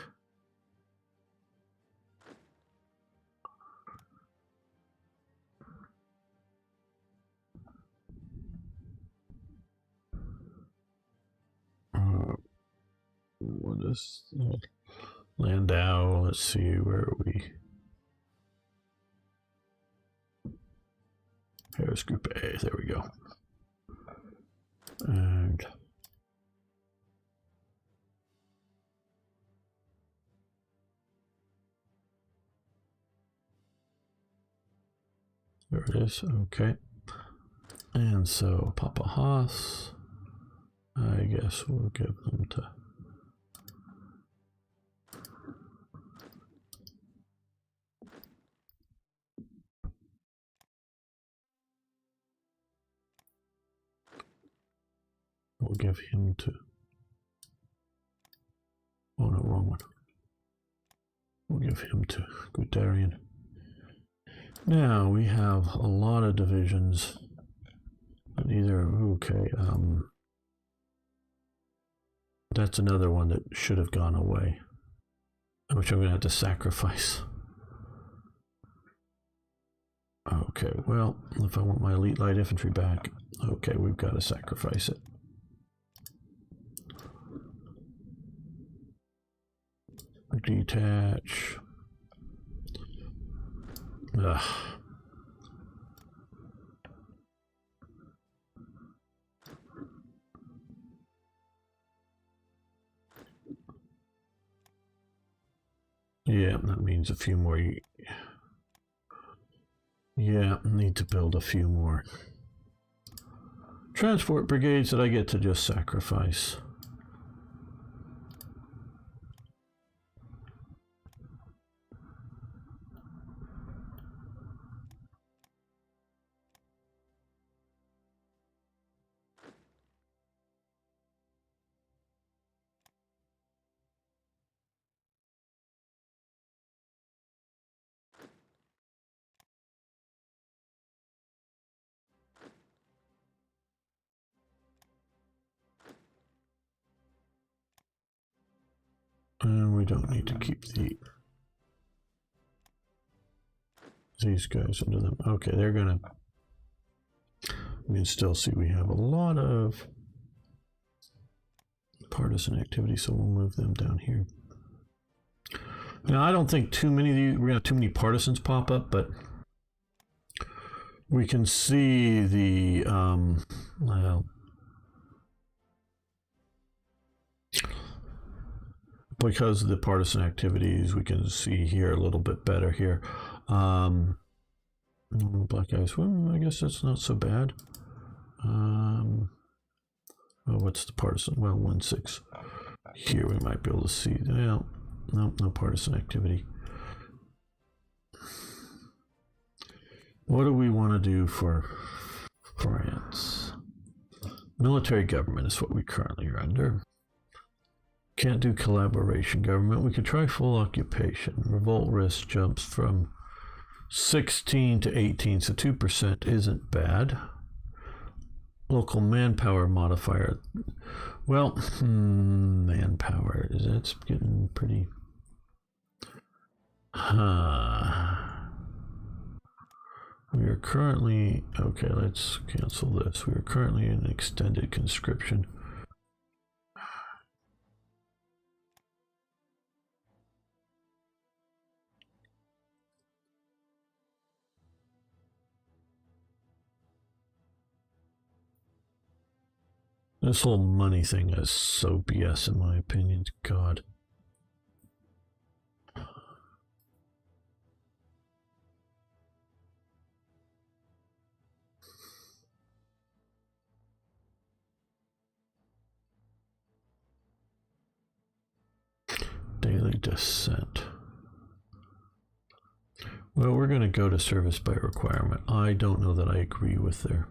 What is Landau? Let's see, where are we? Here's Group A. There we go. And there it is. Okay. And so Papa Haas, I guess we'll give them to. We'll give him to. Oh no, wrong one. We'll give him to Guderian. Now we have a lot of divisions. But either okay. That's another one that should have gone away. which I'm going to have to sacrifice. Okay, well, if I want my elite light infantry back, okay, we've got to sacrifice it. Detach. Ugh. Yeah, that means a few more. Yeah, need to build a few more transport brigades that I get to just sacrifice. And we don't need to keep these guys under them. Okay, they're gonna. We can still see we have a lot of partisan activity, so we'll move them down here. Now, I don't think too many of these, we're gonna have too many partisans pop up, but we can see the well, because of the partisan activities, we can see here a little bit better here. Black guys, well, I guess that's not so bad. Oh, what's the partisan? Well, 1-6. Here we might be able to see. Well, no partisan activity. What do we want to do for France? Military government is what we currently are under. Can't do collaboration government. We could try full occupation. Revolt risk jumps from 16 to 18, so 2% isn't bad. Local manpower modifier. Well, manpower, it's getting pretty. We are currently, okay, let's cancel this. We are currently in extended conscription. This whole money thing is so BS in my opinion. God. Daily descent. Well, we're going to go to service by requirement. I don't know that I agree with their.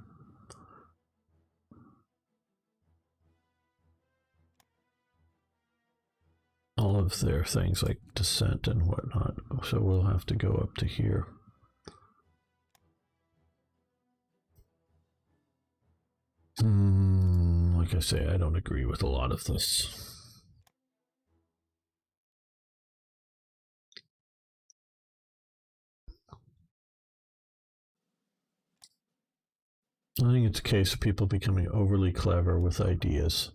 All of their things like descent and whatnot. So we'll have to go up to here. Like I say, I don't agree with a lot of this. I think it's a case of people becoming overly clever with ideas.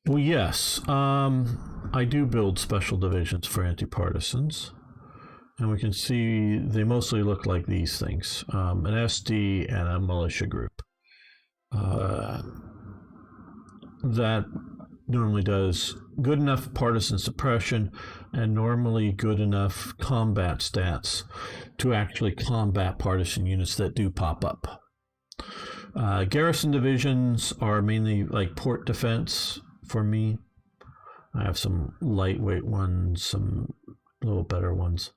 Well, yes, I do build special divisions for anti-partisans, and we can see they mostly look like these things, an SD and a militia group. That normally does good enough partisan suppression and normally good enough combat stats to actually combat partisan units that do pop up. Garrison divisions are mainly like port defense for me. I have some lightweight ones, some little better ones.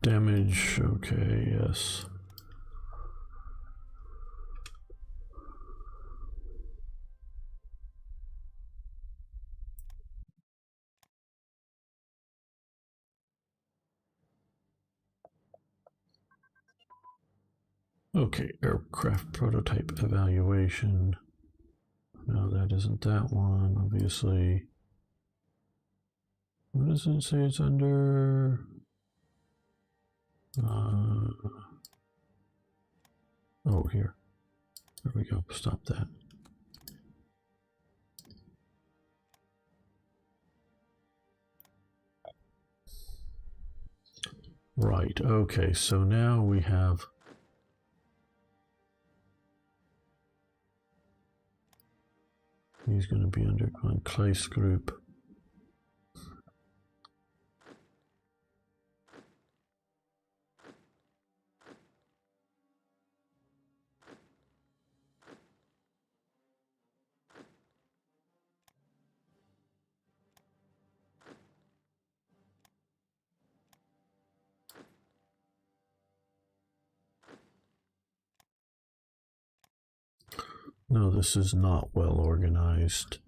Damage, okay, yes. Okay, aircraft prototype evaluation. No, that isn't that one, obviously. What does it say it's under? Oh, here. There we go. Stop that. Right. Okay. So now we have. He's going to be under Kleist group. No, this is not well organized.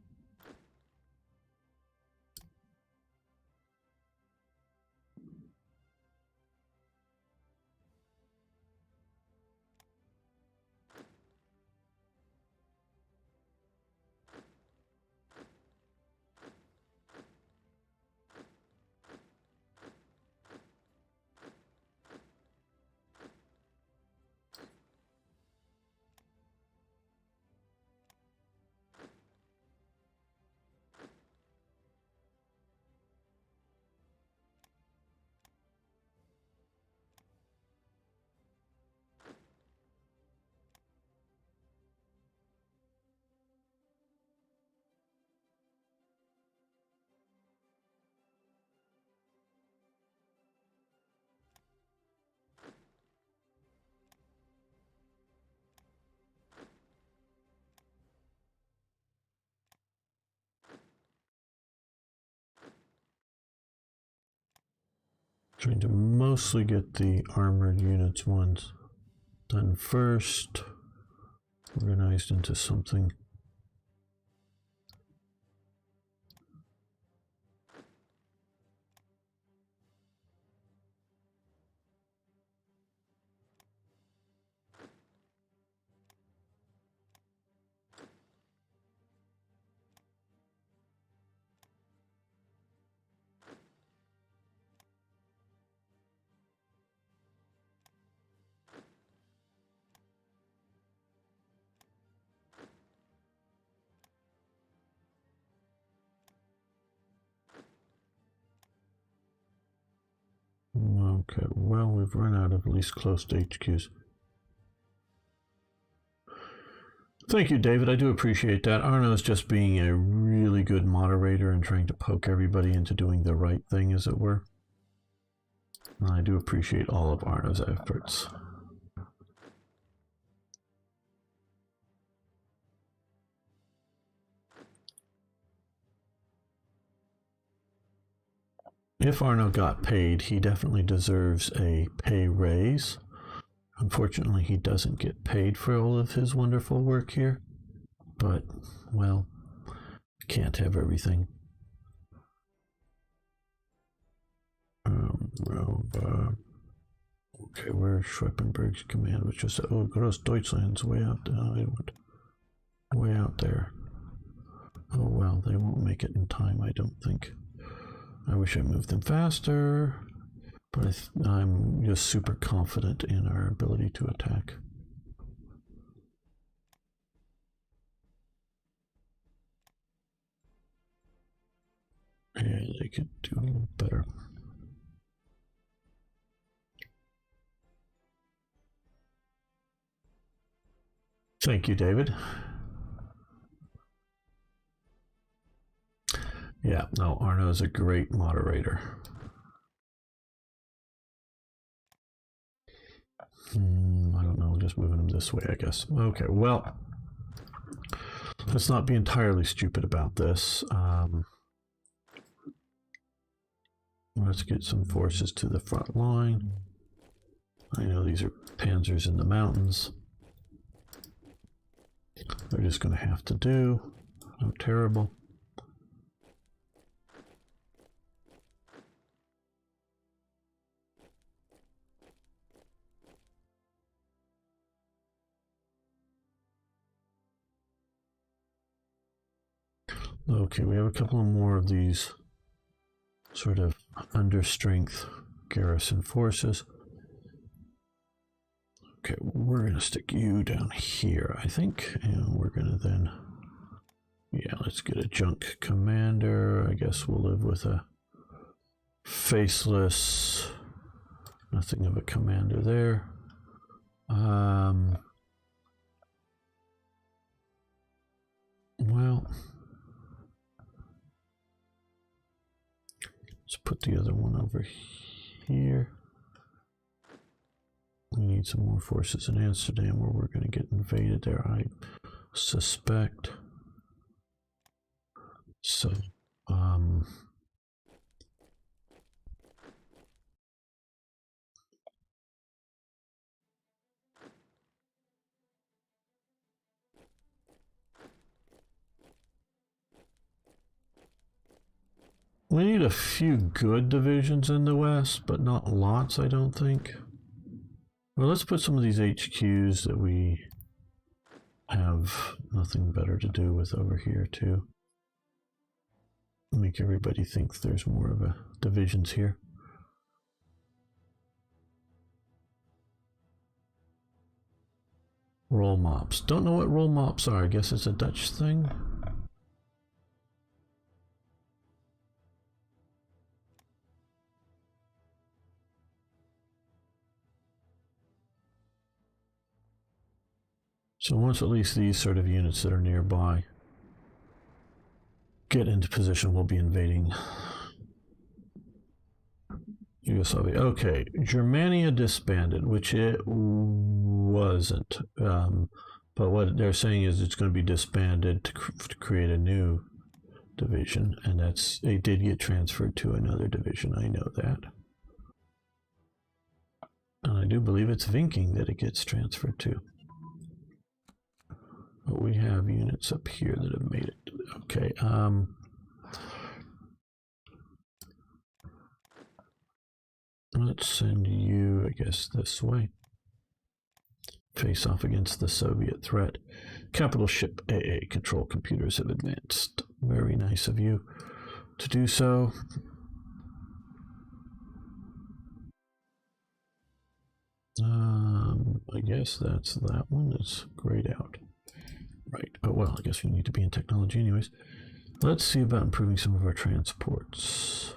Trying to mostly get the armored units ones done first, organized into something. Okay, well, we've run out of at least close to HQs. Thank you, David. I do appreciate that. Arno's just being a really good moderator and trying to poke everybody into doing the right thing, as it were. And I do appreciate all of Arno's efforts. If Arno got paid, he definitely deserves a pay raise. Unfortunately, he doesn't get paid for all of his wonderful work here. But, well, can't have everything. Okay, where's Schweppenberg's command? Which is, oh, Gross Deutschland's way out there. Way out there. Oh, well, they won't make it in time, I don't think. I wish I moved them faster, but I'm just super confident in our ability to attack. Yeah, they could do a little better. Thank you, David. Yeah, no, Arno is a great moderator. I don't know, just moving him this way, I guess. Okay, well, let's not be entirely stupid about this. Let's get some forces to the front line. I know these are panzers in the mountains. They're just going to have to do. No terrible. Okay, we have a couple more of these sort of understrength garrison forces. Okay, we're going to stick you down here, I think, and we're going to then, yeah, let's get a junk commander. I guess we'll live with a faceless, nothing of a commander there. Well, let's put the other one over here. We need some more forces in Amsterdam, where we're going to get invaded there, I suspect. So, we need a few good divisions in the West, but not lots, I don't think. Well, let's put some of these HQs that we have nothing better to do with over here, too. Make everybody think there's more of a divisions here. Roll mops. Don't know what roll mops are. I guess it's a Dutch thing. So once at least these sort of units that are nearby get into position, we'll be invading Yugoslavia. Okay, Germania disbanded, which it wasn't. But what they're saying is it's going to be disbanded to create a new division, and it did get transferred to another division. I know that. And I do believe it's Vinking that it gets transferred to. But we have units up here that have made it. Okay. Let's send you, I guess, this way. Face off against the Soviet threat. Capital ship AA. Control computers have advanced. Very nice of you to do so. I guess that's that one. It's grayed out. Right. Oh, well, I guess we need to be in technology anyways. Let's see about improving some of our transports.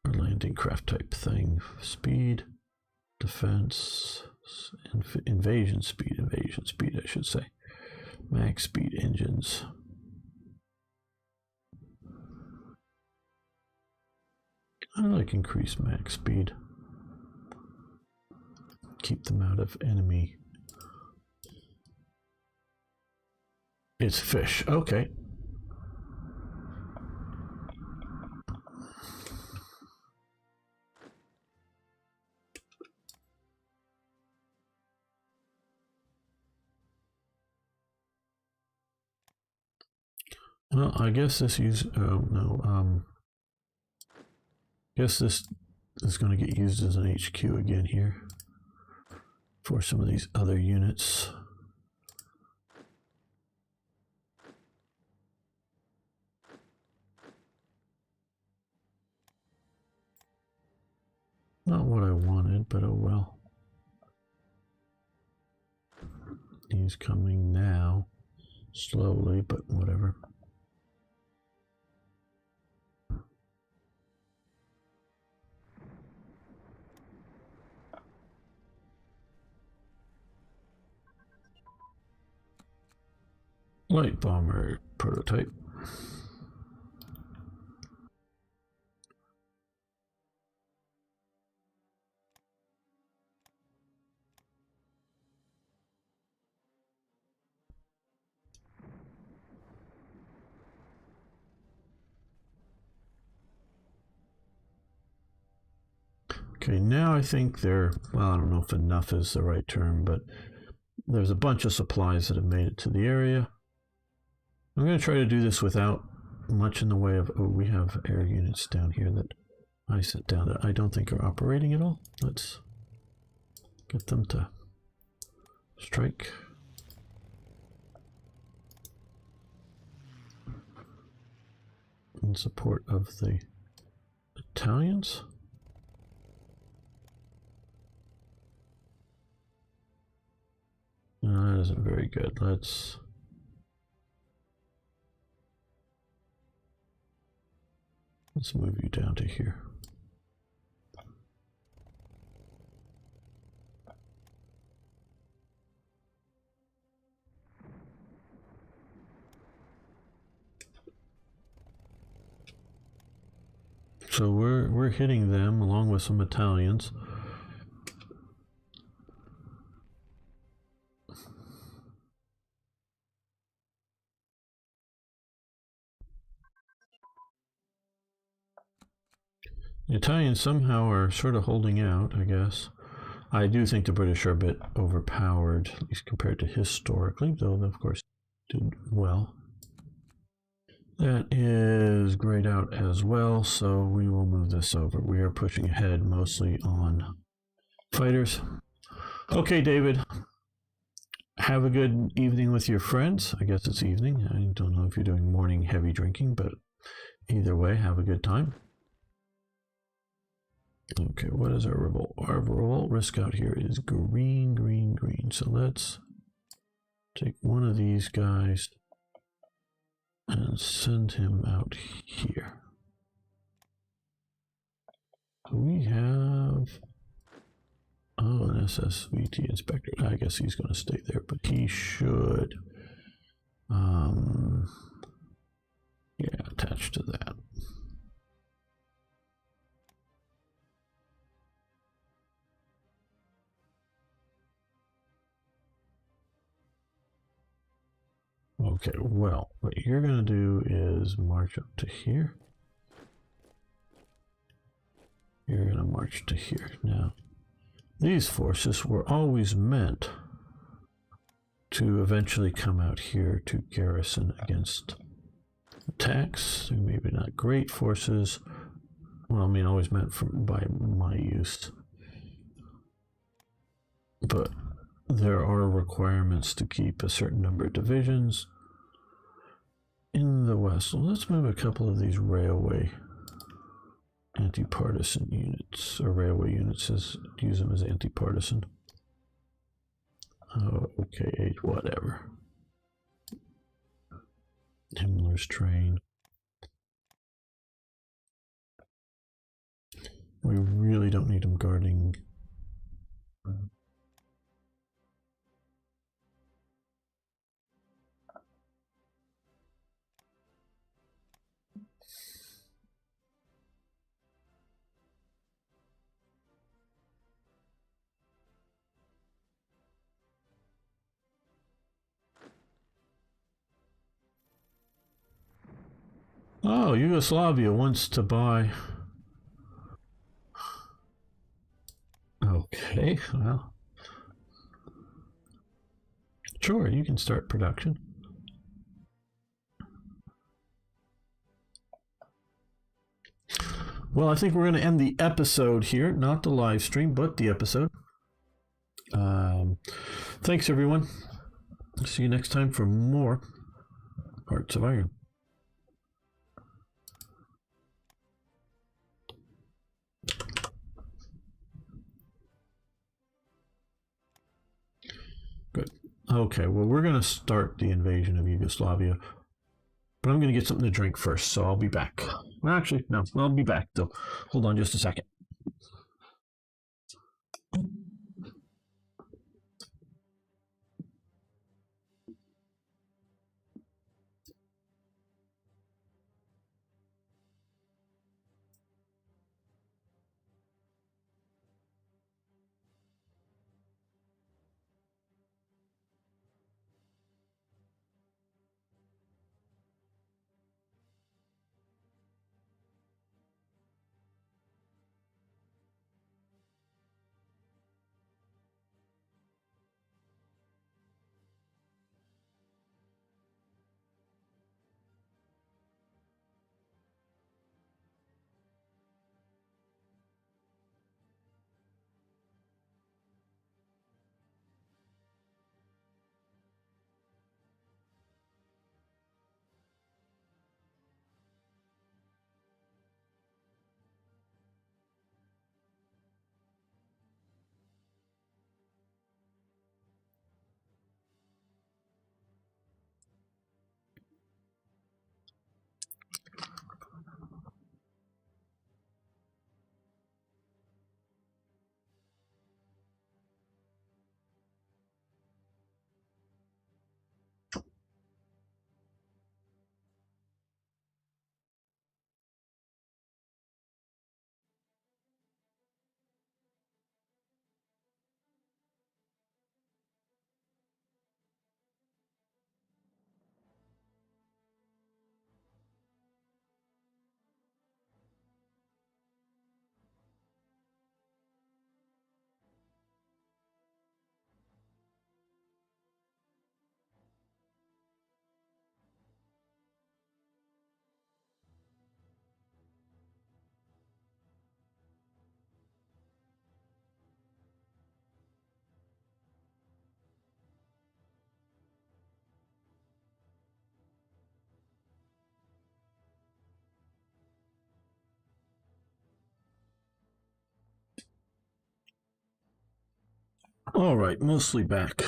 Our landing craft type thing. Speed, defense, invasion speed, I should say. Max speed engines. I like increased max speed. Keep them out of enemy. It's fish. Okay. Well, I guess this guess this is going to get used as an HQ again here for some of these other units. Not what I wanted, but oh well. He's coming now, slowly, but whatever. Light bomber prototype. Okay, now I think well, I don't know if enough is the right term, but there's a bunch of supplies that have made it to the area. I'm going to try to do this without much in the way of, oh, we have air units down here that I sent down that I don't think are operating at all. Let's get them to strike. in support of the Italians. No, that isn't very good. Let's move you down to here. So we're hitting them along with some Italians. The Italians somehow are sort of holding out, I guess. I do think the British are a bit overpowered, at least compared to historically, though of course did well. That is grayed out as well, so we will move this over. We are pushing ahead mostly on fighters. Okay, David. Have a good evening with your friends. I guess it's evening. I don't know if you're doing morning heavy drinking, but either way, have a good time. Okay, what is our revolt? Our revolt risk out here is green, green, green. So let's take one of these guys and send him out here. We have an SSVT inspector. I guess he's going to stay there, but he should yeah, attach to that. Okay, well, what you're going to do is march up to here. You're going to march to here. Now, these forces were always meant to eventually come out here to garrison against attacks. They're maybe not great forces. Well, I mean, always meant by my use. But there are requirements to keep a certain number of divisions in the west. So let's move a couple of these railway anti-partisan units, or railway units, use them as anti-partisan. Oh, okay, whatever. Himmler's train. We really don't need them guarding. Oh, Yugoslavia wants to buy. Okay, well, sure, you can start production. Well, I think we're going to end the episode here, not the live stream, but the episode. Thanks, everyone. See you next time for more Hearts of Iron. Good. Okay, well, we're going to start the invasion of Yugoslavia, but I'm going to get something to drink first, so I'll be back. Well, actually, no, I'll be back, though. Hold on just a second. All right, mostly back.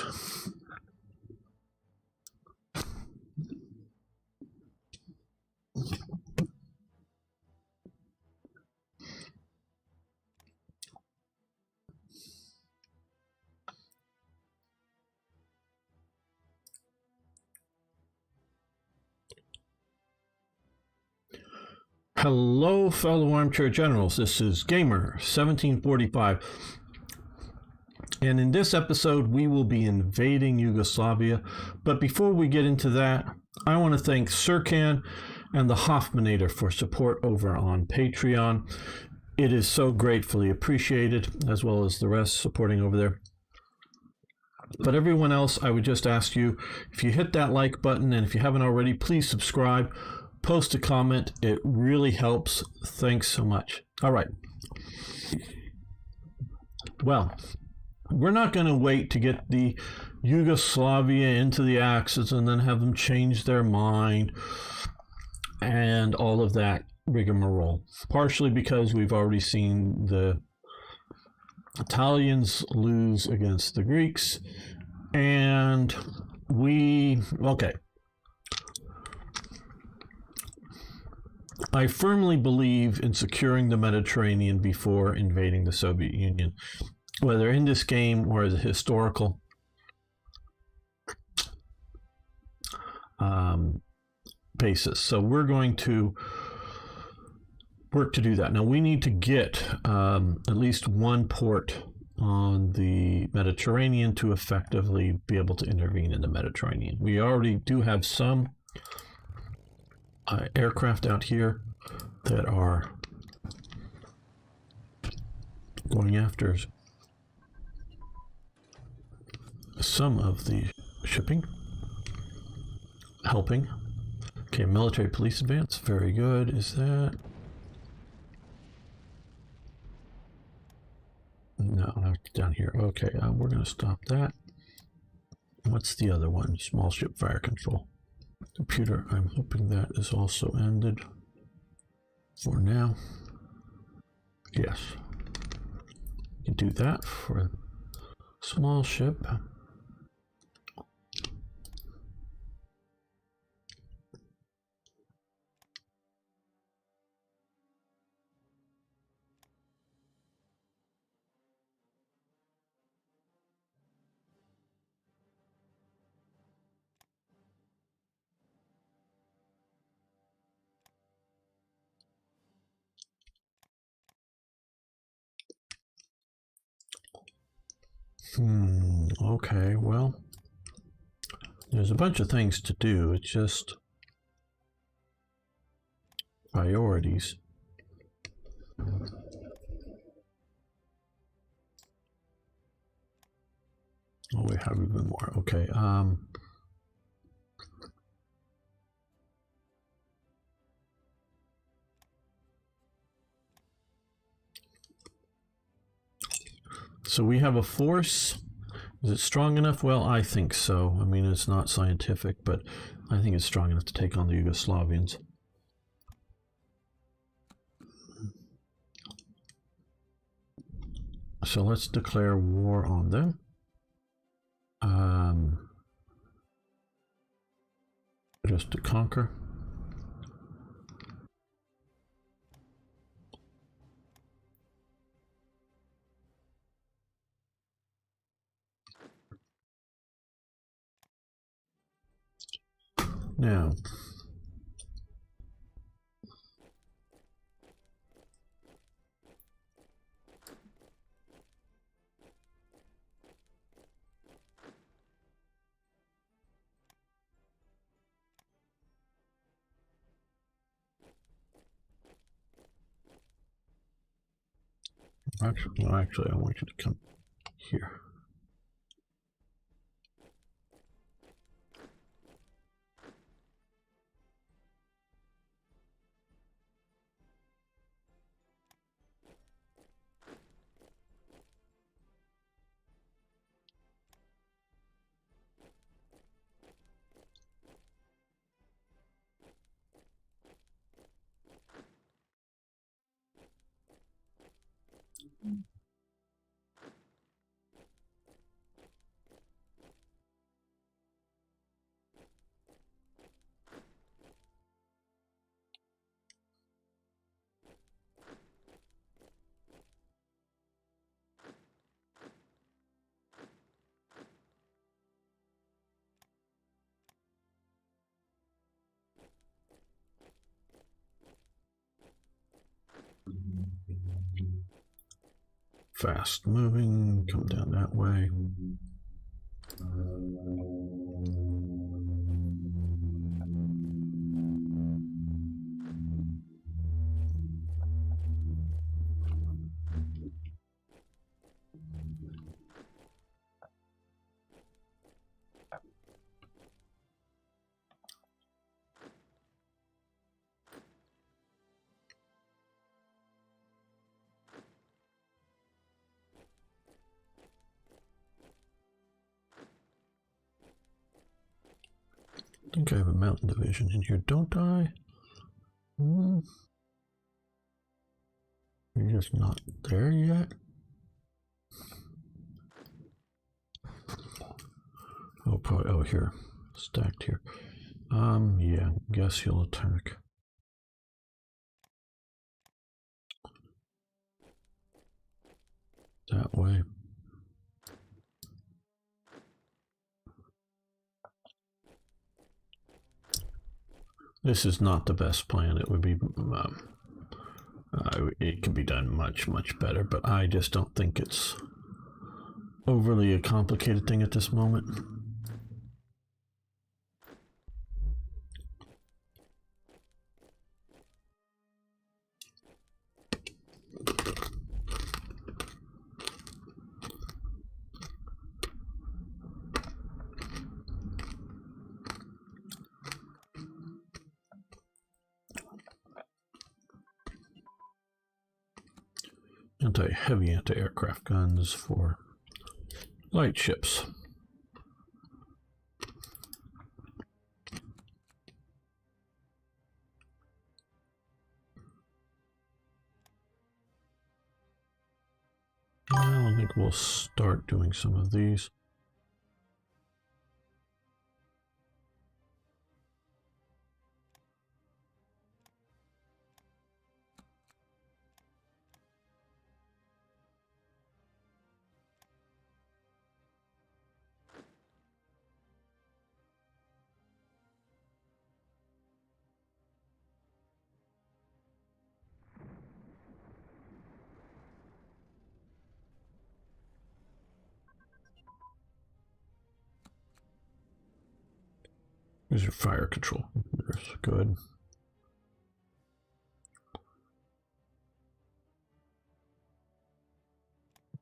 Hello, fellow armchair generals. This is Gamer 1745. And in this episode, we will be invading Yugoslavia. But before we get into that, I want to thank Sirkan and the Hoffmanator for support over on Patreon. It is so gratefully appreciated, as well as the rest supporting over there. But everyone else, I would just ask you, if you hit that like button, and if you haven't already, please subscribe, post a comment. It really helps. Thanks so much. All right. Well, we're not going to wait to get the Yugoslavia into the Axis and then have them change their mind and all of that rigmarole. Partially because we've already seen the Italians lose against the Greeks, and I firmly believe in securing the Mediterranean before invading the Soviet Union, whether in this game or as a historical basis. So we're going to work to do that. Now we need to get at least one port on the Mediterranean to effectively be able to intervene in the Mediterranean. We already do have some aircraft out here that are going after some of the shipping, helping. Okay, military police advance, very good. Is that? No, not down here. Okay, we're going to stop that. What's the other one? Small ship fire control. Computer, I'm hoping that is also ended for now. Yes. You can do that for small ship. Okay, well, there's a bunch of things to do. It's just priorities. Oh, we have even more. Okay. So we have a force. Is it strong enough? Well, I think so. I mean, it's not scientific, but I think it's strong enough to take on the Yugoslavians. So let's declare war on them. Just to conquer. Now, actually, I want you to come here. fast moving, come down that way. I think I have a mountain division in here, don't I? You're just not there yet? Oh, probably, oh, here, stacked here. Yeah, guess he'll attack. That way. This is not the best plan. It would be, it could be done much, much better, but I just don't think it's overly a complicated thing at this moment. Heavy anti-aircraft guns for light ships. I think we'll start doing some of these. Here's your fire control. There's good.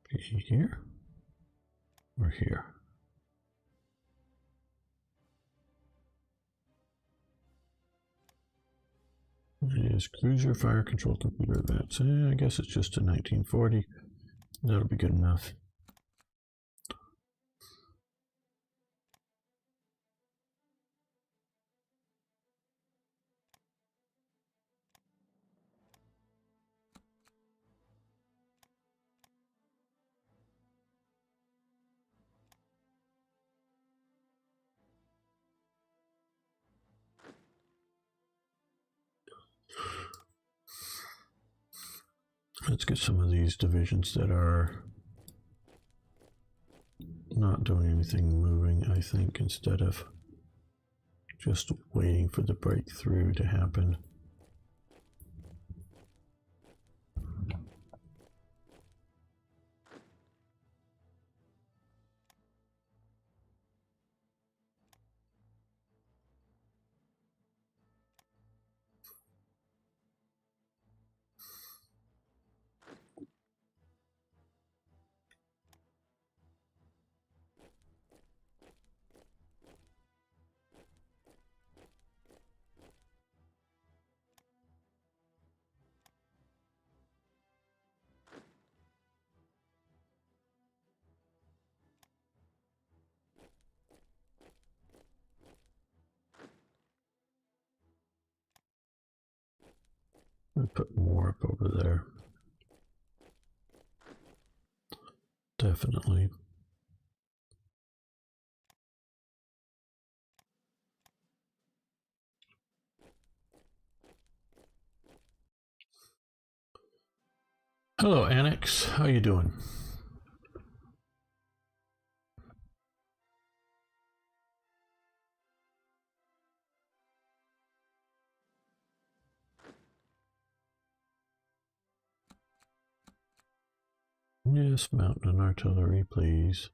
Here or here? It is cruiser fire control computer. That's I guess it's just a 1940. That'll be good enough. Let's get some of these divisions that are not doing anything moving, I think, instead of just waiting for the breakthrough to happen. I'll put more up over there. Definitely. Hello, Annex. How you doing? Yes, mountain artillery, please.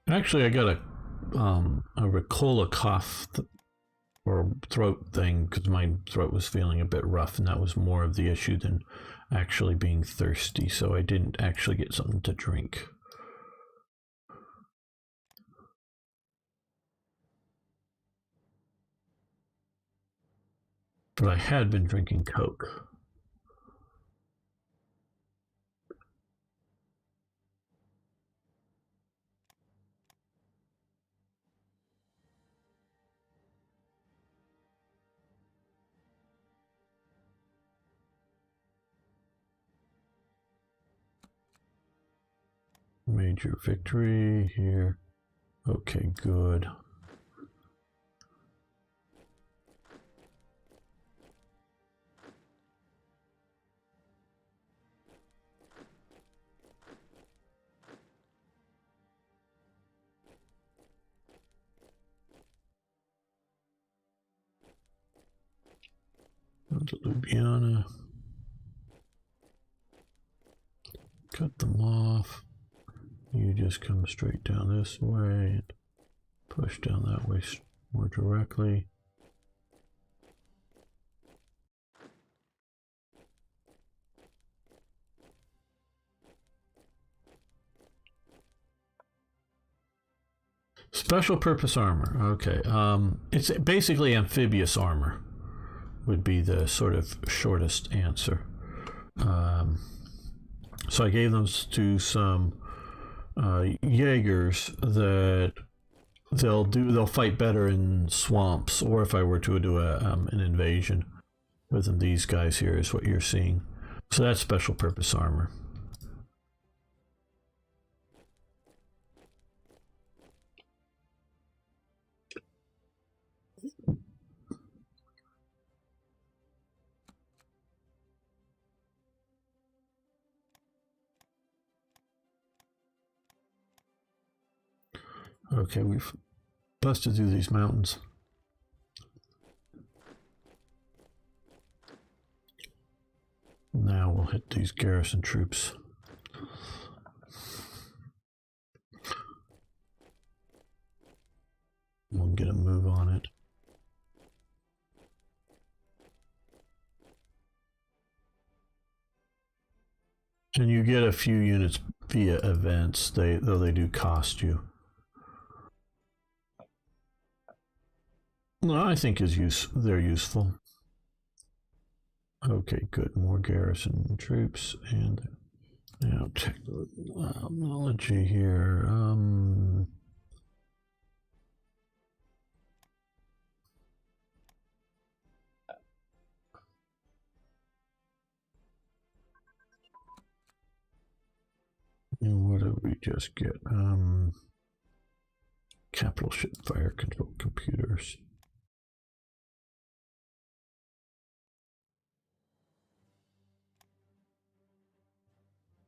Actually, I got a Ricola cough or throat thing because my throat was feeling a bit rough, and that was more of the issue than actually being thirsty. So I didn't actually get something to drink. But I had been drinking Coke. Major victory here. Okay, good. To Ljubljana. Cut them off. You just come straight down this way and push down that way more directly. Special purpose armor. Okay. It's basically amphibious armor would be the sort of shortest answer. So I gave them to some Jaegers that they'll fight better in swamps, or if I were to do an invasion with them. These guys here is what you're seeing. So that's special purpose armor. Okay, we've busted through these mountains. Now we'll hit these garrison troops. We'll get a move on it. And you get a few units via events, though they do cost you. No, I think they're useful. Okay, good. More garrison troops, and now technology here. And what did we just get? Capital ship fire control computers.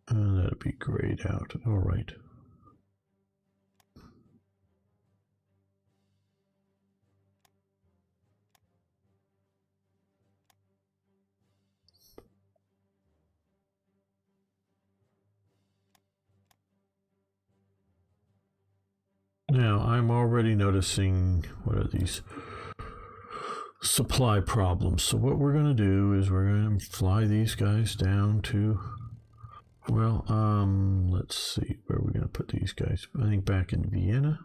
That'd be grayed out. All right. Now I'm already noticing what are these supply problems. So what we're going to do is we're going to fly these guys down to, well, let's see, where are we going to put these guys? I think back in Vienna,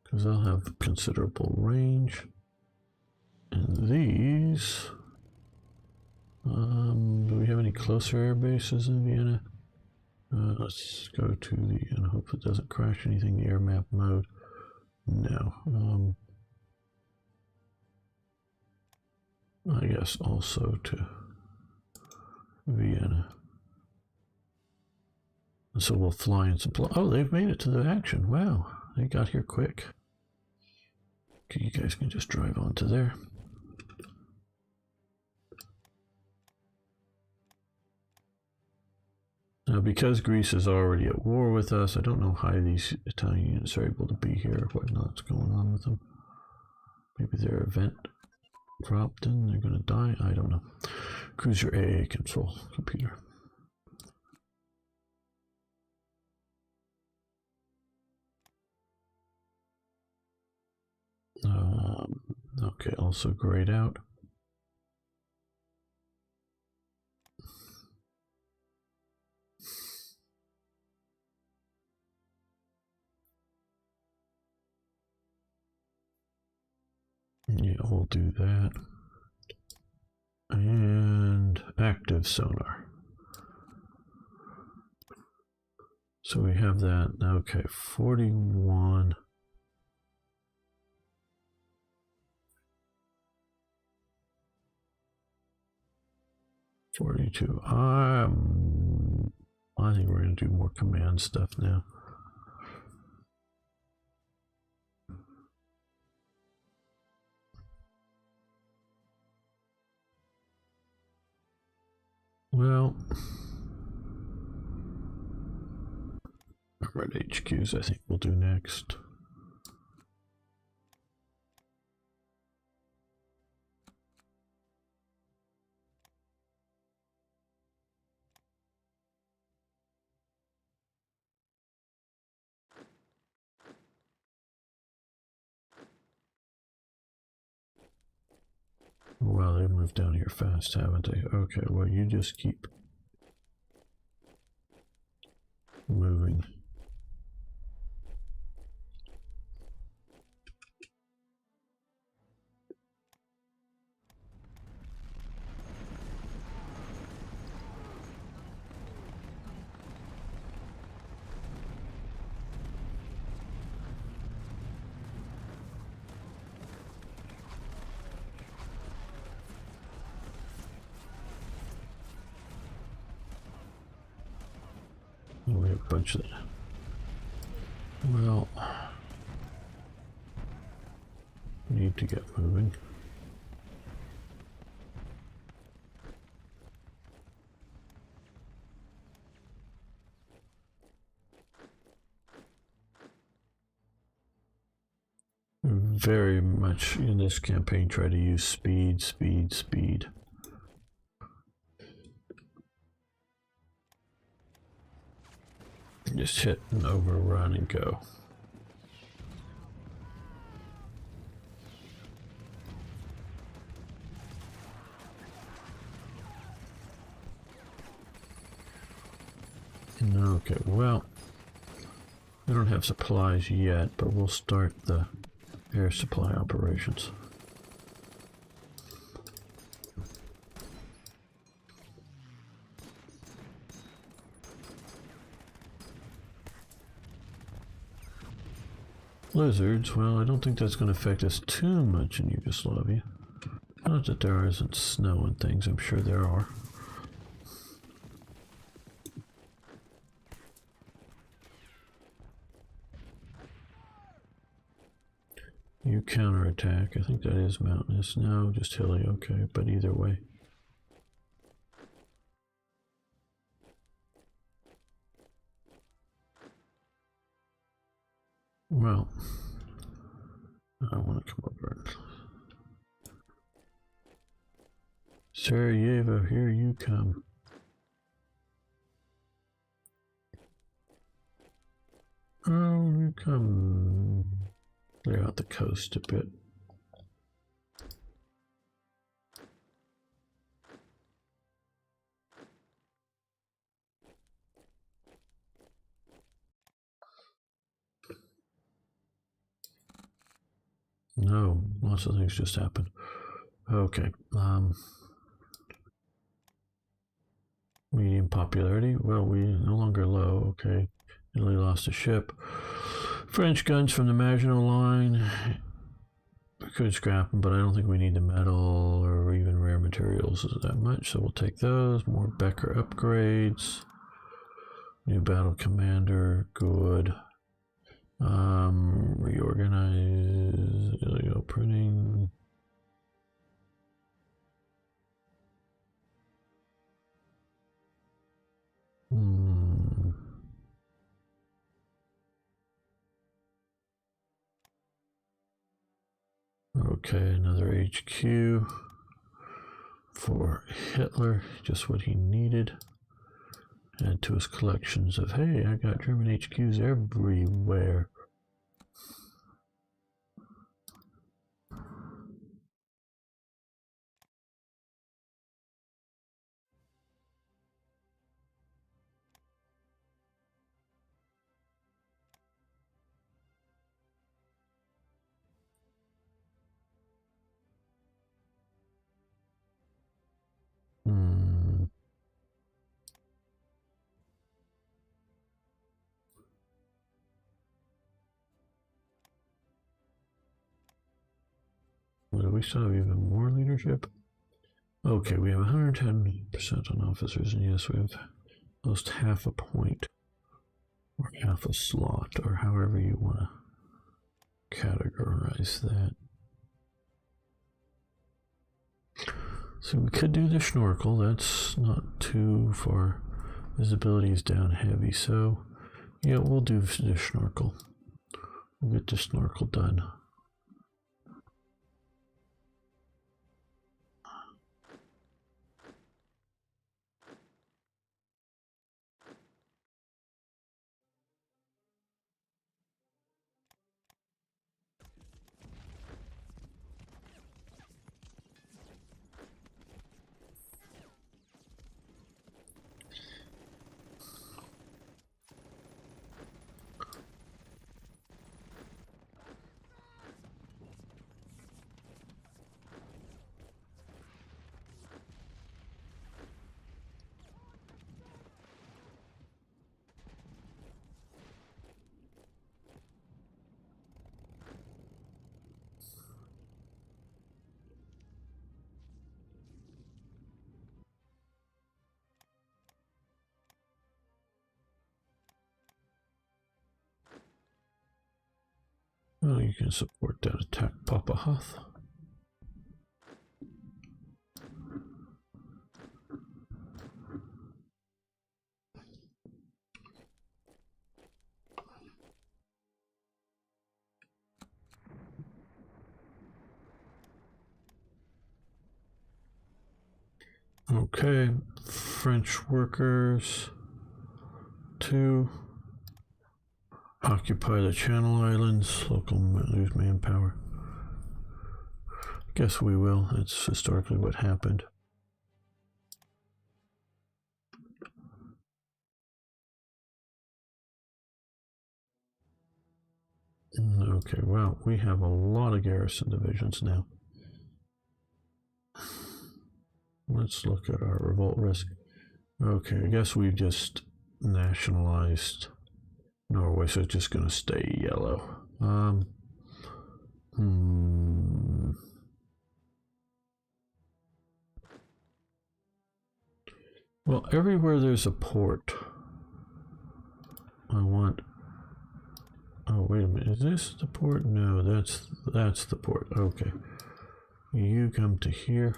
because they'll have considerable range. And these, do we have any closer air bases in Vienna? Let's go to the, and hope it doesn't crash anything, the air map mode. No. I guess also to Vienna. And so we'll fly in some, oh, they've made it to the action. Wow, they got here quick. Okay, you guys can just drive on to there. because Greece is already at war with us, I don't know how these Italian units are able to be here, what's going on with them. Maybe their event dropped in, they're going to die, I don't know. Cruiser AA control, computer. Okay, also grayed out. Yeah, we'll do that. And active sonar. So we have that. Okay, 41. I think we're going to do more command stuff now. Well, red HQs I think we'll do next. Well, they moved down here fast, haven't they? Okay, well, you just keep moving. We have a bunch of that. Well, need to get moving. Very much in this campaign try to use speed. Just hit and overrun and go. Okay, well, we don't have supplies yet, but we'll start the air supply operations. Blizzards, well, I don't think that's going to affect us too much in Yugoslavia. Not that there isn't snow and things, I'm sure there are. You counterattack, I think that is mountainous. No, just hilly, okay, but either way. Well, I want to come over. Sarajevo, here you come. Oh, you come. Clear out the coast a bit. No, lots of things just happened. Okay. Medium popularity. Well, we no longer low. Okay. Italy lost a ship. French guns from the Maginot Line. We could scrap them, but I don't think we need the metal or even rare materials that much. So we'll take those. More Becker upgrades. New battle commander. Good. Reorganize, illegal printing. Okay, another HQ for Hitler, just what he needed. Add to his collections of, hey, I got German HQs everywhere. Do we still have even more leadership? Okay, we have 110% on officers, and yes, we have almost half a point, or half a slot, or however you want to categorize that. So we could do the snorkel, that's not too far. Visibility is down heavy, so yeah, we'll do the snorkel. We'll get the snorkel done. Well, you can support that attack, Papa Hoth. Okay, French workers to occupy the Channel Islands, local lose manpower. Guess we will, it's historically what happened. Okay, well, we have a lot of garrison divisions now. Let's look at our revolt risk. Okay, I guess we've just nationalized Norway, so it's just going to stay yellow. Well, everywhere there's a port, I want. Oh, wait a minute. Is this the port? No, that's the port. Okay. You come to here.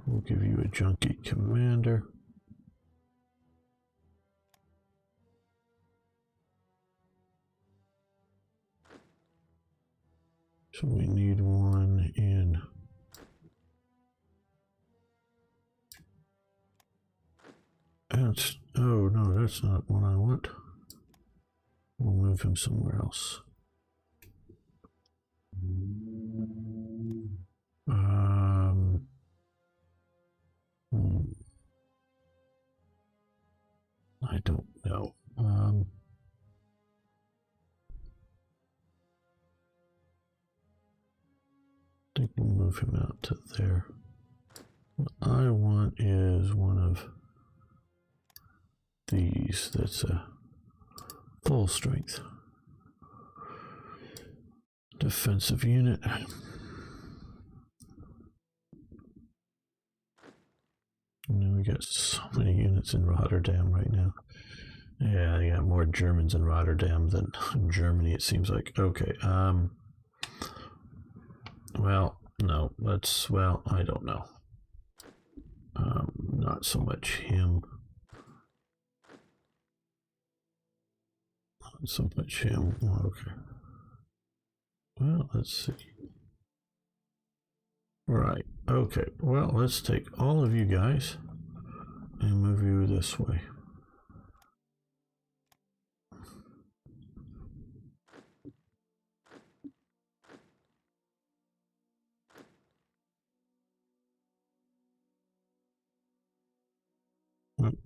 We'll give you a junkie commander. So we need one in. That's, oh no, that's not what I want. We'll move him somewhere else. I don't know. I think we'll move him out to there. What I want is one of these that's a full strength defensive unit. And then we got so many units in Rotterdam right now. Yeah, they got more Germans in Rotterdam than Germany, it seems like. Okay, well, no, let's, well, I don't know. Not so much him. Not so much him. Oh, okay. Well, let's see. Right. Okay. Well, let's take all of you guys and move you this way.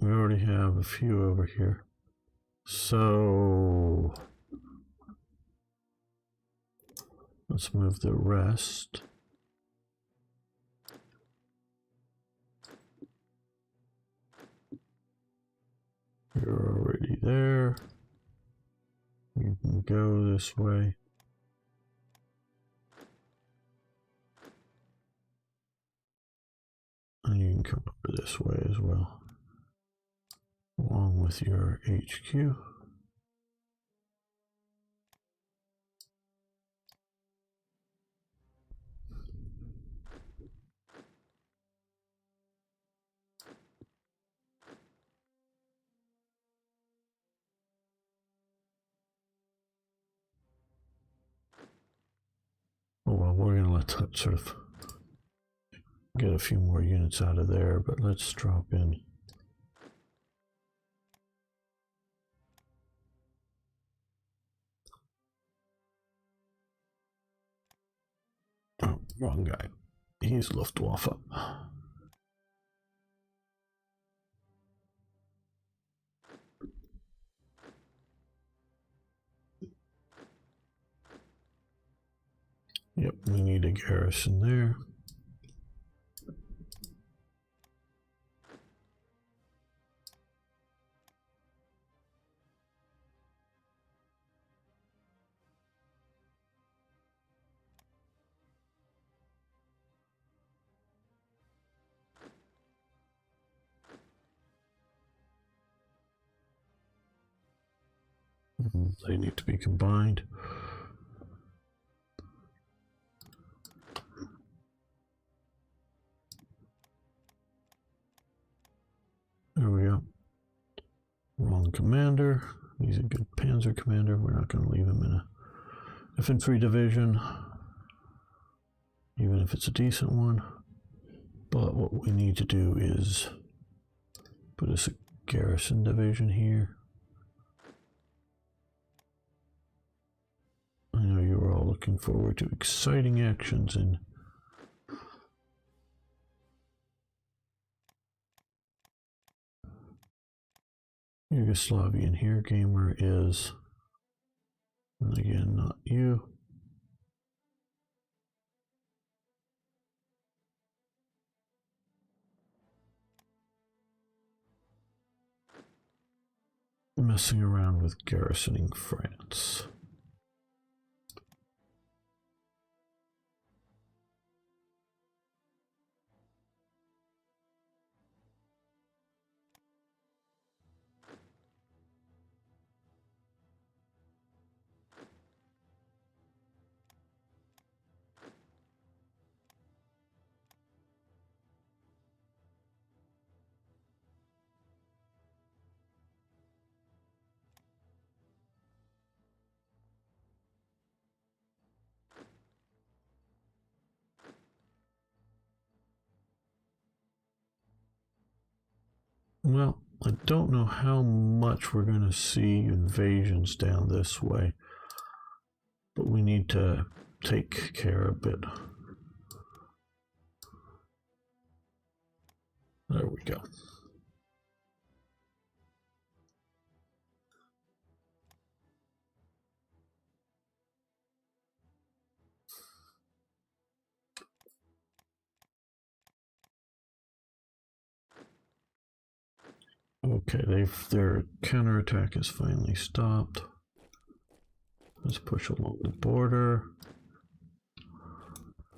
We already have a few over here. So let's move the rest. You're already there. You can go this way. And you can come over this way as well, along with your HQ. Oh well, we're going to let that sort of get a few more units out of there, but let's drop in. Oh, wrong guy. He's Luftwaffe. Yep, we need a garrison there. They need to be combined. There we go. Wrong commander. He's a good panzer commander. We're not going to leave him in a infantry division, even if it's a decent one. But what we need to do is put us a garrison division here. I know you were all looking forward to exciting actions in Yugoslavia. And here gamer is, and again, not you. Messing around with garrisoning France. Well, I don't know how much we're going to see invasions down this way, but we need to take care of it. There we go. Okay, their counterattack has finally stopped. Let's push along the border.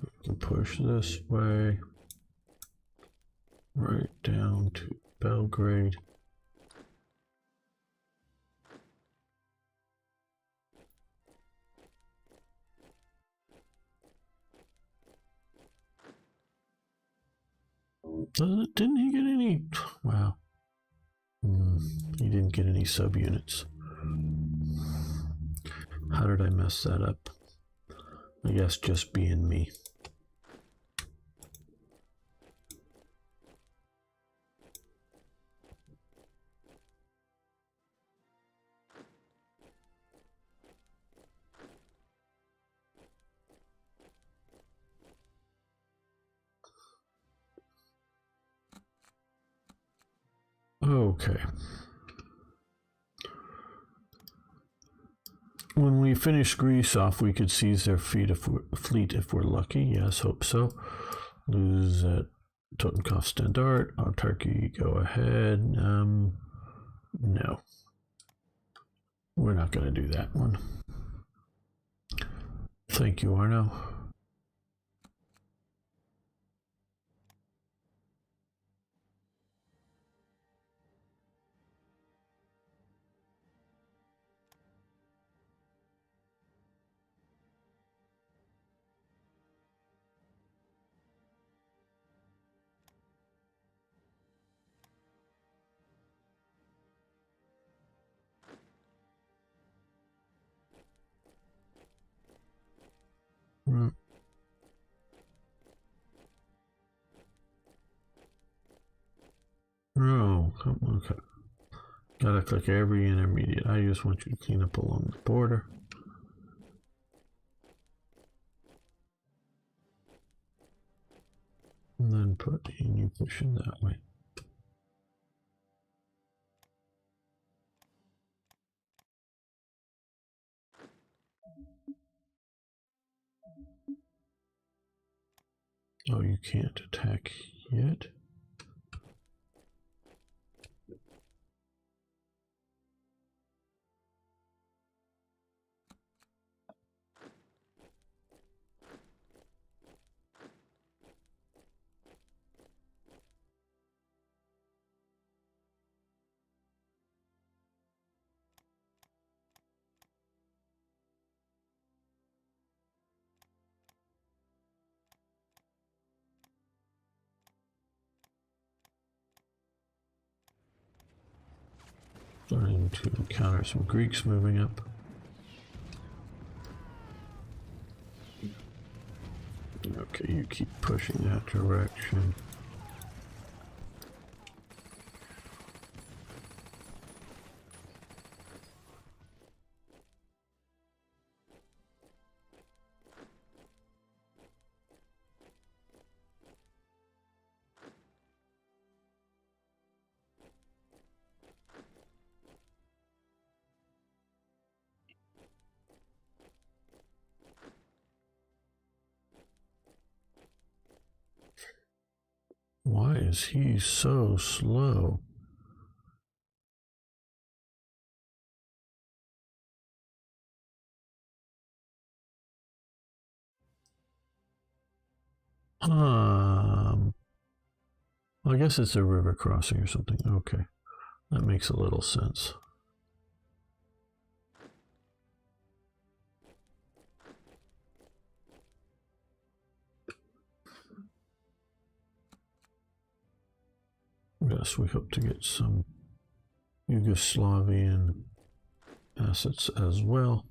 We can push this way, right down to Belgrade. Didn't he get any? Wow. He didn't get any subunits. How did I mess that up? I guess just being me. Okay. When we finish Greece off, we could seize their fleet if we're lucky. Yes, hope so. Lose at Totenkopf Standard. Autarky, go ahead. No. We're not going to do that one. Thank you, Arno. No, okay. Gotta click every intermediate. I just want you to clean up along the border. And then put a new pushing that way. Oh, you can't attack yet. Starting to encounter some Greeks moving up. Okay, you keep pushing that direction. Why is he so slow? I guess it's a river crossing or something. Okay, that makes a little sense. Yes, we hope to get some Yugoslavian assets as well.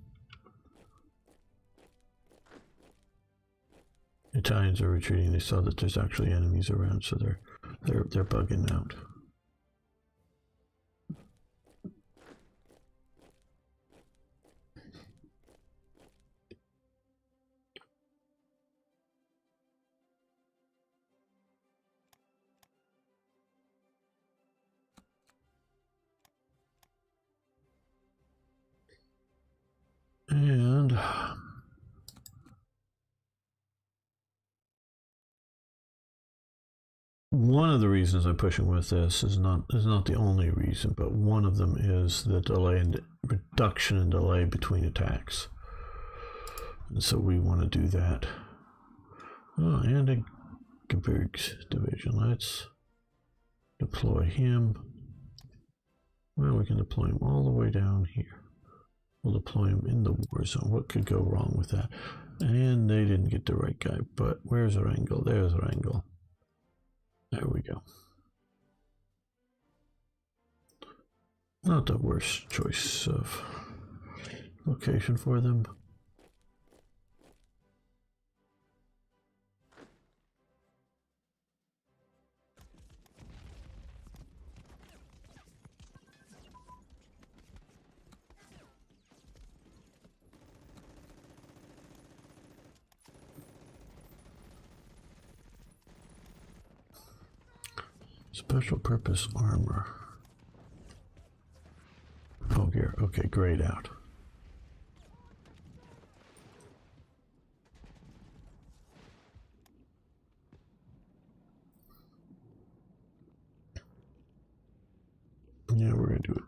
Italians are retreating. They saw that there's actually enemies around, so they're bugging out. And one of the reasons I'm pushing with this is not the only reason, but one of them is the delay and reduction in delay between attacks. And so we want to do that. Oh, and a Gebirgs division. Let's deploy him. Well, we can deploy him all the way down here. We'll deploy him in the war zone. What could go wrong with that? And they didn't get the right guy, but where's Wrangel? There's Wrangel. There we go. Not the worst choice of location for them. Special purpose armor. here. Okay, grayed out. Yeah, we're gonna do it.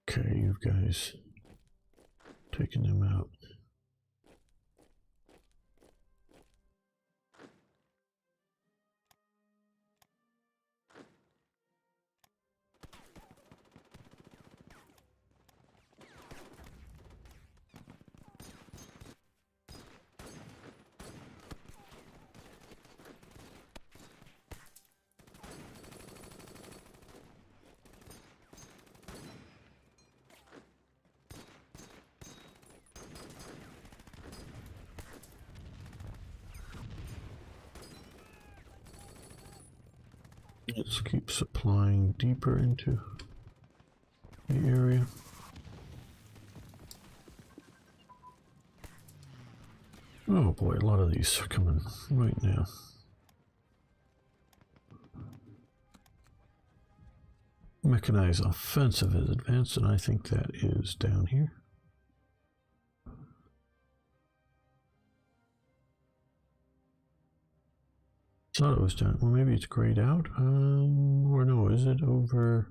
Okay, you guys taking them out. Let's keep supplying deeper into the area. Oh boy, a lot of these are coming right now. Mechanized offensive is advanced, and I think that is down here. Thought it was down. Well, maybe it's grayed out. Or no, is it over?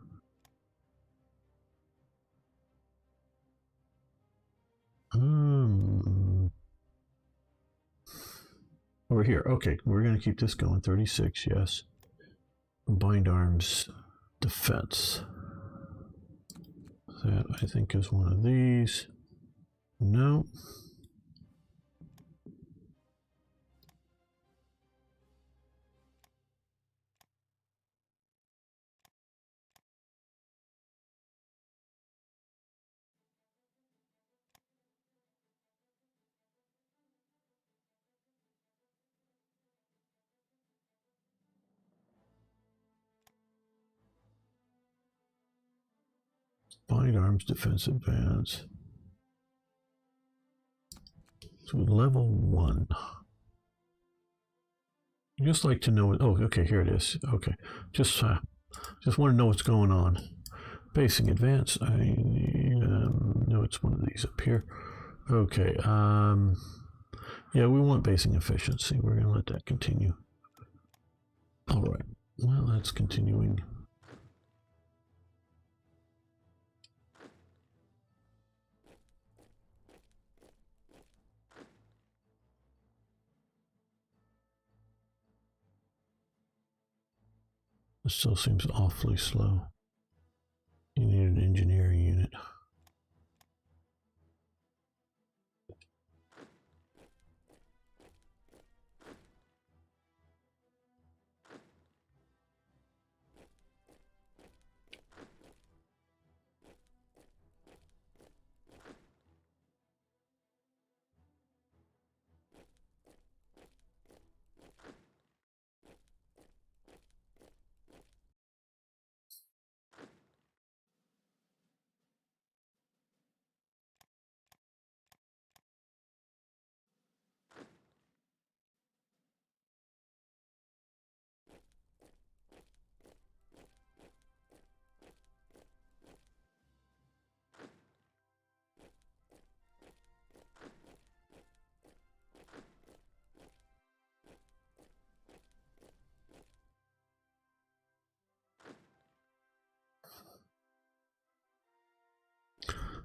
Over here. Okay, we're gonna keep this going. 36, yes. Combined arms defense. That I think is one of these. No. Combined arms defense advance. So level 1. I'd just like to know. Oh, okay, here it is. Okay, just want to know what's going on. Basing advance. I know it's one of these up here. Okay. Yeah, we want basing efficiency. We're going to let that continue. All right. Well, that's continuing. It still seems awfully slow. You need an engineering unit.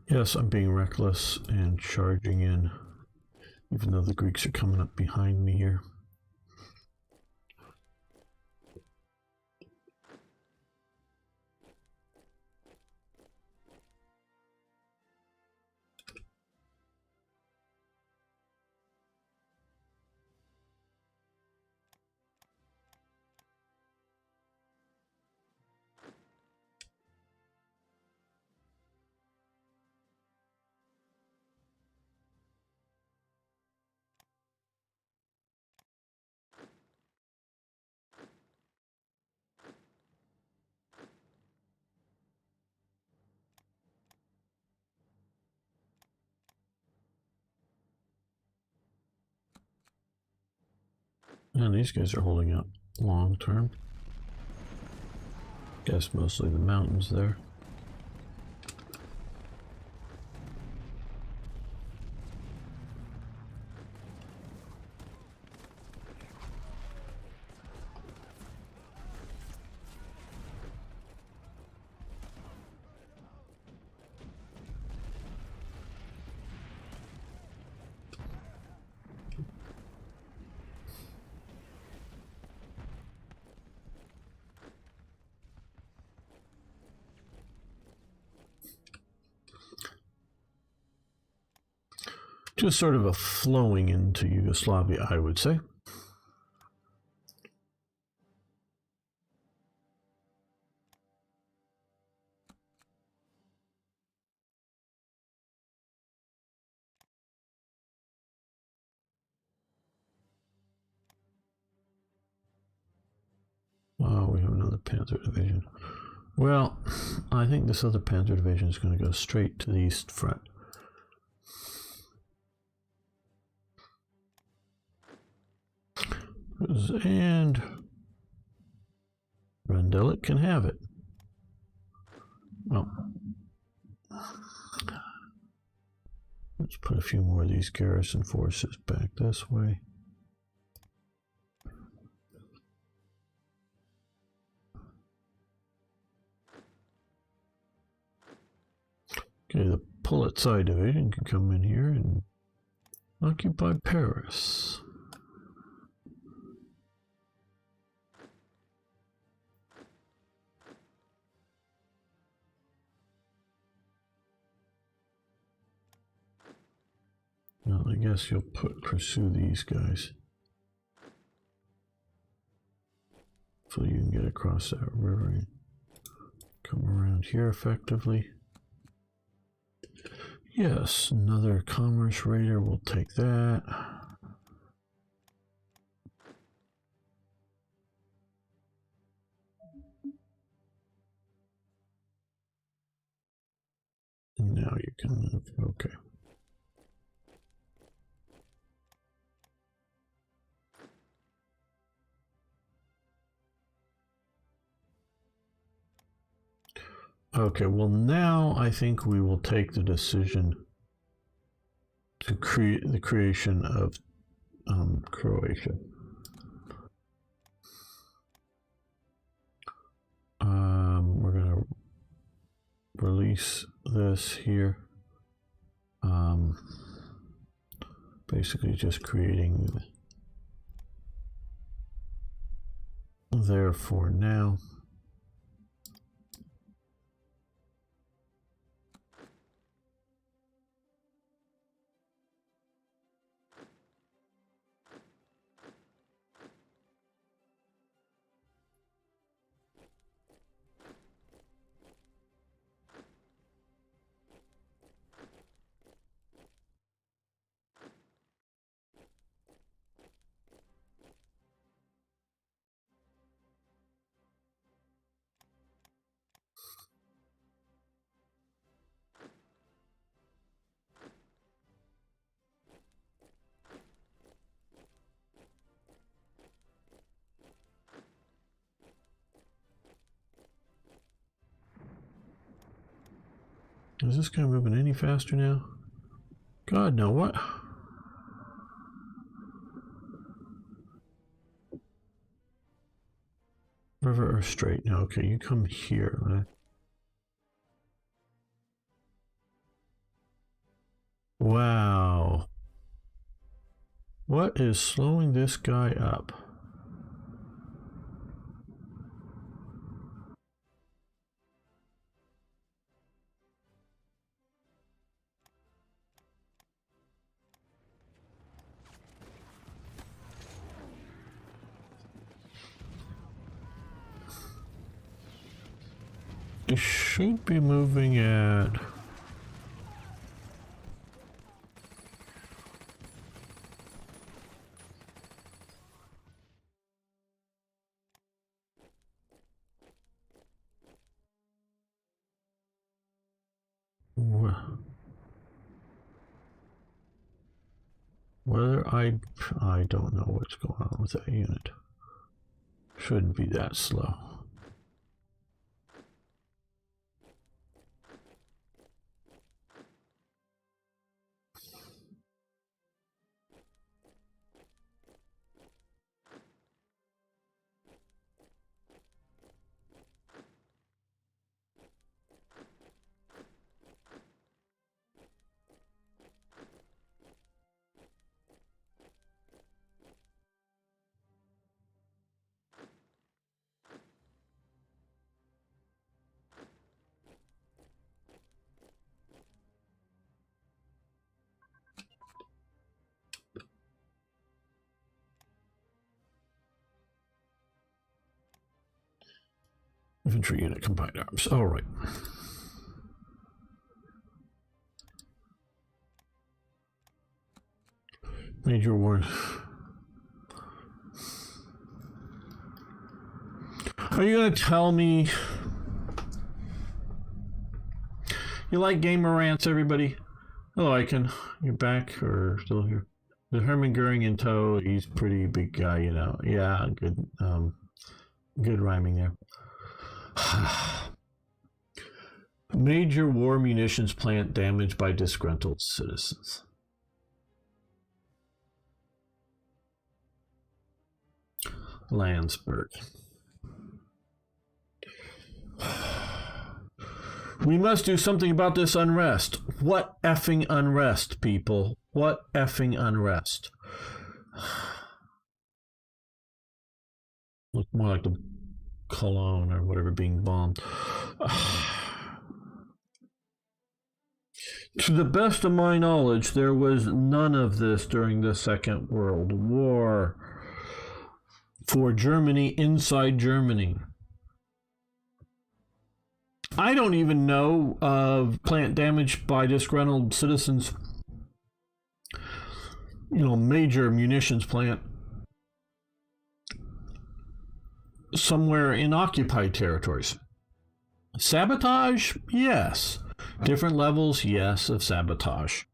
Yes, I'm being reckless and charging in, even though the Greeks are coming up behind me here. And these guys are holding up long term. Guess mostly the mountains there. Just sort of a flowing into Yugoslavia, I would say. Oh, we have another Panzer Division. Well, I think this other Panzer Division is going to go straight to the East Front. And Rendelet can have it. Well, let's put a few more of these garrison forces back this way. Okay, the Politsai Division can come in here and occupy Paris. Well, I guess you'll pursue these guys. So you can get across that river and come around here effectively. Yes, another commerce raider, we'll take that. Now you can move, okay. Okay, well now I think we will take the decision to create the creation of Croatia. We're going to release this here. Basically just creating there for now. Is this guy moving any faster now? God, no, what? River or straight? No, okay, you come here, right? Wow. What is slowing this guy up? It should be moving at... whether I don't know what's going on with that unit. Shouldn't be that slow. Infantry unit combined arms. All right. Major war. Are you going to tell me you like gamer rants, everybody? Hello, Icon. You're back or still here? The Hermann Goering in tow. He's a pretty big guy, you know. Yeah, good. Good rhyming there. Major war munitions plant damaged by disgruntled citizens. Landsberg. We must do something about this unrest. What effing unrest, people? What effing unrest? Look more like the Cologne or whatever being bombed. To the best of my knowledge, there was none of this during the Second World War. For Germany, inside Germany. I don't even know of plant damage by disgruntled citizens. You know, major munitions plant somewhere in occupied territories. Sabotage? Yes. Different levels, yes, of sabotage.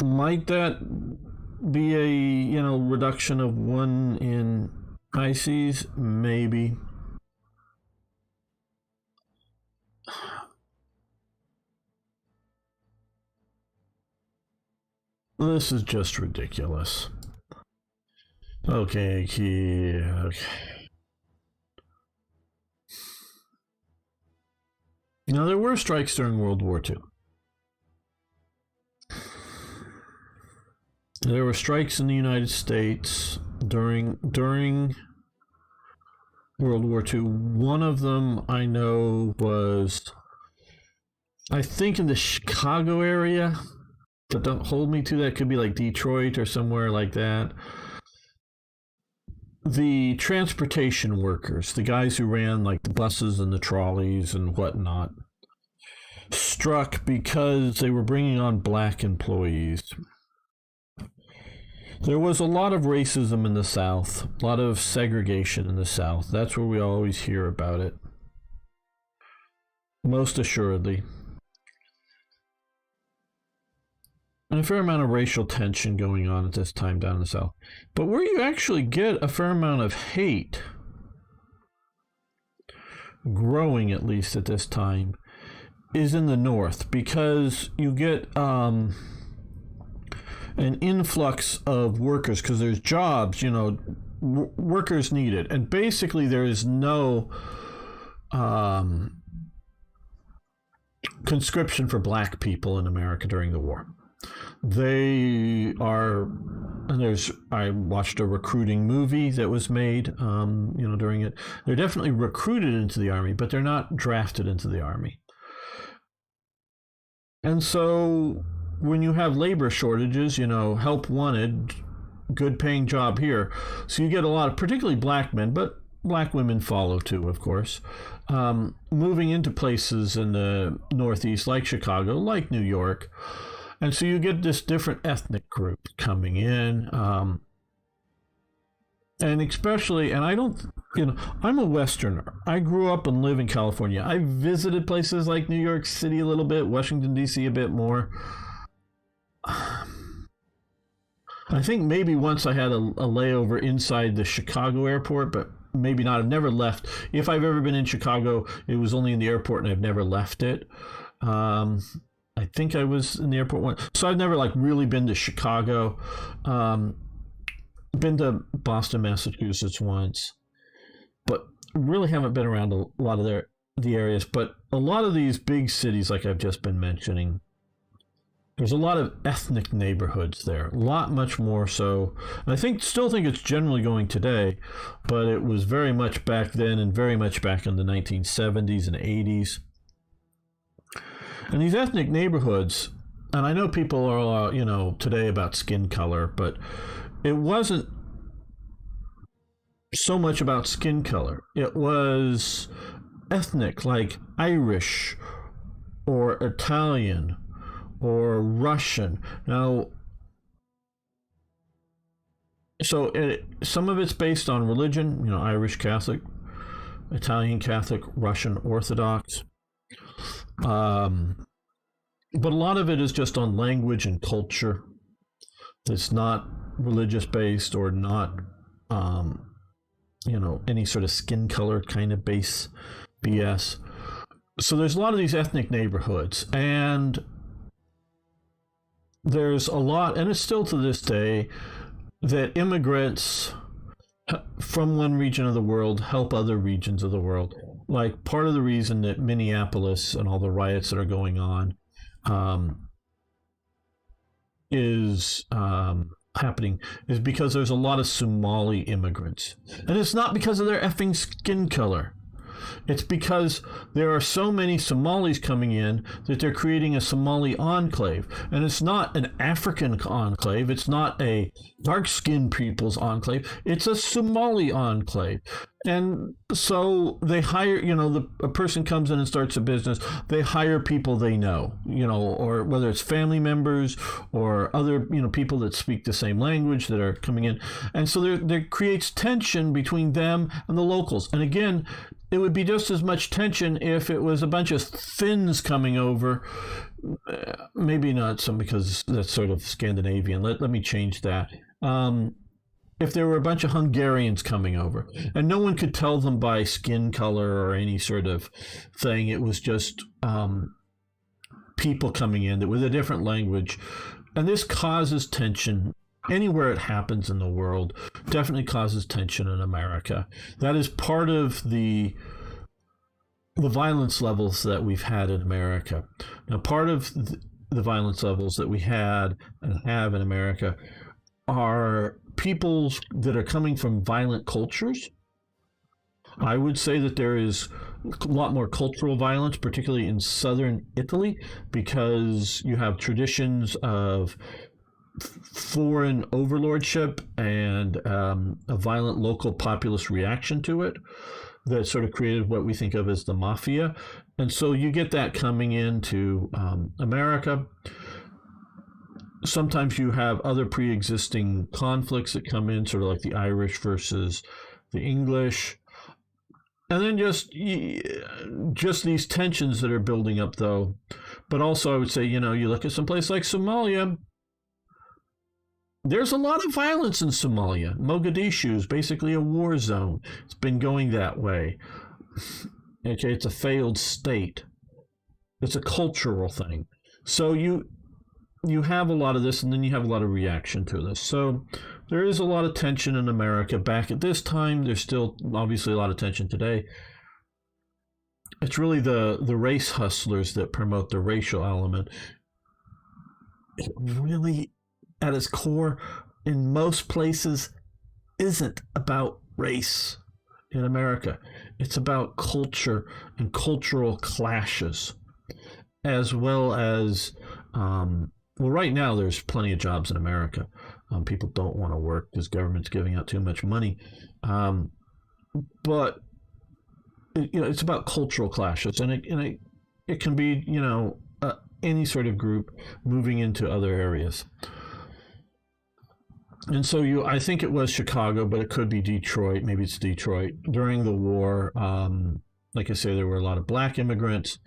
Might that be a, reduction of 1 in ICs? Maybe. This is just ridiculous. Okay. Now, there were strikes during World War II. There were strikes in the United States during World War II. One of them I know was, I think, in the Chicago area. But don't hold me to that. Could be like Detroit or somewhere like that. The transportation workers, the guys who ran like the buses and the trolleys and whatnot, struck because they were bringing on black employees. There was a lot of racism in the South, a lot of segregation in the South. That's where we always hear about it. Most assuredly. And a fair amount of racial tension going on at this time down in the South. But where you actually get a fair amount of hate, growing at least at this time, is in the North, because you get an influx of workers, because there's jobs, workers needed. And basically there is no conscription for black people in America during the war. They are, and I watched a recruiting movie that was made, during it. They're definitely recruited into the Army, but they're not drafted into the Army. And so when you have labor shortages, help wanted, good paying job here. So you get a lot of, particularly black men, but black women follow too, of course, moving into places in the Northeast like Chicago, like New York. And so you get this different ethnic group coming in. And especially, and I don't, I'm a Westerner. I grew up and live in California. I visited places like New York City a little bit, Washington, D.C. a bit more. I think maybe once I had a layover inside the Chicago airport, but maybe not. I've never left. If I've ever been in Chicago, it was only in the airport, and I've never left it. I think I was in the airport once, so I've never like really been to Chicago. Been to Boston, Massachusetts once, but really haven't been around a lot of the areas. But a lot of these big cities, like I've just been mentioning, there's a lot of ethnic neighborhoods there, a lot much more so. And I still think it's generally going today, but it was very much back then and very much back in the 1970s and 80s. And these ethnic neighborhoods, and I know people are, today about skin color, but it wasn't so much about skin color. It was ethnic, like Irish or Italian or Russian. Now, so some of it's based on religion, Irish Catholic, Italian Catholic, Russian Orthodox. But a lot of it is just on language and culture. It's not religious based or not, any sort of skin color kind of base BS. So there's a lot of these ethnic neighborhoods, and there's a lot, and it's still to this day, that immigrants from one region of the world help other regions of the world. Like part of the reason that Minneapolis and all the riots that are going on is happening is because there's a lot of Somali immigrants. And it's not because of their effing skin color. It's because there are so many Somalis coming in that they're creating a Somali enclave. And it's not an African enclave. It's not a dark-skinned people's enclave. It's a Somali enclave. And so they hire, a person comes in and starts a business. They hire people they know, or whether it's family members or other, people that speak the same language that are coming in. And so there creates tension between them and the locals. And again, it would be just as much tension if it was a bunch of Finns coming over. Maybe not some, because that's sort of Scandinavian. Let me change that. If there were a bunch of Hungarians coming over, and no one could tell them by skin color or any sort of thing, it was just people coming in that with a different language, and this causes tension. Anywhere it happens in the world definitely causes tension in America. That is part of the violence levels that we've had in America. Now, part of the violence levels that we had and have in America are peoples that are coming from violent cultures. I would say that there is a lot more cultural violence, particularly in southern Italy, because you have traditions of foreign overlordship and a violent local populist reaction to it that sort of created what we think of as the mafia. And so you get that coming into America. Sometimes you have other pre-existing conflicts that come in, sort of like the Irish versus the English. And then just these tensions that are building up, though. But also I would say, you look at some place like Somalia, there's a lot of violence in Somalia. Mogadishu is basically a war zone. It's been going that way. Okay, it's a failed state. It's a cultural thing. So you have a lot of this, and then you have a lot of reaction to this. So there is a lot of tension in America back at this time. There's still obviously a lot of tension today. It's really the race hustlers that promote the racial element. It really, at its core, in most places, isn't about race in America. It's about culture and cultural clashes, as well as, right now there's plenty of jobs in America. People don't want to work because government's giving out too much money. But it's about cultural clashes, and it can be any sort of group moving into other areas. And so I think it was Chicago, but it could be Detroit. Maybe it's Detroit. During the war, like I say, there were a lot of black immigrants,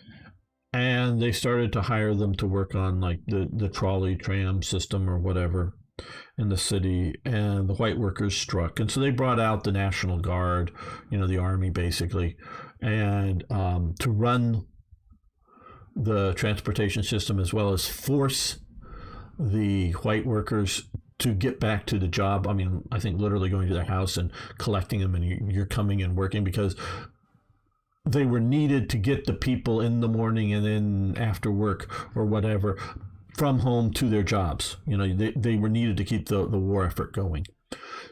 and they started to hire them to work on like the trolley tram system or whatever in the city, and the white workers struck, and so they brought out the National Guard, the army basically, and to run the transportation system as well as force the white workers to get back to the job. I mean, I think literally going to their house and collecting them, and you're coming and working, because they were needed to get the people in the morning and then after work or whatever from home to their jobs. They were needed to keep the war effort going.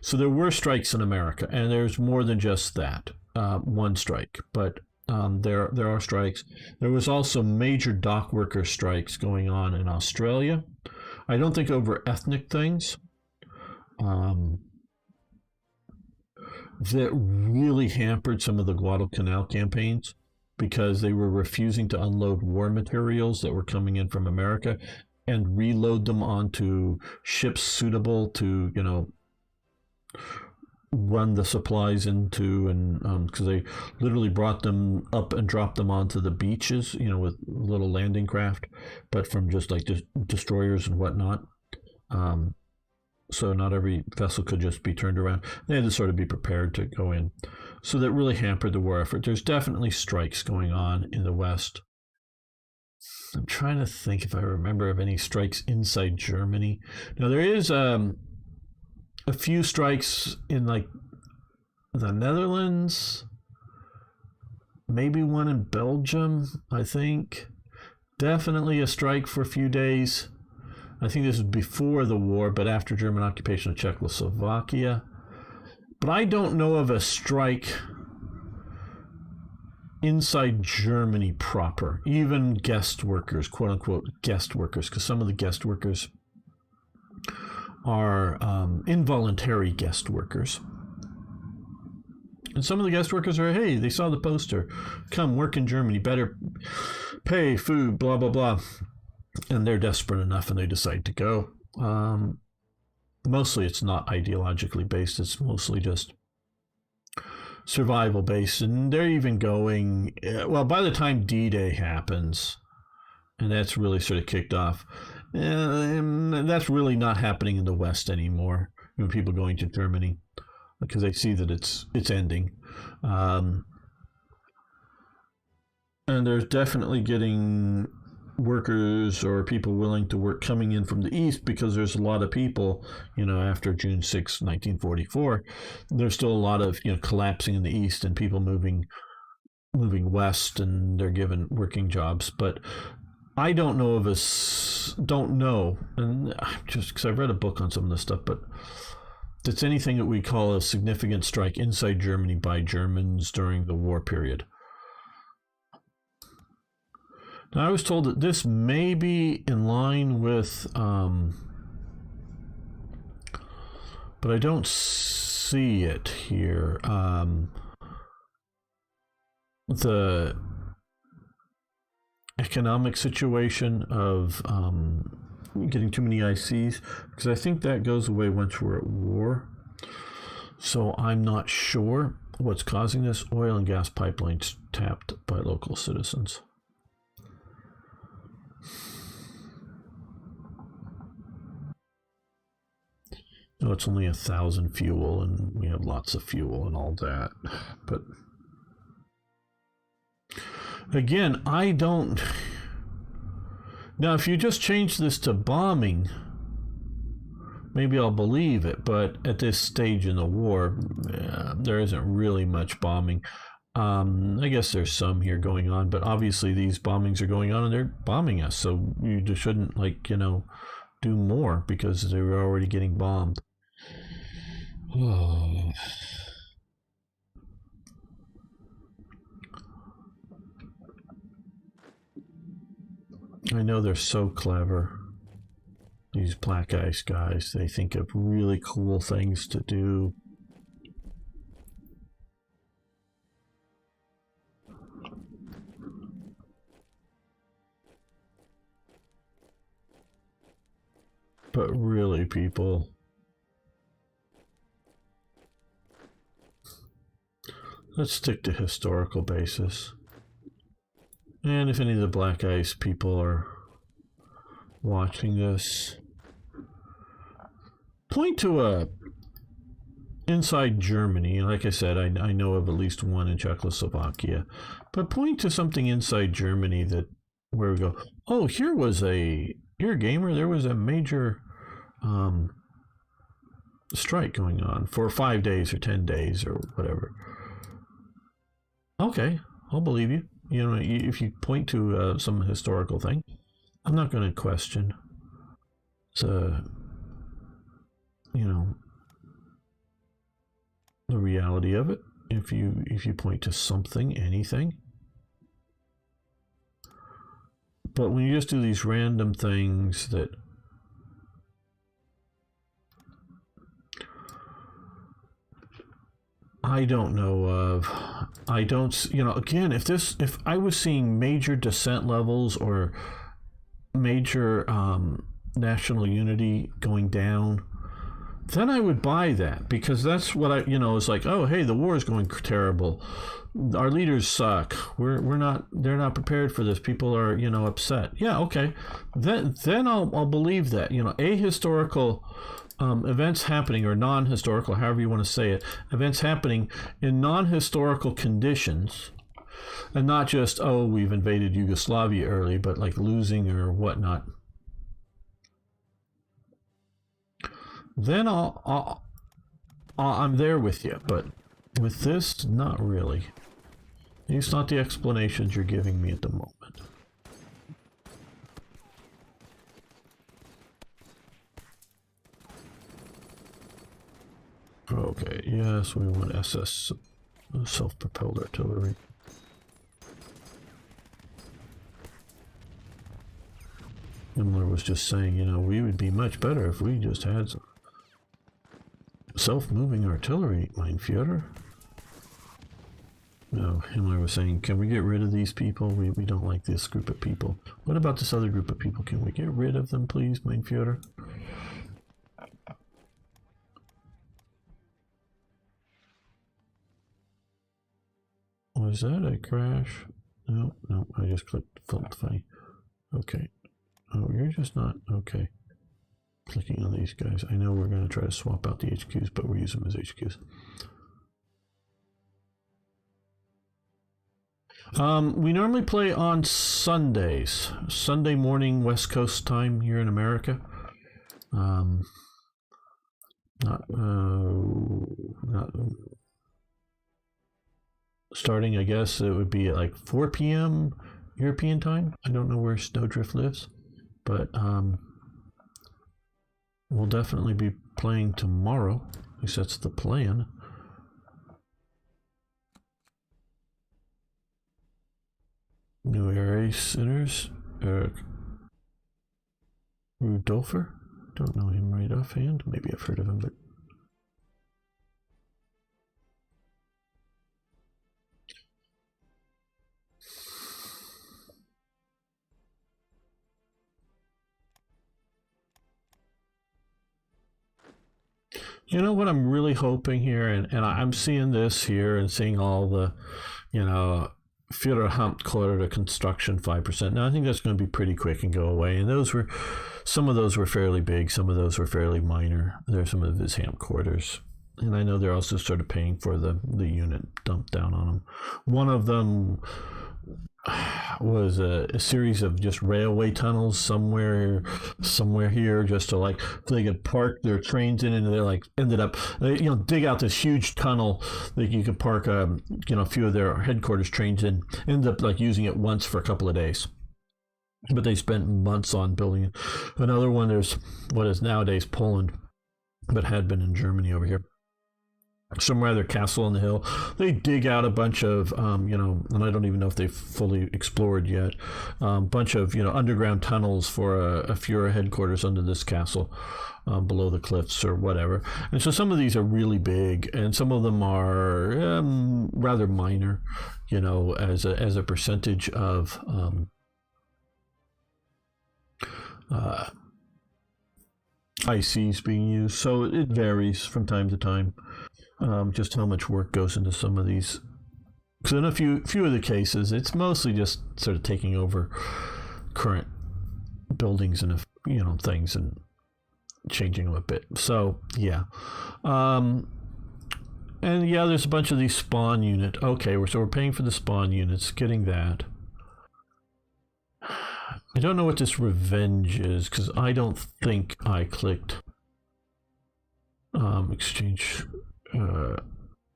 So there were strikes in America, and there's more than just that one strike, but there are strikes. There was also major dock worker strikes going on in Australia. I don't think over ethnic things. That really hampered some of the Guadalcanal campaigns, because they were refusing to unload war materials that were coming in from America and reload them onto ships suitable to, run the supplies into, and because they literally brought them up and dropped them onto the beaches, with little landing craft, but from just like destroyers and whatnot. So not every vessel could just be turned around. They had to sort of be prepared to go in. So that really hampered the war effort. There's definitely strikes going on in the West. I'm trying to think if I remember of any strikes inside Germany. Now, there is a few strikes in like the Netherlands, maybe one in Belgium, I think. Definitely a strike for a few days. I think this is before the war, but after German occupation of Czechoslovakia. But I don't know of a strike inside Germany proper, even guest workers, quote unquote guest workers, because some of the guest workers are involuntary guest workers. And some of the guest workers are, hey, they saw the poster, come work in Germany, better pay, food, blah, blah, blah. And they're desperate enough and they decide to go. Mostly it's not ideologically based. It's mostly just survival based. And they're even going, well, by the time D-Day happens, and that's really sort of kicked off, and that's really not happening in the West anymore. People going to Germany, because they see that it's ending. And there's definitely getting workers or people willing to work coming in from the East, because there's a lot of people, after June 6, 1944, there's still a lot of, collapsing in the East and people moving West, and they're given working jobs. But I don't know, and just because I've read a book on some of this stuff, but it's anything that we call a significant strike inside Germany by Germans during the war period. Now, I was told that this may be in line with, but I don't see it here. The economic situation of getting too many ICs, because I think that goes away once we're at war. So I'm not sure what's causing this. Oil and gas pipelines tapped by local citizens. No, it's only 1,000 fuel, and we have lots of fuel and all that. But again, I don't. Now, if you just change this to bombing, maybe I'll believe it. But at this stage in the war, there isn't really much bombing. I guess there's some here going on, but obviously these bombings are going on and they're bombing us. So you just shouldn't, do more, because they were already getting bombed. Oh. I know they're so clever, these Black Ice guys. They think of really cool things to do. But really, people, let's stick to historical basis. And if any of the Black Ice people are watching this, point to a inside Germany. Like I said, I know of at least one in Czechoslovakia, but point to something inside Germany that where we go, oh, you're a gamer. There was a major strike going on for 5 days or 10 days or whatever. Okay, I'll believe you. You know, if you point to some historical thing, I'm not going to question. So, you know, the reality of it. If you point to something, anything. But when you just do these random things that I don't know of, I don't, you know, again, if I was seeing major dissent levels or major national unity going down, then I would buy that, because that's what it's like, oh, hey, the war is going terrible. Our leaders suck. They're not prepared for this. People are, upset. Yeah, okay. Then I'll believe that, ahistorical events happening, or non-historical, however you want to say it, events happening in non-historical conditions, and not just, oh, we've invaded Yugoslavia early, but like losing or whatnot. Then I'm there with you, but with this, not really. It's not the explanations you're giving me at the moment. Okay, yes, we want SS self-propelled artillery. Himmler was just saying, we would be much better if we just had some self-moving artillery, mein Führer. No, Himmler was saying, can we get rid of these people? We don't like this group of people. What about this other group of people? Can we get rid of them, please, mein Führer? Was that a crash? No, I just felt funny. Okay. Oh, you're just not... Okay. Clicking on these guys. I know we're going to try to swap out the HQs, but we'll use them as HQs. We normally play on Sundays. Sunday morning, West Coast time here in America. Starting, I guess, it would be at like 4 p.m. European time. I don't know where Snowdrift lives, but we'll definitely be playing tomorrow. At least that's the plan. New area centers. Rudolfer? Don't know him right offhand. Maybe I've heard of him, but... You know what I'm really hoping here, and I'm seeing this here and seeing all the, Führer Hauptquartier construction 5%. Now I think that's going to be pretty quick and go away. And some of those were fairly big, some of those were fairly minor. There's some of his quarters. And I know they're also sort of paying for the unit dumped down on them. One of them was a series of just railway tunnels somewhere here, just to so they could park their trains in, and they ended up dig out this huge tunnel that you could park a few of their headquarters trains in. Ended up using it once for a couple of days, but they spent months on building it. Another one, there's what is nowadays Poland, but had been in Germany over here. Some rather castle on the hill. They dig out a bunch of, and I don't even know if they've fully explored yet, bunch of, underground tunnels for a Führer headquarters under this castle, below the cliffs or whatever. And so some of these are really big, and some of them are rather minor, as a percentage of ICs being used. So it varies from time to time. Just how much work goes into some of these So in a few of the cases, it's mostly just sort of taking over current buildings and things and changing them a bit. So yeah, and yeah, there's a bunch of these spawn unit. Okay, we're paying for the spawn units, getting that. I don't know what this revenge is because I don't think I clicked exchange,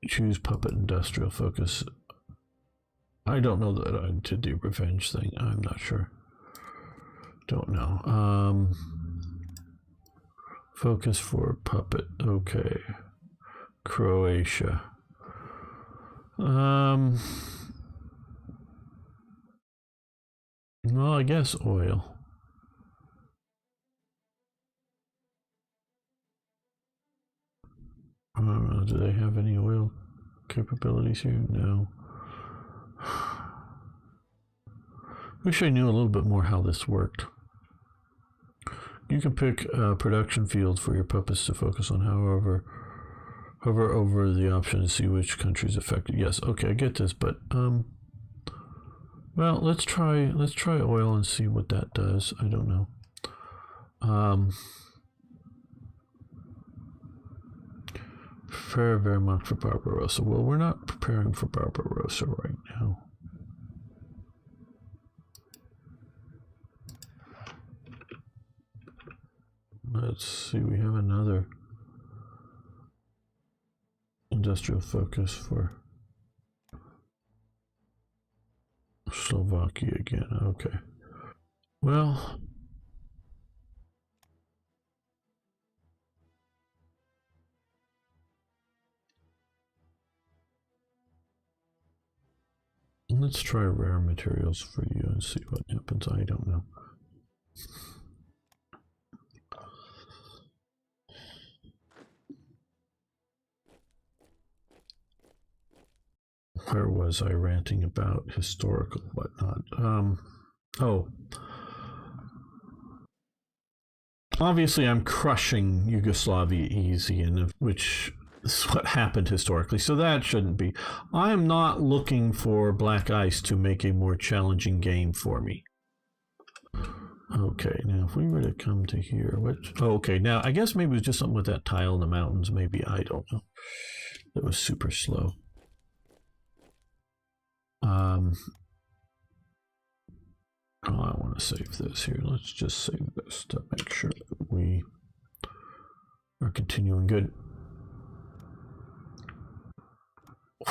choose puppet industrial focus. I don't know that I did the revenge thing. I'm not sure. Don't know. Focus for puppet. Okay. Croatia. Well, I guess oil. Do they have any oil capabilities here? No. Wish I knew a little bit more how this worked. You can pick production fields for your puppets to focus on. Hover over the option to see which country is affected. Yes, okay, I get this, but well, let's try oil and see what that does. I don't know. Prepare very much for Barbarossa. Well, we're not preparing for Barbarossa right now. Let's see, we have another industrial focus for Slovakia again. Okay. Well, let's try rare materials for you and see what happens. I don't know. Where was I ranting about historical whatnot? Oh. Obviously, I'm crushing Yugoslavia easy, and which is what happened historically, so that shouldn't be. I am not looking for Black Ice to make a more challenging game for me. Okay, now if we were to come to here, which okay, now I guess maybe it was just something with that tile in the mountains. Maybe, I don't know. It was super slow. Oh, I want to save this here. Let's just save this to make sure that we are continuing good.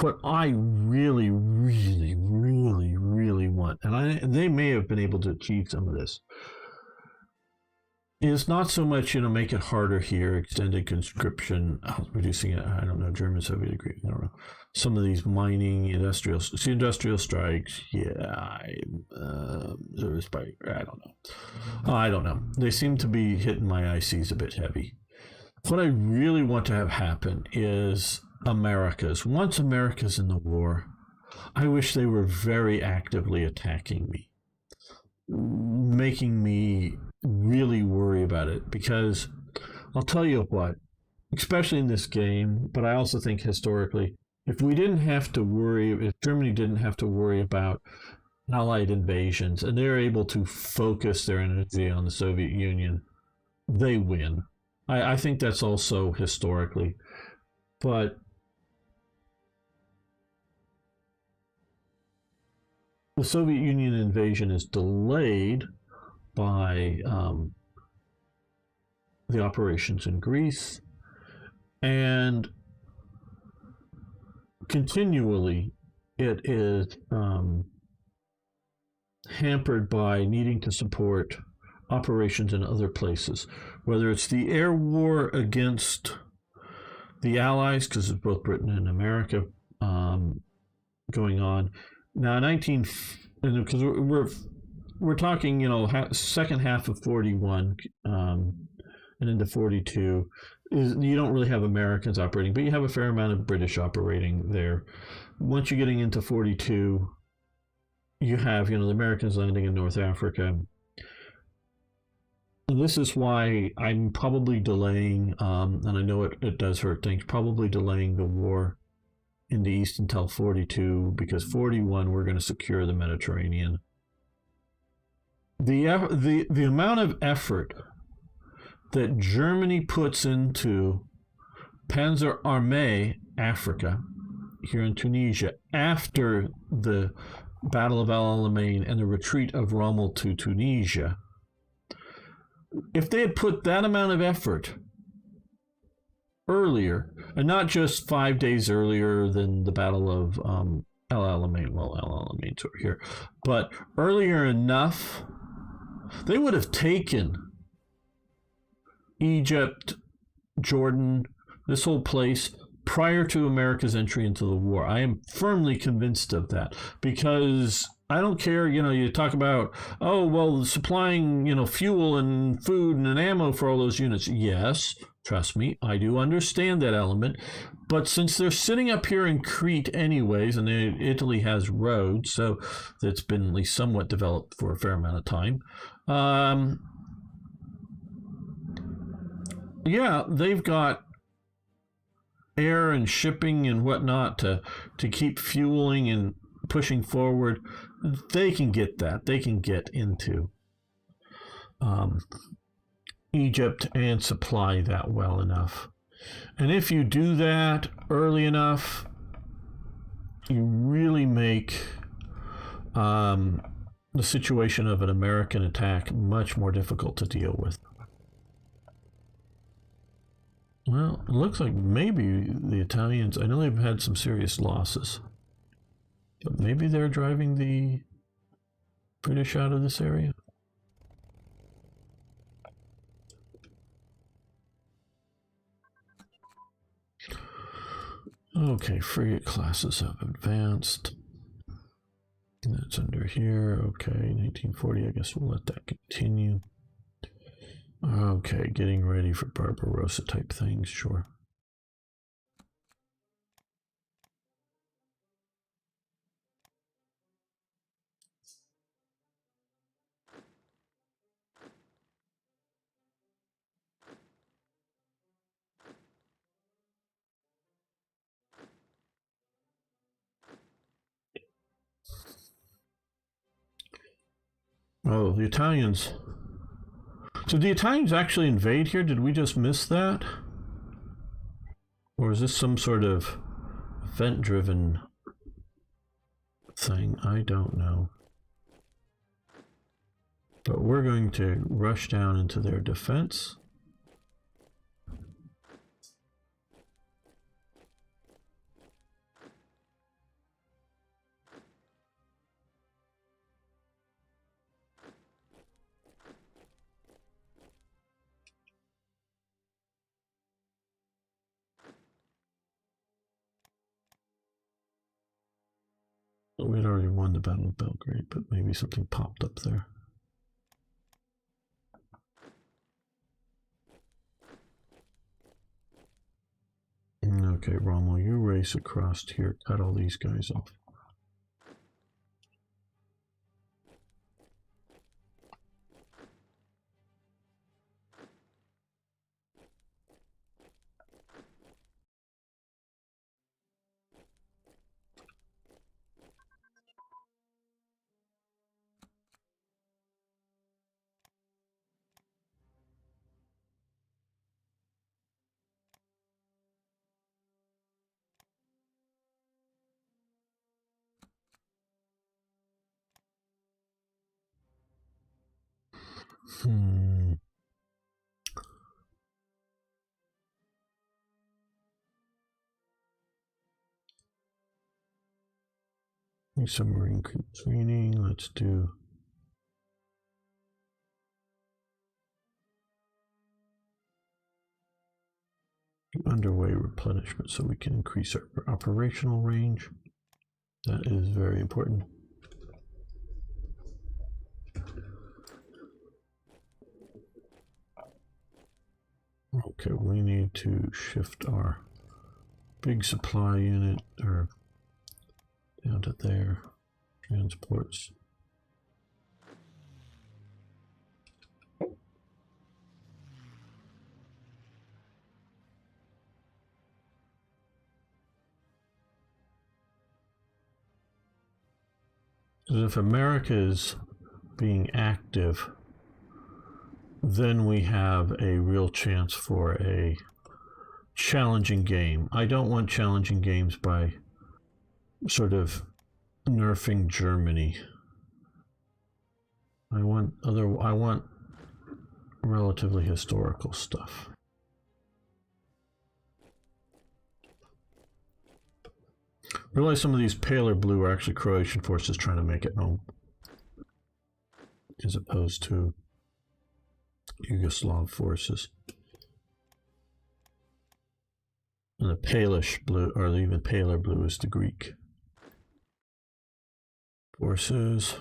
What I really, really, really, really want, and they may have been able to achieve some of this, is not so much, make it harder here, extended conscription, reducing it, I don't know, German Soviet agreement, I don't know. Some of these mining, industrial strikes, yeah, I don't know. They seem to be hitting my ICs a bit heavy. What I really want to have happen is Americas. Once America's in the war, I wish they were very actively attacking me, making me really worry about it, because I'll tell you what, especially in this game, but I also think historically, if Germany didn't have to worry about Allied invasions and they're able to focus their energy on the Soviet Union, they win. I think that's also historically, but the Soviet Union invasion is delayed by the operations in Greece, and continually it is hampered by needing to support operations in other places, whether it's the air war against the Allies, because it's both Britain and America going on now. Because we're talking, second half of 41 and into 42. You don't really have Americans operating, but you have a fair amount of British operating there. Once you're getting into 42, you have, the Americans landing in North Africa. And this is why I'm probably delaying, and I know it does hurt things, probably delaying the war in the east until 42, because 41 we're going to secure the Mediterranean. The amount of effort that Germany puts into Panzer Armee Africa here in Tunisia after the Battle of El Alamein and the retreat of Rommel to Tunisia, if they had put that amount of effort earlier, and not just 5 days earlier than the Battle of El Alamein, well, El Alamein over here, but earlier enough, they would have taken Egypt, Jordan, this whole place prior to America's entry into the war. I am firmly convinced of that, because I don't care, you talk about, oh, well, supplying, fuel and food and ammo for all those units. Yes, trust me, I do understand that element. But since they're sitting up here in Crete anyways, and Italy has roads, so that's been at least somewhat developed for a fair amount of time, yeah, they've got air and shipping and whatnot to keep fueling and pushing forward. They can get that. They can get into Egypt and supply that well enough. And if you do that early enough, you really make the situation of an American attack much more difficult to deal with. Well, it looks like maybe the Italians, I know they've had some serious losses, but maybe they're driving the British out of this area. Okay, frigate classes have advanced. That's under here. Okay, 1940, I guess we'll let that continue. Okay, getting ready for Barbarossa type things, sure. Oh, the Italians. So the Italians actually invade here? Did we just miss that? Or is this some sort of event-driven thing? I don't know. But we're going to rush down into their defense. We'd already won the Battle of Belgrade, but maybe something popped up there. Okay, Rommel, you race across here, cut all these guys off. Submarine training, let's do underway replenishment so we can increase our operational range. That is very important. Okay, we need to shift our big supply unit or down to there. Transports. Because if America is being active, then we have a real chance for a challenging game. I don't want challenging games by sort of nerfing Germany. I want relatively historical stuff. Realize some of these paler blue are actually Croatian forces trying to make it home, as opposed to Yugoslav forces. And the palish blue, or even paler blue, is the Greek forces.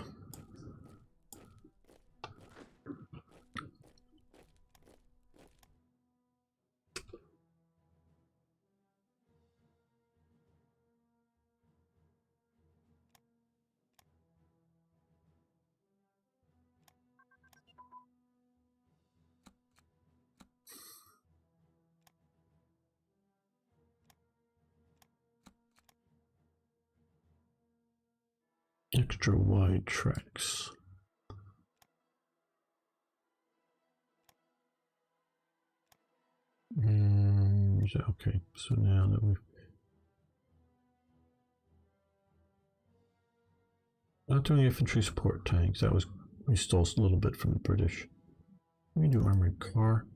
Extra wide tracks. Okay, so now that we've not doing infantry support tanks, that was, we stole a little bit from the British. We do armored car.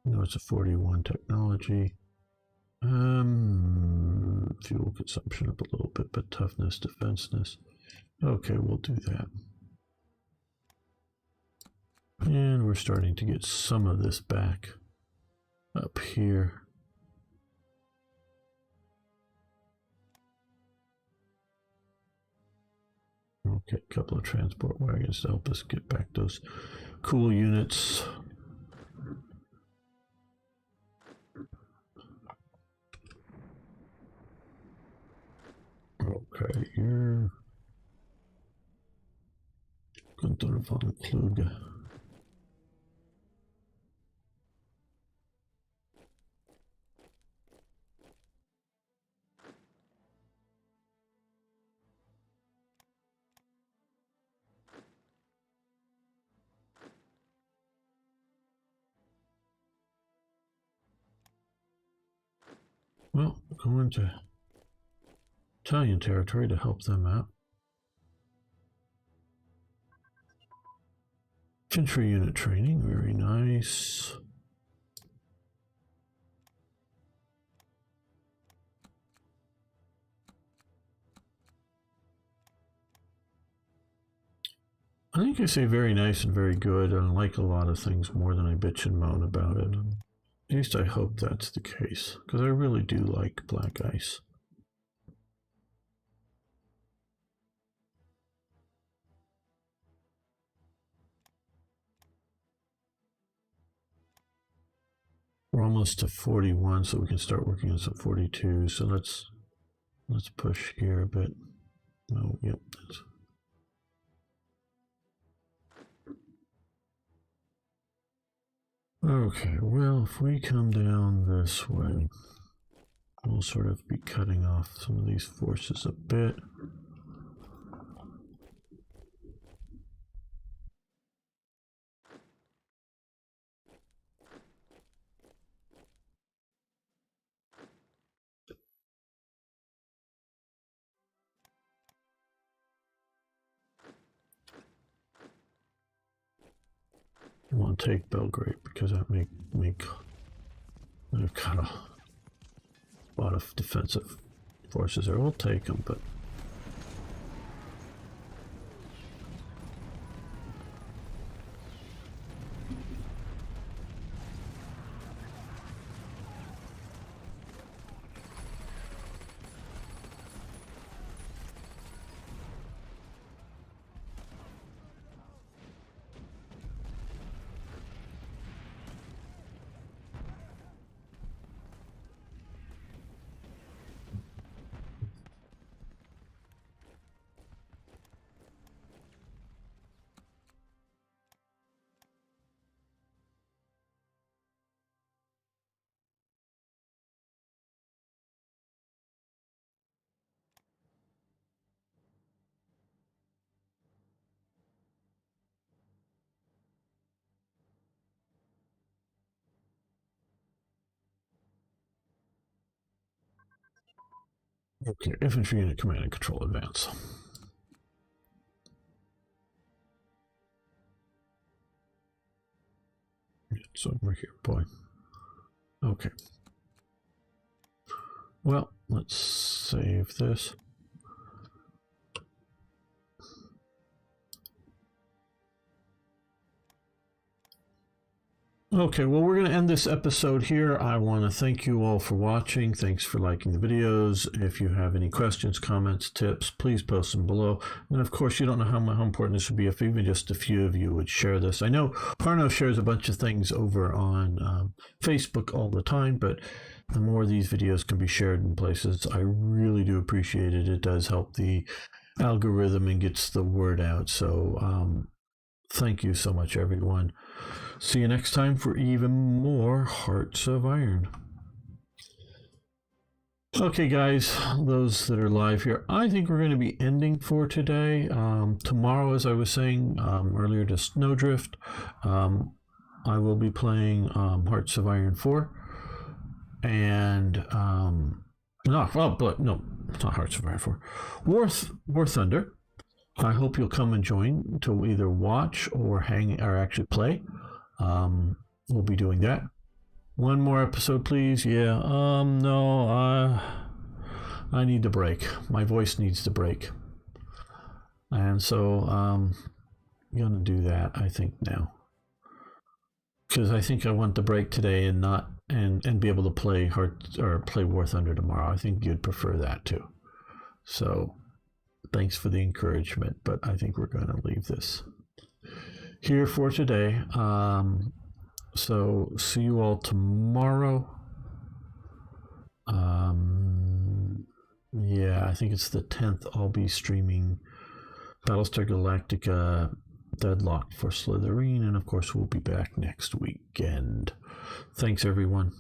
No, it's a 41 technology. Fuel consumption up a little bit, but toughness, defenseness. Okay, we'll do that. And we're starting to get some of this back up here. Okay, a couple of transport wagons to help us get back those cool units. Okay, you're Gunther von Kluge. Well, go into Italian territory to help them out. Infantry unit training, very nice. I think I say very nice and very good, and I like a lot of things more than I bitch and moan about it. At least I hope that's the case, because I really do like Black Ice. We're almost to 41, so we can start working on some 42. So let's push here a bit. Oh, yep. Okay, well, if we come down this way, we'll sort of be cutting off some of these forces a bit. I want to take Belgrade because that I've got a lot of defensive forces there. We'll take them, but Okay, infantry unit command and control advance. It's over here, boy. Okay. Well, let's save this. Okay, well, we're going to end this episode here. I want to thank you all for watching. Thanks for liking the videos. If you have any questions, comments, tips, please post them below. And of course, you don't know how important this would be if even just a few of you would share this. I know Parno shares a bunch of things over on Facebook all the time, but the more these videos can be shared in places, I really do appreciate it. It does help the algorithm and gets the word out. So thank you so much, everyone. See you next time for even more Hearts of Iron. Okay, guys, those that are live here, I think we're going to be ending for today. Tomorrow, as I was saying earlier to Snowdrift, I will be playing Hearts of Iron 4. And, no, it's not Hearts of Iron 4. War Thunder. I hope you'll come and join to either watch or actually play. We'll be doing that. One more episode, please. Yeah. No. I need to break. My voice needs to break. And so I'm gonna do that. I think now, because I think I want the break today and not and be able to play play War Thunder tomorrow. I think you'd prefer that too. So thanks for the encouragement, but I think we're going to leave this here for today. So see you all tomorrow. Yeah, I think it's the 10th. I'll be streaming Battlestar Galactica Deadlock for Slytherin, and of course we'll be back next weekend. Thanks, everyone.